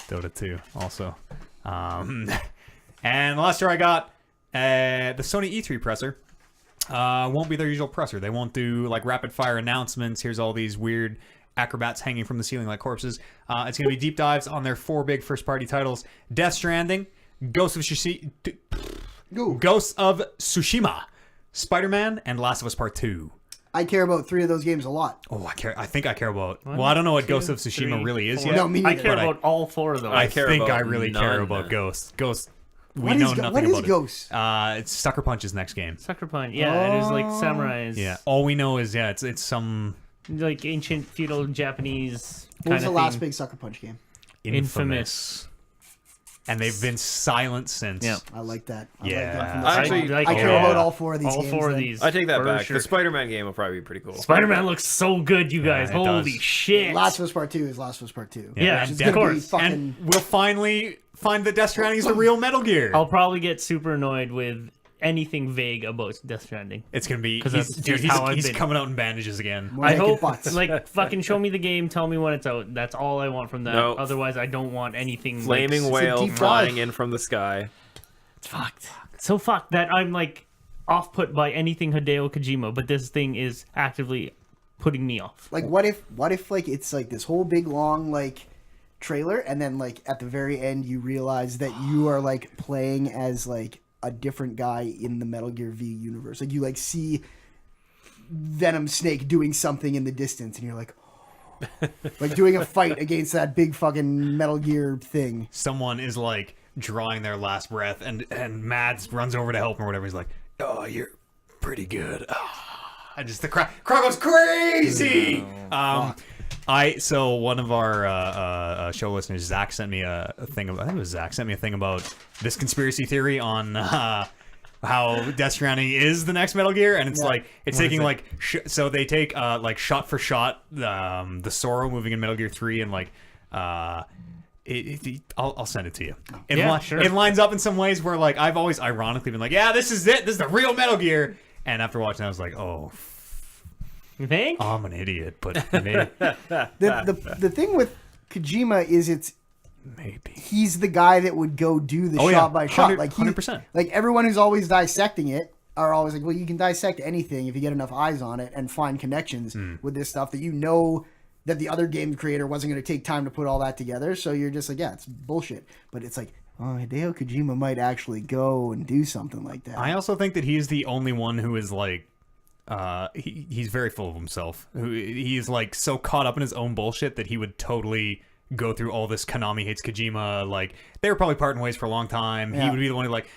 Dota 2 also. And the last year I got the Sony E3 presser. Won't be their usual presser. They won't do like rapid fire announcements. Here's all these weird acrobats hanging from the ceiling like corpses. It's going to be deep dives on their 4 big first-party titles: Death Stranding, Ghost of Tsushima, Spider-Man, and Last of Us Part 2. I care about 3 of those games a lot. Oh, I think I care about... Well, I don't know what Ghost of Tsushima 3, really is 4. yet. No, me I neither. care But about all 4 of those. I care think about I really none. care about Ghost. Ghost... We What know is nothing what about is it. Ghost? It's Sucker Punch's next game. Sucker Punch. Yeah, it is like samurais. Yeah, all we know is it's some Like ancient feudal Japanese What was kind the of last thing. big Sucker Punch game? infamous. And they've been silent since. Yeah. I like that. Yeah. I care about all 4 of these all games. 4 of then. these. I take that for back. sure. The Spider-Man game will probably be pretty cool. Spider-Man looks so good, you guys. it Holy does. shit. Last of Us Part 2 is Last of Us Part 2. Yeah, and It's Death- gonna be course. fucking... And we'll finally find that Death Stranding is the real Metal Gear. I'll probably get super annoyed with anything vague about Death Stranding. It's gonna be 'Cause he's, that's dude, just how I've he's been. coming out in bandages again. More I naked hope, butts. like, fucking show me the game, tell me when it's out. That's all I want from that. No. Otherwise, I don't want anything. Flaming like, whale deep dive. flying in from the sky. It's fucked. So fucked that I'm, like, off put by anything Hideo Kojima, but this thing is actively putting me off. Like, what if like it's like this whole big long like trailer, and then like at the very end you realize that you are like playing as like a different guy in the Metal Gear V universe. Like you like see Venom Snake doing something in the distance, and you're like, like doing a fight against that big fucking Metal Gear thing. Someone is like drawing their last breath, and Mads runs over to help him or whatever. He's like, "Oh, you're pretty good." I just the crowd goes crazy. So one of our show listeners, Zach, sent me a thing. I think it was Zach sent me a thing about this conspiracy theory on how Death Stranding is the next Metal Gear, and it's like it's taking like so they take like shot for shot the Sorrow moving in Metal Gear 3 and like I'll send it to you. Sure. It lines up in some ways where like I've always ironically been like, yeah, this is it. This is the real Metal Gear. And after watching, I was like, oh, You think? I'm an idiot, but maybe. The thing with Kojima is Maybe. he's the guy that would go do the Oh, yeah. shot by shot. 100%, Like 100%. Like everyone who's always dissecting it are always like, well, you can dissect anything if you get enough eyes on it and find connections with this stuff that you know that the other game creator wasn't going to take time to put all that together. So you're just like, yeah, it's bullshit. But it's like, oh, Hideo Kojima might actually go and do something like that. I also think that he's the only one who is like, he's very full of himself. He's like so caught up in his own bullshit that he would totally go through all this Konami hates Kojima. Like they were probably parting ways for a long time. Yeah. He would be the one who like,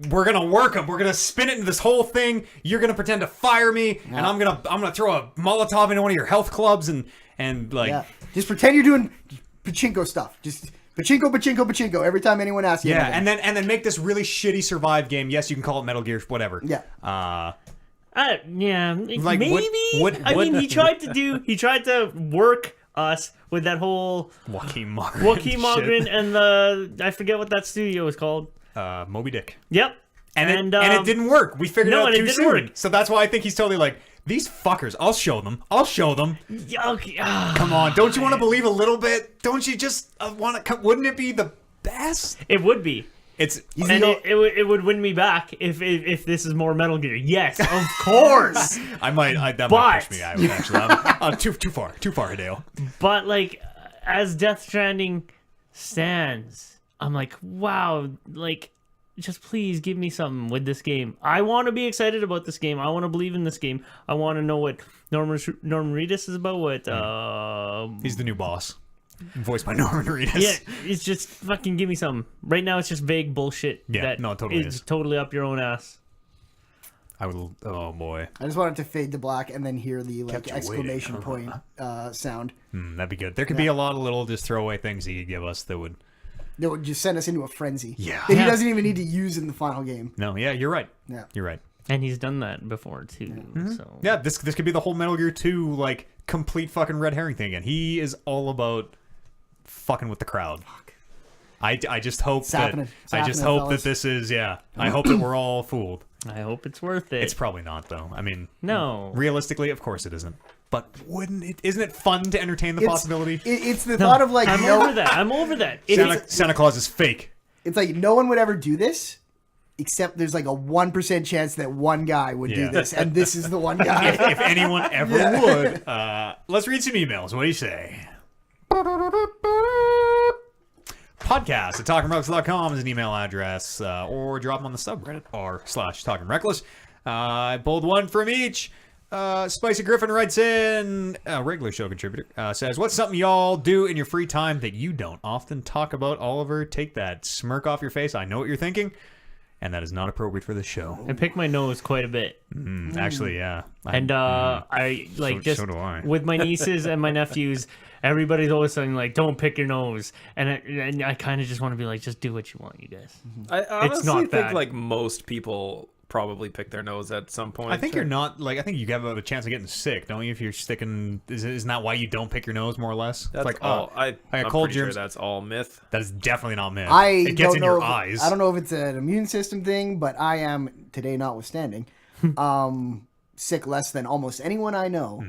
we're gonna work him. We're gonna spin it into this whole thing. You're gonna pretend to fire me, and I'm gonna throw a Molotov into one of your health clubs and like, yeah. Just pretend you're doing pachinko stuff. Just pachinko every time anyone asks you. yeah, anything. and then make this really shitty survive game. Yes, you can call it Metal Gear, whatever. Yeah. Yeah, Like, maybe. I mean, he tried to work us with that whole Joaquin Martin. Joaquin Mogren and I forget what that studio is called. Moby Dick. Yep. And it didn't work. We figured no, it out and it too didn't soon. work. So that's why I think he's totally like, these fuckers, I'll show them. Yeah, okay. Come on, don't you want to believe a little bit? Don't you just want to? Wouldn't it be the best? It would be. It's And it would win me back if this is more Metal Gear. Yes, of course. that might push me out. Actually, I'm too far, Hideo. But like, as Death Stranding stands, I'm like, wow, like, just please give me something with this game. I want to be excited about this game. I want to believe in this game. I want to know what Norman Reedus is about. What He's the new boss, voiced by Norman Reedus. yeah, it's just fucking give me something. Right now, it's just vague bullshit. Yeah, that no, it totally is. Totally up your own ass. I would. Oh boy, I just want it to fade to black and then hear the like Kept you exclamation point sound. that'd be good. There could be a lot of little just throwaway things he could give us that would. That would just send us into a frenzy. Yeah. That he doesn't even need to use in the final game. No, yeah, you're right. Yeah. You're right. And he's done that before too. So Yeah, this could be the whole Metal Gear 2 like complete fucking red herring thing again. He is all about fucking with the crowd. Fuck. I just hope that fellas. this is I hope that we're all fooled. I hope it's worth it. It's probably not though. I mean, no. Realistically, of course it isn't. But isn't it fun to entertain the possibility? It's the thought of like I'm over that. I'm over that. Santa Claus is fake. It's like no one would ever do this, except there's like a 1% chance that one guy would do this, and this is the one guy. If anyone ever would. Let's read some emails. What do you say? Podcast at talkingreckless.com is an email address, or drop them on the subreddit r/talkingreckless. I pulled one from each. Spicy Griffin writes in, a regular show contributor, says, what's something y'all do in your free time that you don't often talk about? Oliver, take that smirk off your face. I know what you're thinking, and that is not appropriate for the show. I pick my nose quite a bit. Actually, yeah. I like so do I. with my nieces and my nephews, everybody's always saying like, don't pick your nose. And I kind of just want to be like, just do what you want, you guys. I honestly not think bad. like most people probably pick their nose at some point. I think you're not, like, I think you have a chance of getting sick, don't you? If you're sticking, isn't that why you don't pick your nose, more or less? That's like, all. I got I'm cold pretty germs. Sure that's all myth. That is definitely not myth. It gets in your eyes. I don't know if it's an immune system thing, but I am, today notwithstanding, sick less than almost anyone I know.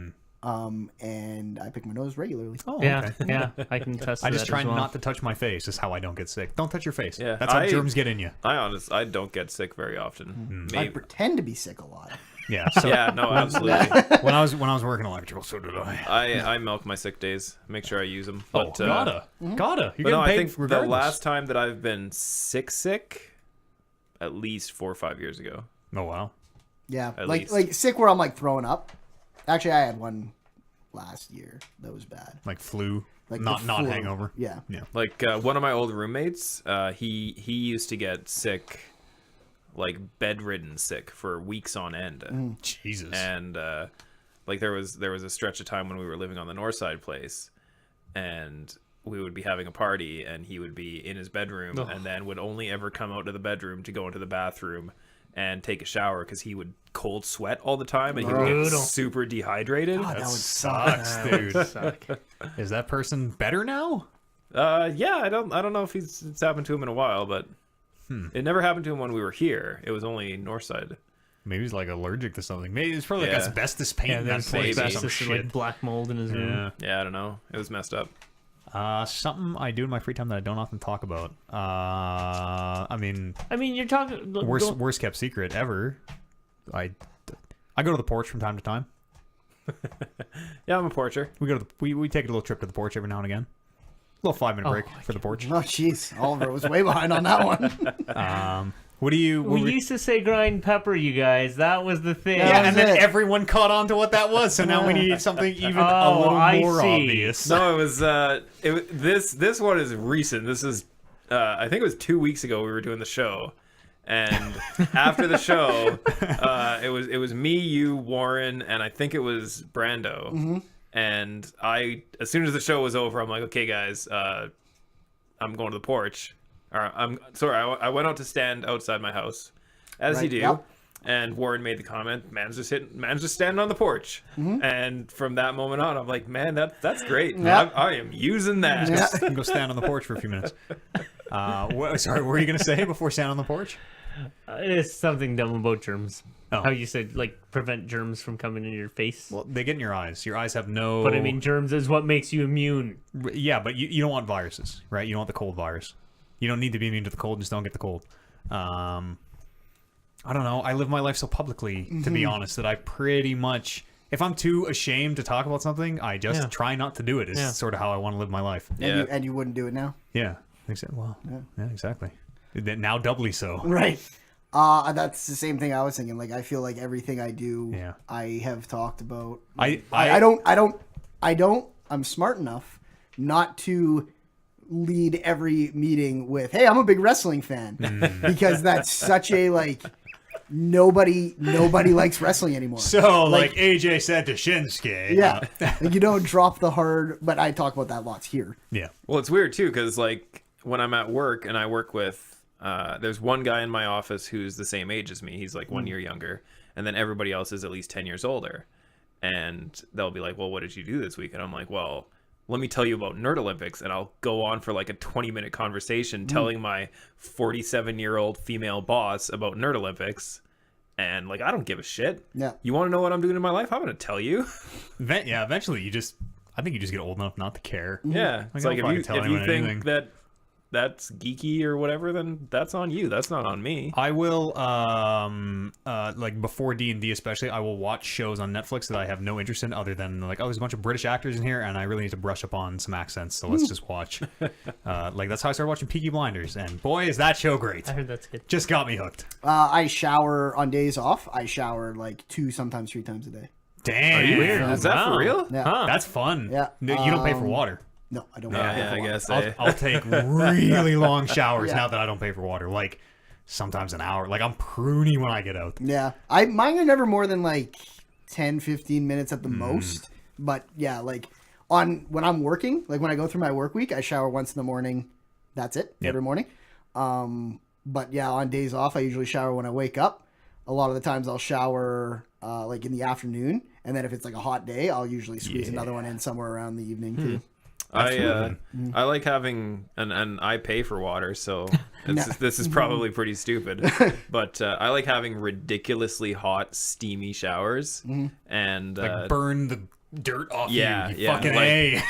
And I pick my nose regularly. Oh, Yeah, okay. yeah, I can test. I just that try as well. not to touch my face. Is how I don't get sick. Don't touch your face. Yeah, that's how germs get in you. I don't get sick very often. I pretend to be sick a lot. Yeah. So Yeah, no, absolutely. when I was working electrical, so did I. I milk my sick days. Make sure I use them. Oh, But, gotta. You're But getting no, paid I think regardless. the last time that I've been sick, at least 4 or 5 years ago. Oh wow. Yeah, At like least. sick where I'm like throwing up. Actually, I had one last year that was bad. Like flu. Like not the flu. hangover. Yeah. Like one of my old roommates, he used to get sick, like bedridden sick for weeks on end. Jesus. And like there was a stretch of time when we were living on the north side place, and we would be having a party, and he would be in his bedroom, and then would only ever come out to the bedroom to go into the bathroom and take a shower because he would cold sweat all the time, and he would get Brutal. super dehydrated. God, that would sucks, dude. Is that person better now? Yeah, I don't know if it's happened to him in a while, but it never happened to him when we were here. It was only north side. Maybe he's like allergic to something. Maybe it's probably like Yeah. asbestos paint in that There's place or some asbestos and, like shit. black mold in his room. Yeah. Yeah, I don't know. It was messed up. Something I do in my free time that I don't often talk about. I mean, You're talking worst kept secret ever. I go to the porch from time to time. Yeah, I'm a porcher. We take a little trip to the porch every now and again. A little 5-minute break for the porch. Oh, jeez. Oliver was way behind on that one. What do you? We used to say grind pepper, you guys. That was the thing. Yeah, was and then it. everyone caught on to what that was. So now we need something even a little I more see. obvious. No, it was this one is recent. This is I think it was 2 weeks ago we were doing the show. And after the show, it was me, you, Warren, and I think it was Brando. And as soon as the show was over, I'm like, okay, guys, I'm going to the porch. Or I went out to stand outside my house, as you Right, do. yep. And Warren made the comment, man's just standing on the porch. And from that moment on, I'm like, man, that's great. Yep. I am using that. Yeah. Go stand on the porch for a few minutes. Sorry, what were you going to say before standing on the porch? It's something dumb about germs. Oh. How you said, like, prevent germs from coming in your face. Well, they get in your eyes. Your eyes have no... But germs is what makes you immune. Yeah, but you don't want viruses, right? You don't want the cold virus. You don't need to be immune to the cold. Just don't get the cold. I don't know. I live my life so publicly, to be honest, that I pretty much, if I'm too ashamed to talk about something, I just try not to do it. Is sort of how I want to live my life. Yeah. And you wouldn't do it now? Yeah. Well, yeah, exactly. Now doubly so. Right. That's the same thing I was thinking. Like, I feel like everything I do, I have talked about. I'm smart enough not to lead every meeting with, hey, I'm a big wrestling fan, because that's such a, like, nobody likes wrestling anymore. So, like AJ said to Shinsuke. Yeah. Like, you don't drop the hard, but I talk about that lots here. Yeah. Well, it's weird too, because like when I'm at work and I work with, there's one guy in my office who's the same age as me. He's like 1 year younger, and then everybody else is at least 10 years older. And they'll be like, well, what did you do this week? And I'm like, well, let me tell you about Nerd Olympics. And I'll go on for like a 20-minute conversation telling my 47-year-old female boss about Nerd Olympics. And like, I don't give a shit. Yeah. You want to know what I'm doing in my life? I'm going to tell you. Yeah, eventually I think you just get old enough not to care. Yeah. It's like, I'll if fucking tell you anyone think anything. that that's geeky or whatever, then that's on you. That's not on me. I will, like before D&D especially, I will watch shows on Netflix that I have no interest in other than like, oh, there's a bunch of British actors in here and I really need to brush up on some accents, so let's just watch. Like that's how I started watching Peaky Blinders, and boy, is that show great. I heard that's good. Just got me hooked. I shower on days off. I shower like 2, sometimes 3 times a day. Damn. Are you Is that for real? Yeah. Huh. That's fun. Yeah. No, you don't pay for water. No, I don't. Yeah, I guess. I'll take really long showers now that I don't pay for water. Like sometimes an hour. Like I'm pruny when I get out. Yeah. Mine are never more than like 10, 15 minutes at the most. But yeah, like when I'm working, like when I go through my work week, I shower once in the morning. That's it. Every morning. But yeah, on days off, I usually shower when I wake up. A lot of the times I'll shower like in the afternoon. And then if it's like a hot day, I'll usually squeeze another one in somewhere around the evening too. I like having and I pay for water, so this is probably pretty stupid, but I like having ridiculously hot, steamy showers and Like burn the dirt off yeah, you. yeah, Fucking like- A.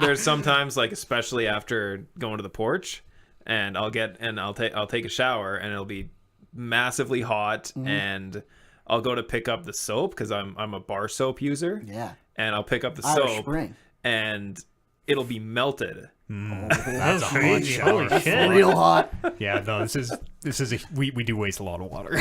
there's sometimes like especially after going to the porch, and I'll take a shower and it'll be massively hot, and I'll go to pick up the soap because I'm a bar soap user. Yeah. And I'll pick up the Irish soap Spring. and it'll be melted. That's a hot crazy. shower. Holy shit. Real hot. Yeah, no, this is we do waste a lot of water.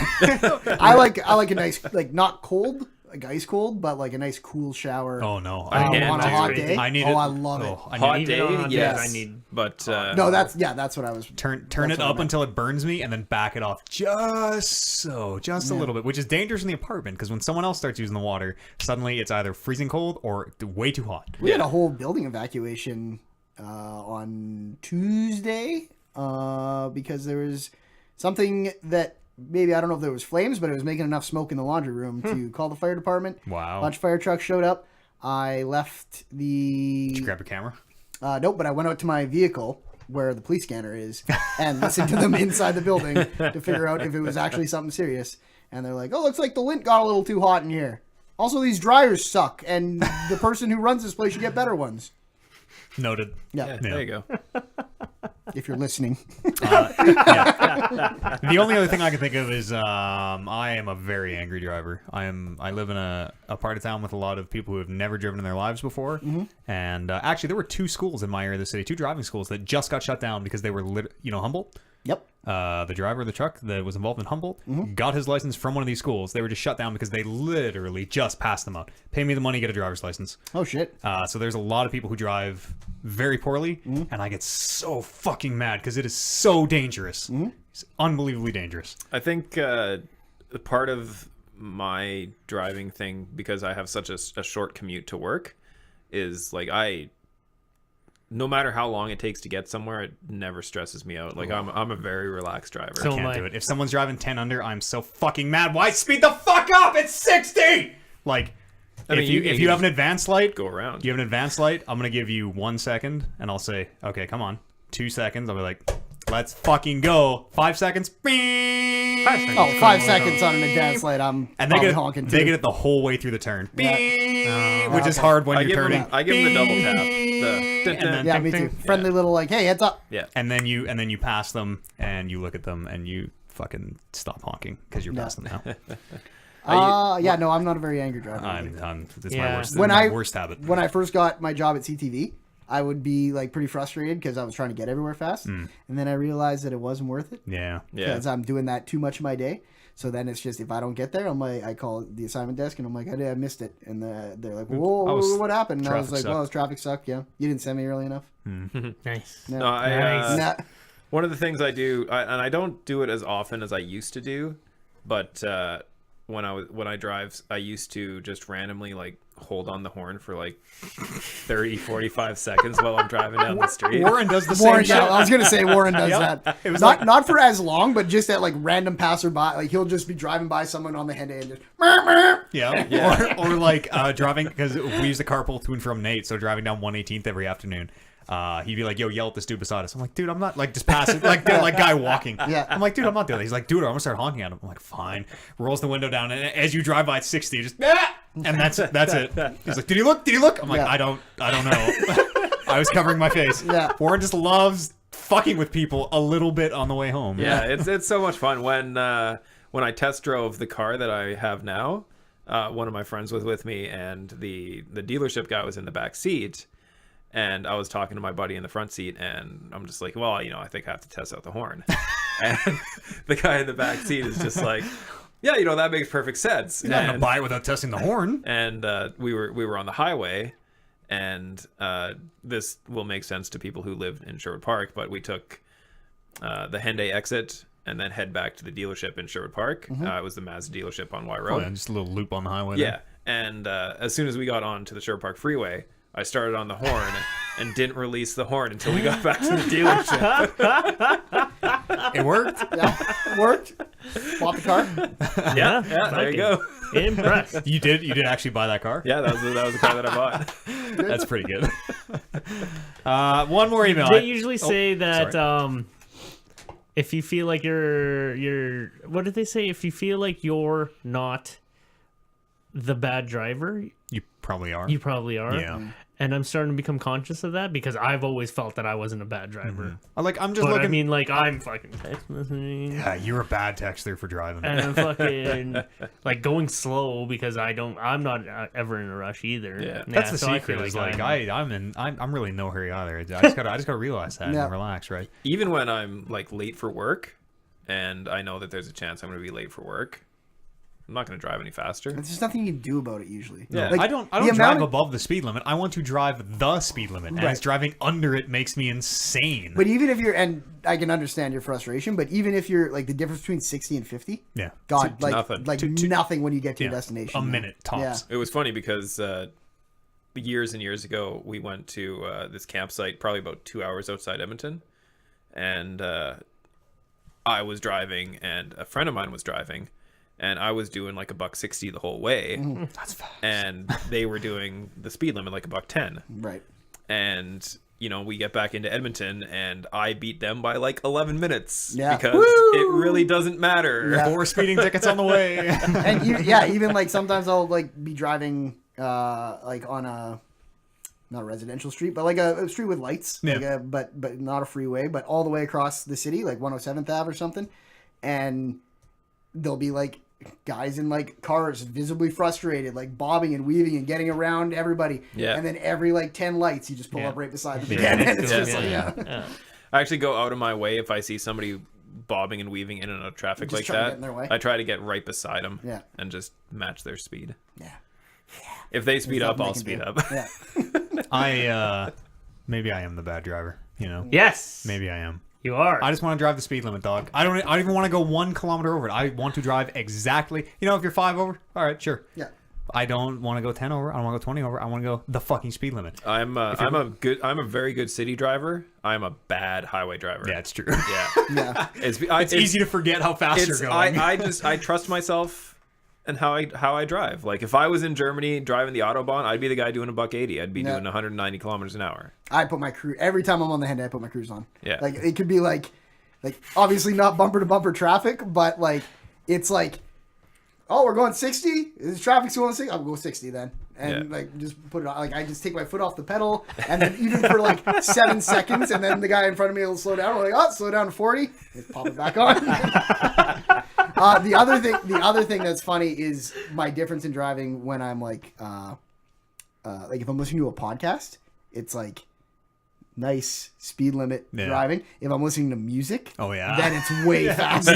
I like a nice, like, not cold, like ice cold, but like a nice cool shower. Oh no, I can't on a do hot it. day. I need oh, it. I love it. I Hot need day, on hot days, yes. I need- But No, that's what I was. turn that's it what I up meant. until it burns me, and then back it off just a little bit, which is dangerous in the apartment because when someone else starts using the water, suddenly it's either freezing cold or way too hot. We had a whole building evacuation on Tuesday because there was something that maybe, I don't know if there was flames, but it was making enough smoke in the laundry room to call the fire department. Wow. A bunch of fire trucks showed up. I left the... Did you grab a camera? Nope, but I went out to my vehicle where the police scanner is and listened to them inside the building to figure out if it was actually something serious. And they're like, oh, looks like the lint got a little too hot in here. Also, these dryers suck, and the person who runs this place should get better ones. Noted. Yeah, there you go. if you're listening. The only other thing I can think of is I am a very angry driver. I live in a part of town with a lot of people who have never driven in their lives before. And actually, there were 2 schools in my area of the city, 2 driving schools that just got shut down because they were, Humboldt. Yep. The driver of the truck that was involved in Humboldt got his license from one of these schools. They were just shut down because they literally just passed them out. Pay me the money, get a driver's license. Oh, shit. So there's a lot of people who drive very poorly, and I get so fucking mad because it is so dangerous. It's unbelievably dangerous. I think part of my driving thing, because I have such a short commute to work, is like no matter how long it takes to get somewhere, it never stresses me out. Like I'm a very relaxed driver. So- Can't my- do it. If someone's driving 10 under, I'm so fucking mad. Why speed the fuck up? It's 60! Like, I mean, if you have an advanced light, go around. you have an advanced light, I'm going to give you 1 second, and I'll say, okay, come on. 2 seconds. I'll be like, let's fucking go. 5 seconds. 5 seconds. Oh, 5 seconds on an advanced light. I'm And they probably get, honking it, too. they get it the whole way through the turn. Yeah. Beep. which is hard when I you're give turning. him, I give him the double tap. The, And then- Yeah, me too. Friendly little like, hey, heads up. yeah. and then you pass them and you look at them and you fucking stop honking because you're past them now. Yeah, no, I'm not a very angry driver. It's Yeah. my worst. When my I- worst habit. When I first got my job at CTV, I would be like pretty frustrated because I was trying to get everywhere fast, and then I realized that it wasn't worth it yeah. Yeah. because I'm doing that too much of my day. So then it's just if I don't get there, I call the assignment desk and I'm like, I missed it, and they're like, whoa, what happened? And I was traffic like, well, traffic sucked. Yeah, you didn't send me early enough. Nice. No. No, Nice. Nah. one of the things I do, and I don't do it as often as I used to do, but when I drive, I used to just randomly like hold on the horn for like 30, 45 seconds while I'm driving down the street. Warren does the same Warren, shit. yeah, I was gonna say Warren does Yep. that. It was not for as long, but just at like random passerby. Like he'll just be driving by someone on the Henday and just. "Meow, meow." Yeah. Or like driving, because we use the carpool to and from Nate, so driving down 118th every afternoon. He'd be like, yo, yell at this dude beside us. I'm like, dude, I'm not, like, just passing, like guy walking. Yeah. I'm like, dude, I'm not doing that. He's like, dude, I'm gonna start honking at him. I'm like, fine. Rolls the window down, and as you drive by at 60, just, ah! And that's it. He's like, did he look? I'm like, Yeah. I don't know. I was covering my face. Yeah. Warren just loves fucking with people a little bit on the way home. Yeah, it's so much fun. When I test drove the car that I have now, one of my friends was with me, and the dealership guy was in the back seat. And I was talking to my buddy in the front seat, and I'm just like, well, I think I have to test out the horn. And the guy in the back seat is just like, yeah, that makes perfect sense. You're not gonna And- buy it without testing the horn. and we were on the highway, and this will make sense to people who live in Sherwood Park, but we took the Henday exit and then head back to the dealership in Sherwood Park. It was the Mazda dealership on Y Oh, Road. yeah, just a little loop on the highway. Yeah, and as soon as we got onto the Sherwood Park freeway, I started on the horn and didn't release the horn until we got back to the dealership. There. It worked. Yeah, worked. Bought the car. Yeah, there you go. Impressed. You did actually buy that car? Yeah, that was the car that I bought. That's pretty good. One more email. They usually say that sorry. if you feel like you're what did they say? If you feel like you're not the bad driver, You probably are. you probably are. Yeah. And I'm starting to become conscious of that because I've always felt that I wasn't a bad driver. I'm just But looking. I mean, like, I'm fucking text messaging. yeah, you're a bad texter for driving. And I'm fucking like going slow because I'm not ever in a rush either. Yeah. That's the so I secret. feel Is like like I'm really in no hurry either. I just gotta realize that Yeah. and relax, right? Even when I'm like late for work, and I know that there's a chance I'm going to be late for work, I'm not going to drive any faster. There's just nothing you can do about it usually. Yeah. Like, I don't the drive amount of- above the speed limit. I want to drive the speed limit, and Right. it's driving under it makes me insane. But even if you're, and I can understand your frustration, but even if you're like the difference between 60 and 50, yeah, God, like nothing. nothing when you get to your Yeah. destination. a minute tops. Yeah. It was funny because years and years ago, we went to this campsite probably about 2 hours outside Edmonton, and I was driving, and a friend of mine was driving, and I was doing like $1.60 the whole way, That's fast. and they were doing the speed limit like $1.10, Right. and we get back into Edmonton, and I beat them by like 11 minutes Yeah. because Woo! it really doesn't matter. Yeah. 4 speeding tickets on the way. And even like sometimes I'll like be driving like on a not a residential street, but like a street with lights, Yeah. like but not a freeway, but all the way across the city, like 107th Ave or something, and there'll be like guys in like cars visibly frustrated, like bobbing and weaving and getting around everybody, Yeah. and then every like 10 lights you just pull Yeah. up right beside them Yeah. again, and it's Yeah. just like Yeah. I actually go out of my way if I see somebody bobbing and weaving in and out of traffic Just like try to that. get in their way. I try to get right beside them Yeah. and just match their speed. yeah. If they speed There's up, nothing I'll they speed can up. do. Yeah. Maybe I am the bad driver. Yes. Maybe I am. You are. I just want to drive the speed limit, dog. I don't even want to go 1 kilometer over it. I want to drive exactly. If you're 5 over, all right, sure. Yeah. I don't want to go 10 over. I don't want to go 20 over. I want to go the fucking speed limit. I'm a very good city driver. I'm a bad highway driver. Yeah, it's true. Yeah. Yeah. It's easy to forget how fast you're going. I trust myself and how I drive. Like if I was in Germany driving the Autobahn, I'd be the guy doing $1.80. I'd be Yeah. doing 190 kilometers an hour. I put my cruise every time I'm on the Henday. I put my cruise on. Yeah. Like it could be like obviously not bumper to bumper traffic, but like it's like, oh, we're going 60. Is traffic still on 60? I'll go 60 then. and like just put it on. Like I just take my foot off the pedal, and then even for like 7 seconds, and then the guy in front of me will slow down. I'm like, oh, slow down to 40. Just pop it back on. The other thing that's funny is my difference in driving when I'm like if I'm listening to a podcast, it's like nice speed limit driving. If I'm listening to music, then it's way faster.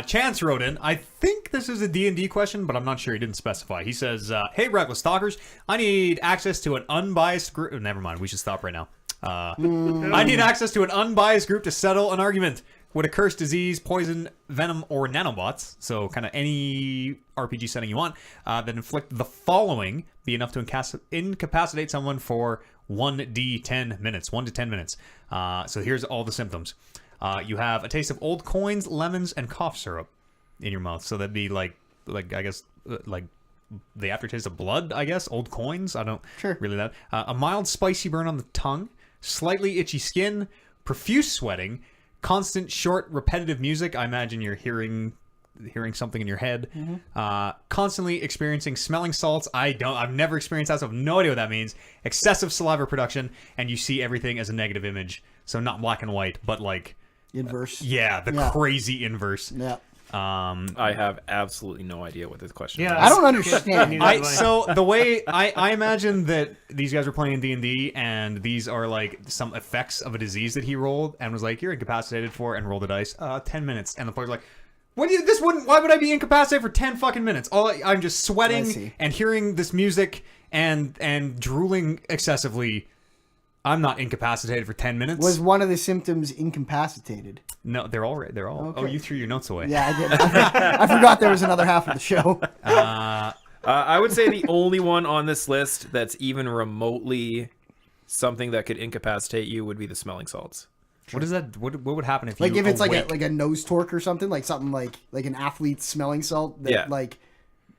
Chance wrote in, I think this is a D&D question, but I'm not sure. He didn't specify. He says, hey, Reckless Stalkers, I need access to an unbiased group. Never mind. We should stop right now. I need access to an unbiased group to settle an argument. Would a curse, disease, poison, venom, or nanobots, so kind of any RPG setting you want, that inflict the following be enough to incapacitate someone for 1d10 minutes, 1 to 10 minutes. So here's all the symptoms. You have a taste of old coins, lemons, and cough syrup in your mouth. So that'd be like I guess, like the aftertaste of blood, I guess, old coins. I don't really that. A mild spicy burn on the tongue, slightly itchy skin, profuse sweating, constant, short, repetitive music. I imagine you're hearing something in your head. Constantly experiencing smelling salts. I've never experienced that, so I have no idea what that means. Excessive saliva production, and you see everything as a negative image. So not black and white, but like inverse. Crazy inverse. Yeah. I have absolutely no idea what this question is. I don't understand. So the way I imagine that these guys were playing D&D, and these are like some effects of a disease that he rolled and was like, you're incapacitated for, and rolled the dice. 10 minutes. And the player's like, why would I be incapacitated for 10 fucking minutes? I'm just sweating and hearing this music and drooling excessively. I'm not incapacitated for 10 minutes. Was one of the symptoms incapacitated? No, they're all right. They're all. Okay. Oh, you threw your notes away. Yeah, I did. I forgot there was another half of the show. I would say the only one on this list that's even remotely something that could incapacitate you would be the smelling salts. What is that? What would happen if if it's like a nose torque or something, like something like an athlete's smelling salt that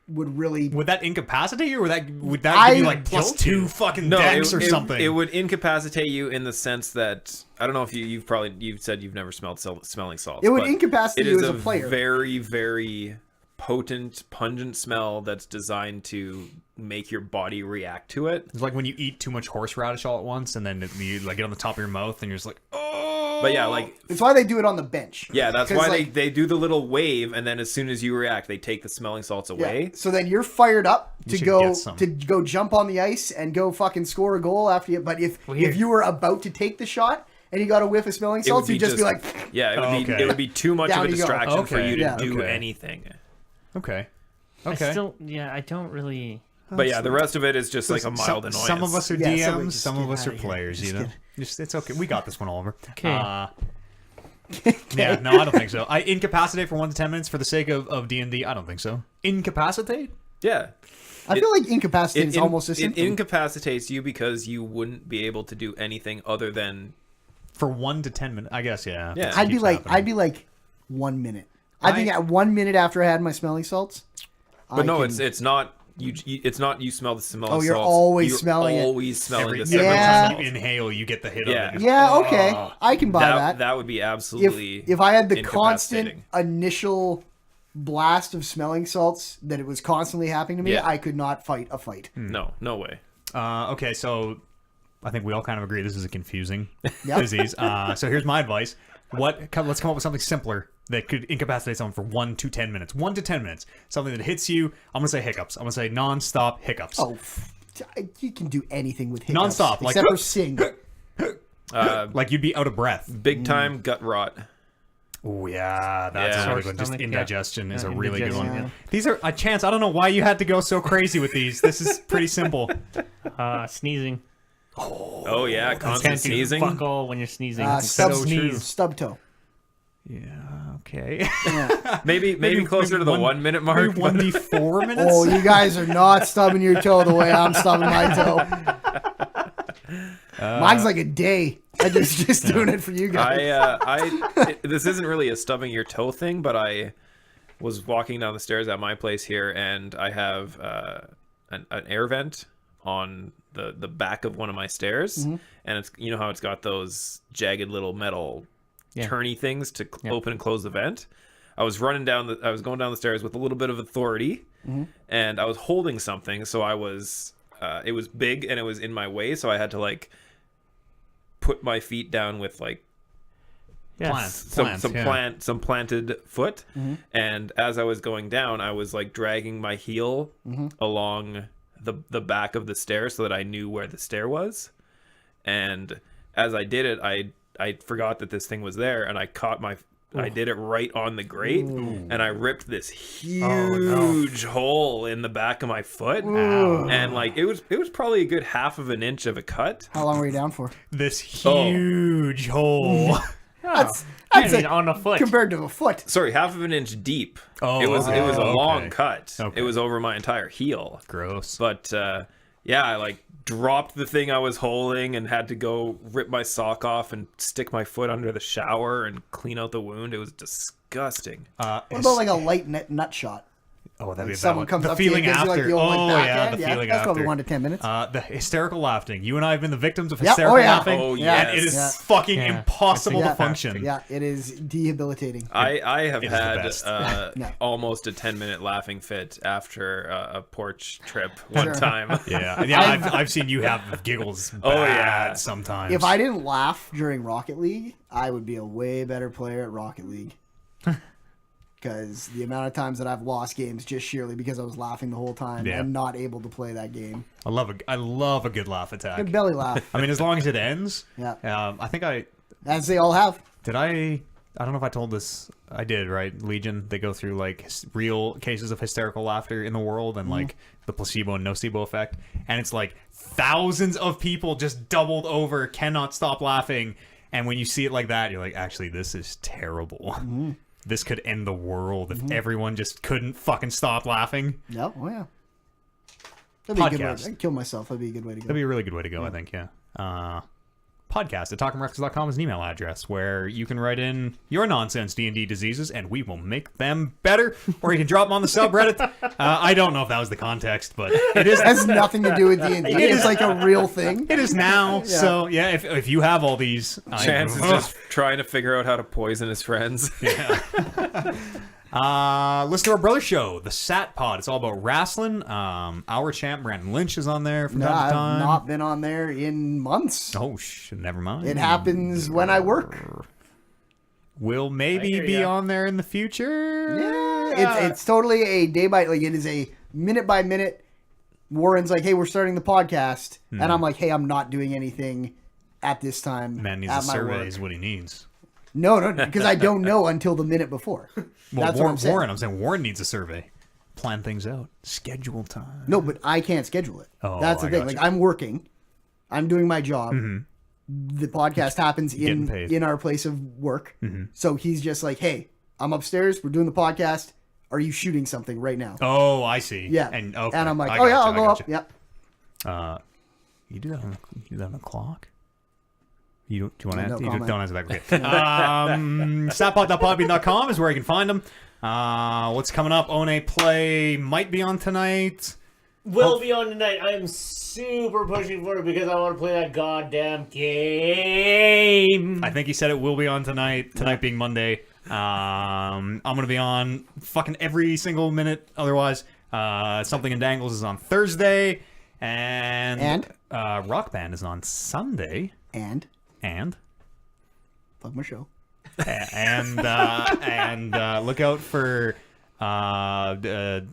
would that incapacitate you, or would that give you like +2 fucking dex or something? It would incapacitate you in the sense that I don't know if you've said you've never smelled smelling salts. It would incapacitate you as a player. It is a very, very potent, pungent smell that's designed to make your body react to it. It's like when you eat too much horseradish all at once, and then you like get on the top of your mouth, and you're just like, oh. But yeah, like it's why they do it on the bench. Yeah, that's why they do the little wave, and then as soon as you react, they take the smelling salts away. Yeah. So then you're fired up to go jump on the ice and go fucking score a goal after you. But if you were about to take the shot and you got a whiff of smelling salts, you'd just be like, it would be too much of a distraction for you to do anything. Okay. I don't really. But yeah, the rest of it is just like a mild annoyance. Some of us are DMs, some of us are players, you know? It's okay. We got this one, Oliver. Okay. Yeah, no, I don't think so. I incapacitate for 1 to 10 minutes for the sake of D&D. I don't think so. Incapacitate? Yeah. I feel like incapacitate is almost a symptom. It incapacitates you because you wouldn't be able to do anything other than... For 1 to 10 minutes. I guess, yeah. I'd be like 1 minute. I think at 1 minute after I had my smelling salts. But it's not... It's not you smell the smelling salts. You're always smelling it. Always smelling the Every time you inhale, you get the hit of it. Yeah, okay. I can buy that. That would be absolutely if I had the constant initial blast of smelling salts that it was constantly happening to me, I could not fight a fight. No way. Okay, so I think we all kind of agree this is a confusing disease. So here's my advice. Let's come up with something simpler that could incapacitate someone for 1 to 10 minutes. 1 to 10 minutes. Something that hits you. I'm going to say hiccups. I'm going to say non-stop hiccups. Oh, you can do anything with hiccups. Non-stop. Except for sing. Like you'd be out of breath. Big time gut rot. Oh, yeah. That's a really good one. Just indigestion is a really good one. Yeah. These are a chance. I don't know why you had to go so crazy with these. This is pretty simple. Sneezing. Oh yeah, constant sneezing. Fuck all when you're sneezing. Stub toe. Yeah. Okay. Yeah. maybe closer to the 1 minute mark. 1d4 minutes. Oh, you guys are not stubbing your toe the way I'm stubbing my toe. Mine's like a day. I'm just doing it for you guys. This isn't really a stubbing your toe thing, but I was walking down the stairs at my place here, and I have an air vent on the back of one of my stairs, and it's how it's got those jagged little metal turny things to open and close the vent. I was going down the stairs with a little bit of authority, and I was holding something. So I was, it was big and it was in my way. So I had to like put my feet down with like some planted foot. And as I was going down, I was like dragging my heel along the back of the stair so that I knew where the stair was. And as I did it, I forgot that this thing was there, and I caught I did it right on the grate, and I ripped this huge hole in the back of my foot. And like it was probably a good half of an inch of a cut. How long were you down for? This huge hole. That's on a foot. compared to a foot. Sorry, half of an inch deep. Oh, it was a long okay. cut. Okay. It was over my entire heel. Gross. But I like dropped the thing I was holding and had to go rip my sock off and stick my foot under the shower and clean out the wound. It was disgusting. What about like a light nut shot? Oh, that'd be Someone comes the up to you feeling and gives you, after. like, the old, like, Oh, yeah, backhand. the Yeah, feeling that's after. probably 1 to 10 minutes. The hysterical laughing. You and I have been the victims of Yep. hysterical Oh, yeah. laughing. Oh, And yes. it is Yeah. fucking Yeah. impossible Yeah. to function. Yeah, it is debilitating. I have It is the had best. No. almost a 10-minute laughing fit after a porch trip one time. Yeah. I've seen you have giggles bad yeah. sometimes. If I didn't laugh during Rocket League, I would be a way better player at Rocket League. Because the amount of times that I've lost games just sheerly because I was laughing the whole time Yeah. and not able to play that game. I love a good laugh attack. Good belly laugh, I mean, as long as it ends. Yeah. I think as they all have. I don't know if I told this. I did, right? Legion, they go through like real cases of hysterical laughter in the world and like the placebo and nocebo effect. And it's like thousands of people just doubled over, cannot stop laughing. And when you see it like that, you're like, actually, this is terrible. This could end the world if everyone just couldn't fucking stop laughing. No, oh yeah. That'd be a good way. Podcast. I'd kill myself. That'd be a good way to go. That'd be a really good way to go, I think, yeah. Podcast at talkingreckless.com is an email address where you can write in your nonsense D&D diseases and we will make them better. Or you can drop them on the subreddit. I don't know if that was the context, but it is. It has nothing to do with D&D. It's like a real thing. It is now. So yeah, if you have all these, Chance is just trying to figure out how to poison his friends. listen to our brother show, the Sat Pod. It's all about wrestling. Our champ Brandon Lynch is on there from No, time to I've time. not been on there in months. Oh, never mind. It happens when I work. Will maybe hear be ya. on there in the future. Yeah, it's totally a day by like it is a minute by minute. Warren's like, hey, we're starting the podcast, and I'm like, hey, I'm not doing anything at this time. Man needs a at my survey work. is what he needs. No, because I don't know until the minute before. Well, That's what I'm saying. I'm saying Warren needs a survey. Plan things out. Schedule time. No, but I can't schedule it. Oh, That's the I thing. gotcha. Like I'm working, I'm doing my job. The podcast happens Getting paid. in our place of work. So he's just like, hey, I'm upstairs. We're doing the podcast. Are you shooting something right now? Oh, I see. Yeah. And okay. And I'm like, I oh yeah, gotcha, I'll go I up. gotcha. Yep. You do that on a clock? Do you want to No you comment. don't answer that? Okay. Satpod.podbean.com is where you can find them. What's coming up? One Play might be on tonight. Will be on tonight. I am super pushing for it because I want to play that goddamn game. I think he said it will be on tonight. Tonight being Monday. I'm gonna be on fucking every single minute. Otherwise, Something in Dangles is on Thursday, and Rock Band is on Sunday. And plug my show. And look out for Lynch's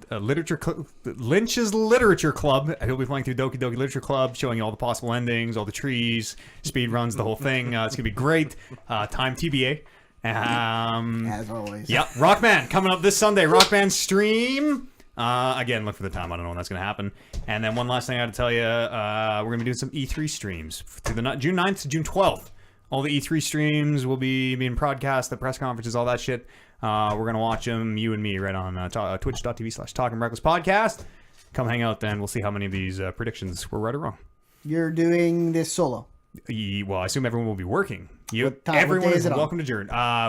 Literature Club. He'll be playing through Doki Doki Literature Club, showing you all the possible endings, all the trees, speed runs, the whole thing. It's gonna be great. Time TBA. As always. Yep, Rock Band coming up this Sunday. Rock Band stream. Again, look for the time. I don't know when that's going to happen. And then one last thing I got to tell you, we're going to be doing some E3 streams through the June 9th to June 12th. All the E3 streams will be being broadcast, the press conferences, all that shit. We're going to watch them, you and me, right on twitch.tv/TalkingRecklessPodcast. Come hang out then. We'll see how many of these predictions were right or wrong. You're doing this solo. Well, I assume everyone will be working. What time- what Everyone day is is it on? welcome to join.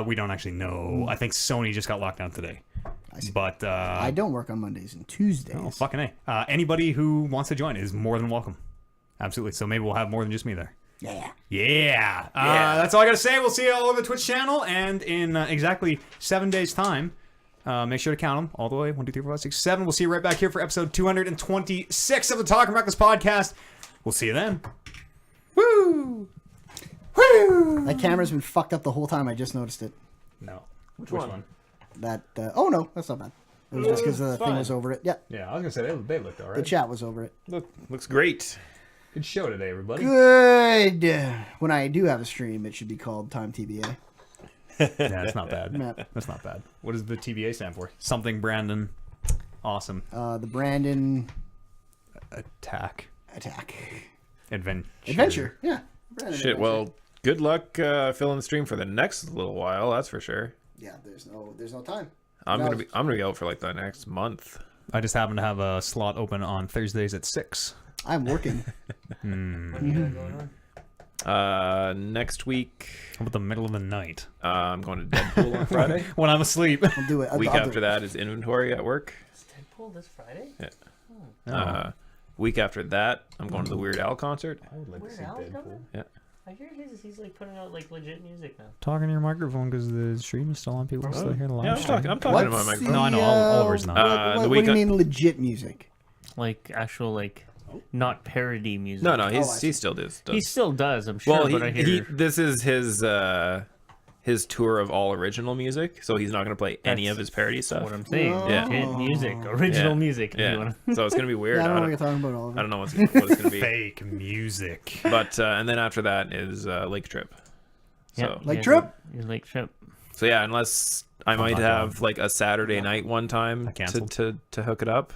We don't actually know. I think Sony just got locked down today. But I don't work on Mondays and Tuesdays. oh, fucking A. Anybody who wants to join is more than welcome. Absolutely. So maybe we'll have more than just me there. Yeah. That's all I got to say. We'll see you all over the Twitch channel. And in exactly 7 days' time, Make sure to count them all the way. 1, 2, 3, 4, 5, 6, 7. We'll see you right back here for episode 226 of the Talking Reckless podcast. We'll see you then. Woo! Woo! That camera's been fucked up the whole time. I just noticed it. No. Which one? That. Oh no, that's not bad. It was just because the thing was over it. Yeah, Yeah, I was going to say, they looked all the right. chat was over it. Looks great. Good show today, everybody. Good. When I do have a stream, it should be called Time TBA. Yeah, that's not bad. Yeah. That's not bad. What does the TBA stand for? Something Brandon. Awesome. The Brandon Attack. Adventure. Yeah. Brandon Shit. Adventure. Well, good luck filling the stream for the next little while. That's for sure. Yeah. There's no time. I'm gonna be out for like the next month. I just happen to have a slot open on Thursdays at 6. I'm working. Next week, How about the middle of the night? I'm going to Deadpool on Friday. When I'm asleep. I'll do it. Week I'll do after it. that is inventory at work. Is Deadpool this Friday? Week after that, I'm going to the Weird Al concert. I would like Weird Al's coming? Yeah. I hear he's like putting out like legit music now. Talking to your microphone because the stream is still on. People are still hearing the live Yeah, stream. I'm talking to my What's microphone. No, I know. Oliver's not. What the do week you mean legit music? Like actual like not parody music. No, I see. he still does. He still does, I'm sure, Well, but I hear this is his tour of all original music, so he's not going to play any of his parody stuff. what I'm saying. Yeah. Legit music, original music. If you Yeah, wanna... so it's going to be weird. Yeah, I don't know what I you're talking about, Oliver. don't know what it's going to be. Fake music. But and then after that is Lake Trip. So Lake Trip? Lake Trip. so yeah, unless I might not have like a Saturday night one time canceled. to hook it up,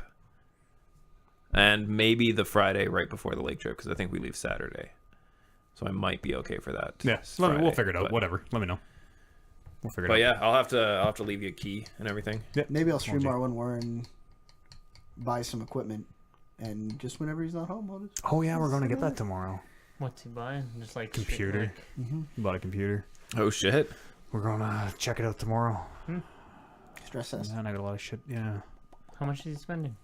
and maybe the Friday right before the Lake Trip because I think we leave Saturday, so I might be okay for that. Yeah, Friday, we'll figure it out. but- Whatever. Let me know. We'll figure it But out. yeah, I'll have to leave you a key and everything. Maybe I'll stream OG. our one more and buy some equipment, and just whenever he's not home, I'll just... Oh yeah, we're gonna get that tomorrow. What's he buying? Just like shit, Computer. like- Bought a computer. Oh shit! We're gonna check it out tomorrow. Stress test. Man, I got a lot of shit. Yeah, How much is he spending?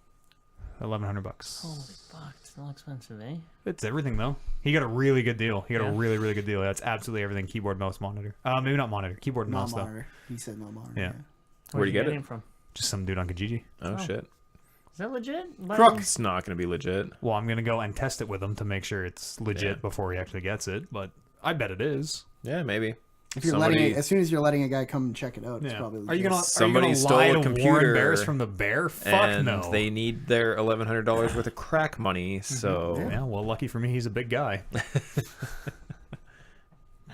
$1,100. Holy fuck, it's not expensive, eh? It's everything though. He got a really good deal. He got a really, really good deal. That's absolutely everything. Keyboard, mouse, monitor. Maybe not monitor. Keyboard, and Not mouse though. monitor. He said not monitor. Yeah. Where'd you get it? him from? Just some dude on Kijiji. Oh shit! Is that legit? Crook. It's not going to be legit. Well, I'm gonna go and test it with him to make sure it's legit Yeah. before he actually gets it. But I bet it is. Yeah, maybe. If you're Somebody- letting it, as soon as you're letting a guy come and check it out, it's Yeah. probably Are you gonna Somebody stole lie a to Warren computer Bears from the Bear? Fuck and no. they need their $1,100 worth of crack money. So Yeah, well, lucky for me, he's a big guy.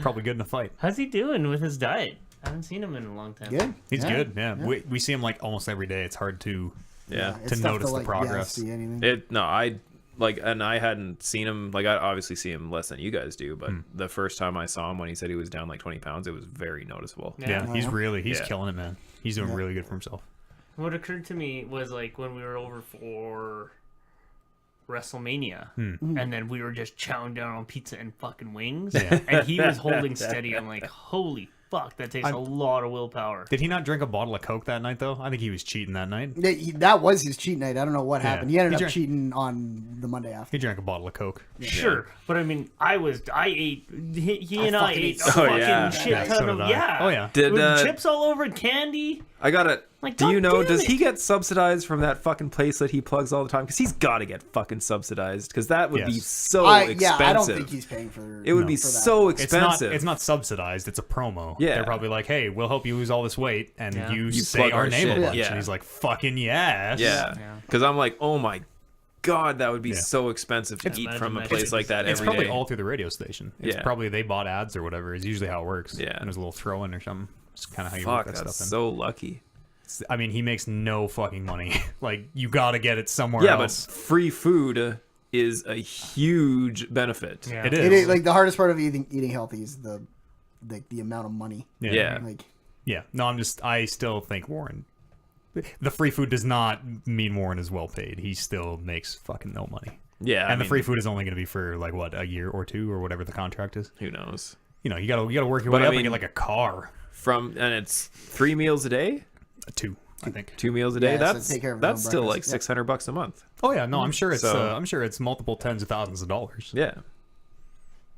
Probably good in a fight. How's he doing with his diet? I haven't seen him in a long time. Good. He's Yeah. good. Yeah, we see him like almost every day. It's hard to. yeah. It's To tough notice the like, progress. see anything. And I hadn't seen him. Like I obviously see him less than you guys do, but the first time I saw him when he said he was down like 20 pounds, it was very noticeable. Yeah, Yeah. he's Yeah. killing it, man. He's doing Yeah. really good for himself. What occurred to me was like when we were over for WrestleMania, and then we were just chowing down on pizza and fucking wings, and he was holding steady. I'm like, holy fuck, that takes a lot of willpower. Did he not drink a bottle of Coke that night though? I think he was cheating that night. That was his cheat night. I don't know what Yeah. happened. He ended He up drank- cheating on the Monday after. He drank a bottle of Coke. Sure, but I mean, I ate. He and I fucking ate ate a so fucking yeah. shit Yeah, ton so of did I. yeah. Oh, yeah. Did, With chips all over, candy. I got it. Like, do you God know? damn Does it. he get subsidized from that fucking place that he plugs all the time? Because he's got to get fucking subsidized. Because that would be Yes. so expensive. Yeah, I don't think he's paying for. It would be for that. so It's not. expensive. It's not subsidized. It's a promo. Yeah. They're probably like, "Hey, we'll help you lose all this weight," and Yeah. you You say plug our our name a shit. bunch. Yeah. And he's like, "Fucking yes." Yeah. Yeah. Because I'm like, oh my god, that would be Yeah. so expensive to eat Imagine from a that. place like that It's every probably day. all through the radio station. It's Yeah. probably they bought ads or whatever. Is usually how it works. Yeah. And there's a little throw in or something. It's kind of how you Fuck, work that that's stuff in. so lucky. I mean, he makes no fucking money. Like, you got to get it somewhere Yeah, but else. free food is a huge benefit. Yeah. It It is. is like the hardest part of eating healthy is the amount of money. Yeah. Like Yeah. No, I still think Warren. The free food does not mean Warren is well paid. He still makes fucking no money. Yeah, And I the mean, free food is only going to be for like what, a year or two or whatever the contract is. who knows? You know, you gotta work your But way I up and mean- get like a car. And it's 3 meals a day, Two, I think. 2 meals a day. Yeah, so that's take care of your own that's still like breakfast. Yeah. $600 a month. Oh yeah, no, I'm sure it's So- I'm sure it's multiple tens of thousands of dollars. Yeah,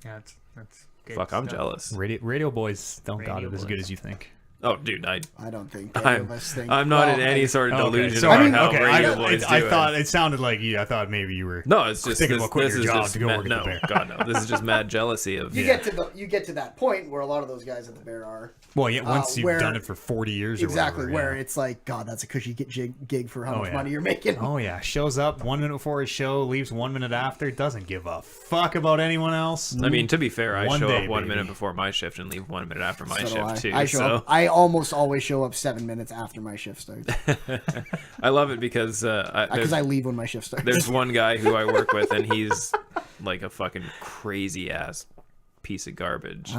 Yeah, that's good fuck, I'm stuff. jealous. Radio boys don't got Radio it as good boys. as you think. Oh, dude, I don't think any of us think. I'm not well, in any sort of delusion sorry. about how radio boys do I it. thought it sounded like you. I thought maybe you were. No, it's just thinking about quitting your job just to go work at no, the Bear. God no, this is just mad jealousy of. You get to that point where a lot of those guys at the Bear are. Well, yeah. Once you've where- done it for 40 years, or Exactly, whatever, where yeah. it's like, God, that's a cushy gig for how much yeah. money you're making. Oh yeah, shows up 1 minute before his show, leaves 1 minute after. Doesn't give a fuck about anyone else. I mean, to be fair, I One show day, up 1 baby. minute before my shift and leave 1 minute after my So do shift too. I show up. I almost always show up 7 minutes after my shift starts I love it because because I leave when my shift starts. there's one guy who I work with, and he's like a fucking crazy ass piece of garbage.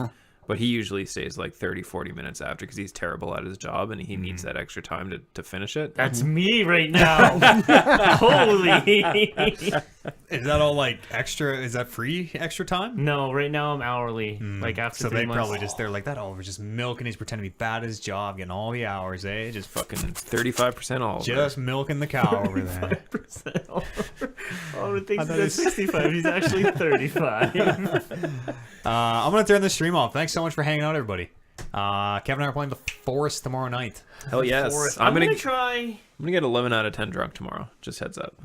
But he usually stays like 30, 40 minutes after because he's terrible at his job and he needs that extra time to finish it. That's me right now. Holy. Is that all like extra? Is that free extra time? No, right now I'm hourly. Like after So 3 they months. probably they're like that Oliver's just milking. He's pretending to be bad at his job, getting all the hours, eh? Just Fucking 35% all. just milking the cow over there. Oh, it thinks thought he's at 65. He's actually 35. I'm gonna turn the stream off. Thanks so much for hanging out, everybody. Kevin and I are playing the Forest tomorrow night. Hell yes. Forest. I'm gonna try. I'm gonna get 11 out of 10 drunk tomorrow. Just heads up.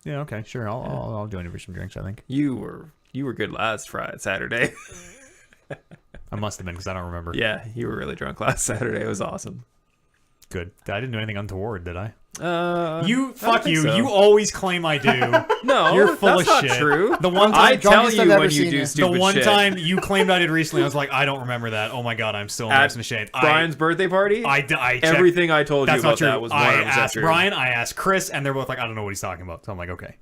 Yeah, okay, sure. I'll join you for some drinks. I think You were good last Saturday. I must have been because I don't remember. Yeah, you were really drunk last Saturday. It was awesome. Good. I didn't do anything untoward, did I? You Fuck you. You always claim I do. No, You're full that's of not shit. true. The one time I tell drunkest you I've when ever you seen do you. The stupid one shit. time you claimed I did recently, I was like, I don't remember that. Oh my god, I'm still embarrassed and ashamed. Brian's birthday party. I checked. Everything I told you That's about not true. that was I 100% asked true. Brian, I asked Chris, and they're both like, I don't know what he's talking about. So I'm like, okay.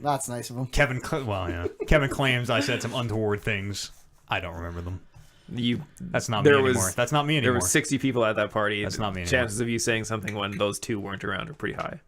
That's nice of him. Kevin claims I said some untoward things. I don't remember them. That's not me anymore. That's not me anymore. There were 60 people at that party. That's not me anymore. Chances of you saying something when those two weren't around are pretty high.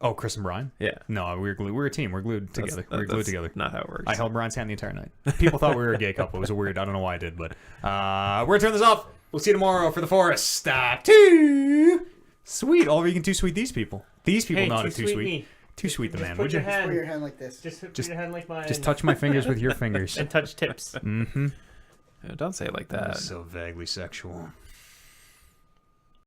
Oh, Chris and Brian? Yeah. No, we were glued. We're a team. We're glued together. We're glued That's together. Not how it works. I held Brian's hand the entire night. People thought we were a gay couple. It was weird. I don't know why I did, but we're gonna turn this off. We'll see you tomorrow for the Forest. Too sweet. Oliver, you can too sweet these people. These people know how to too sweet. Me. Too sweet the Just man. put Would your you? hand. Put your hand like this. Just put Just- your hand like mine. Just touch my fingers with your fingers. and touch tips. Mm-hmm. Don't say it like that. So vaguely sexual.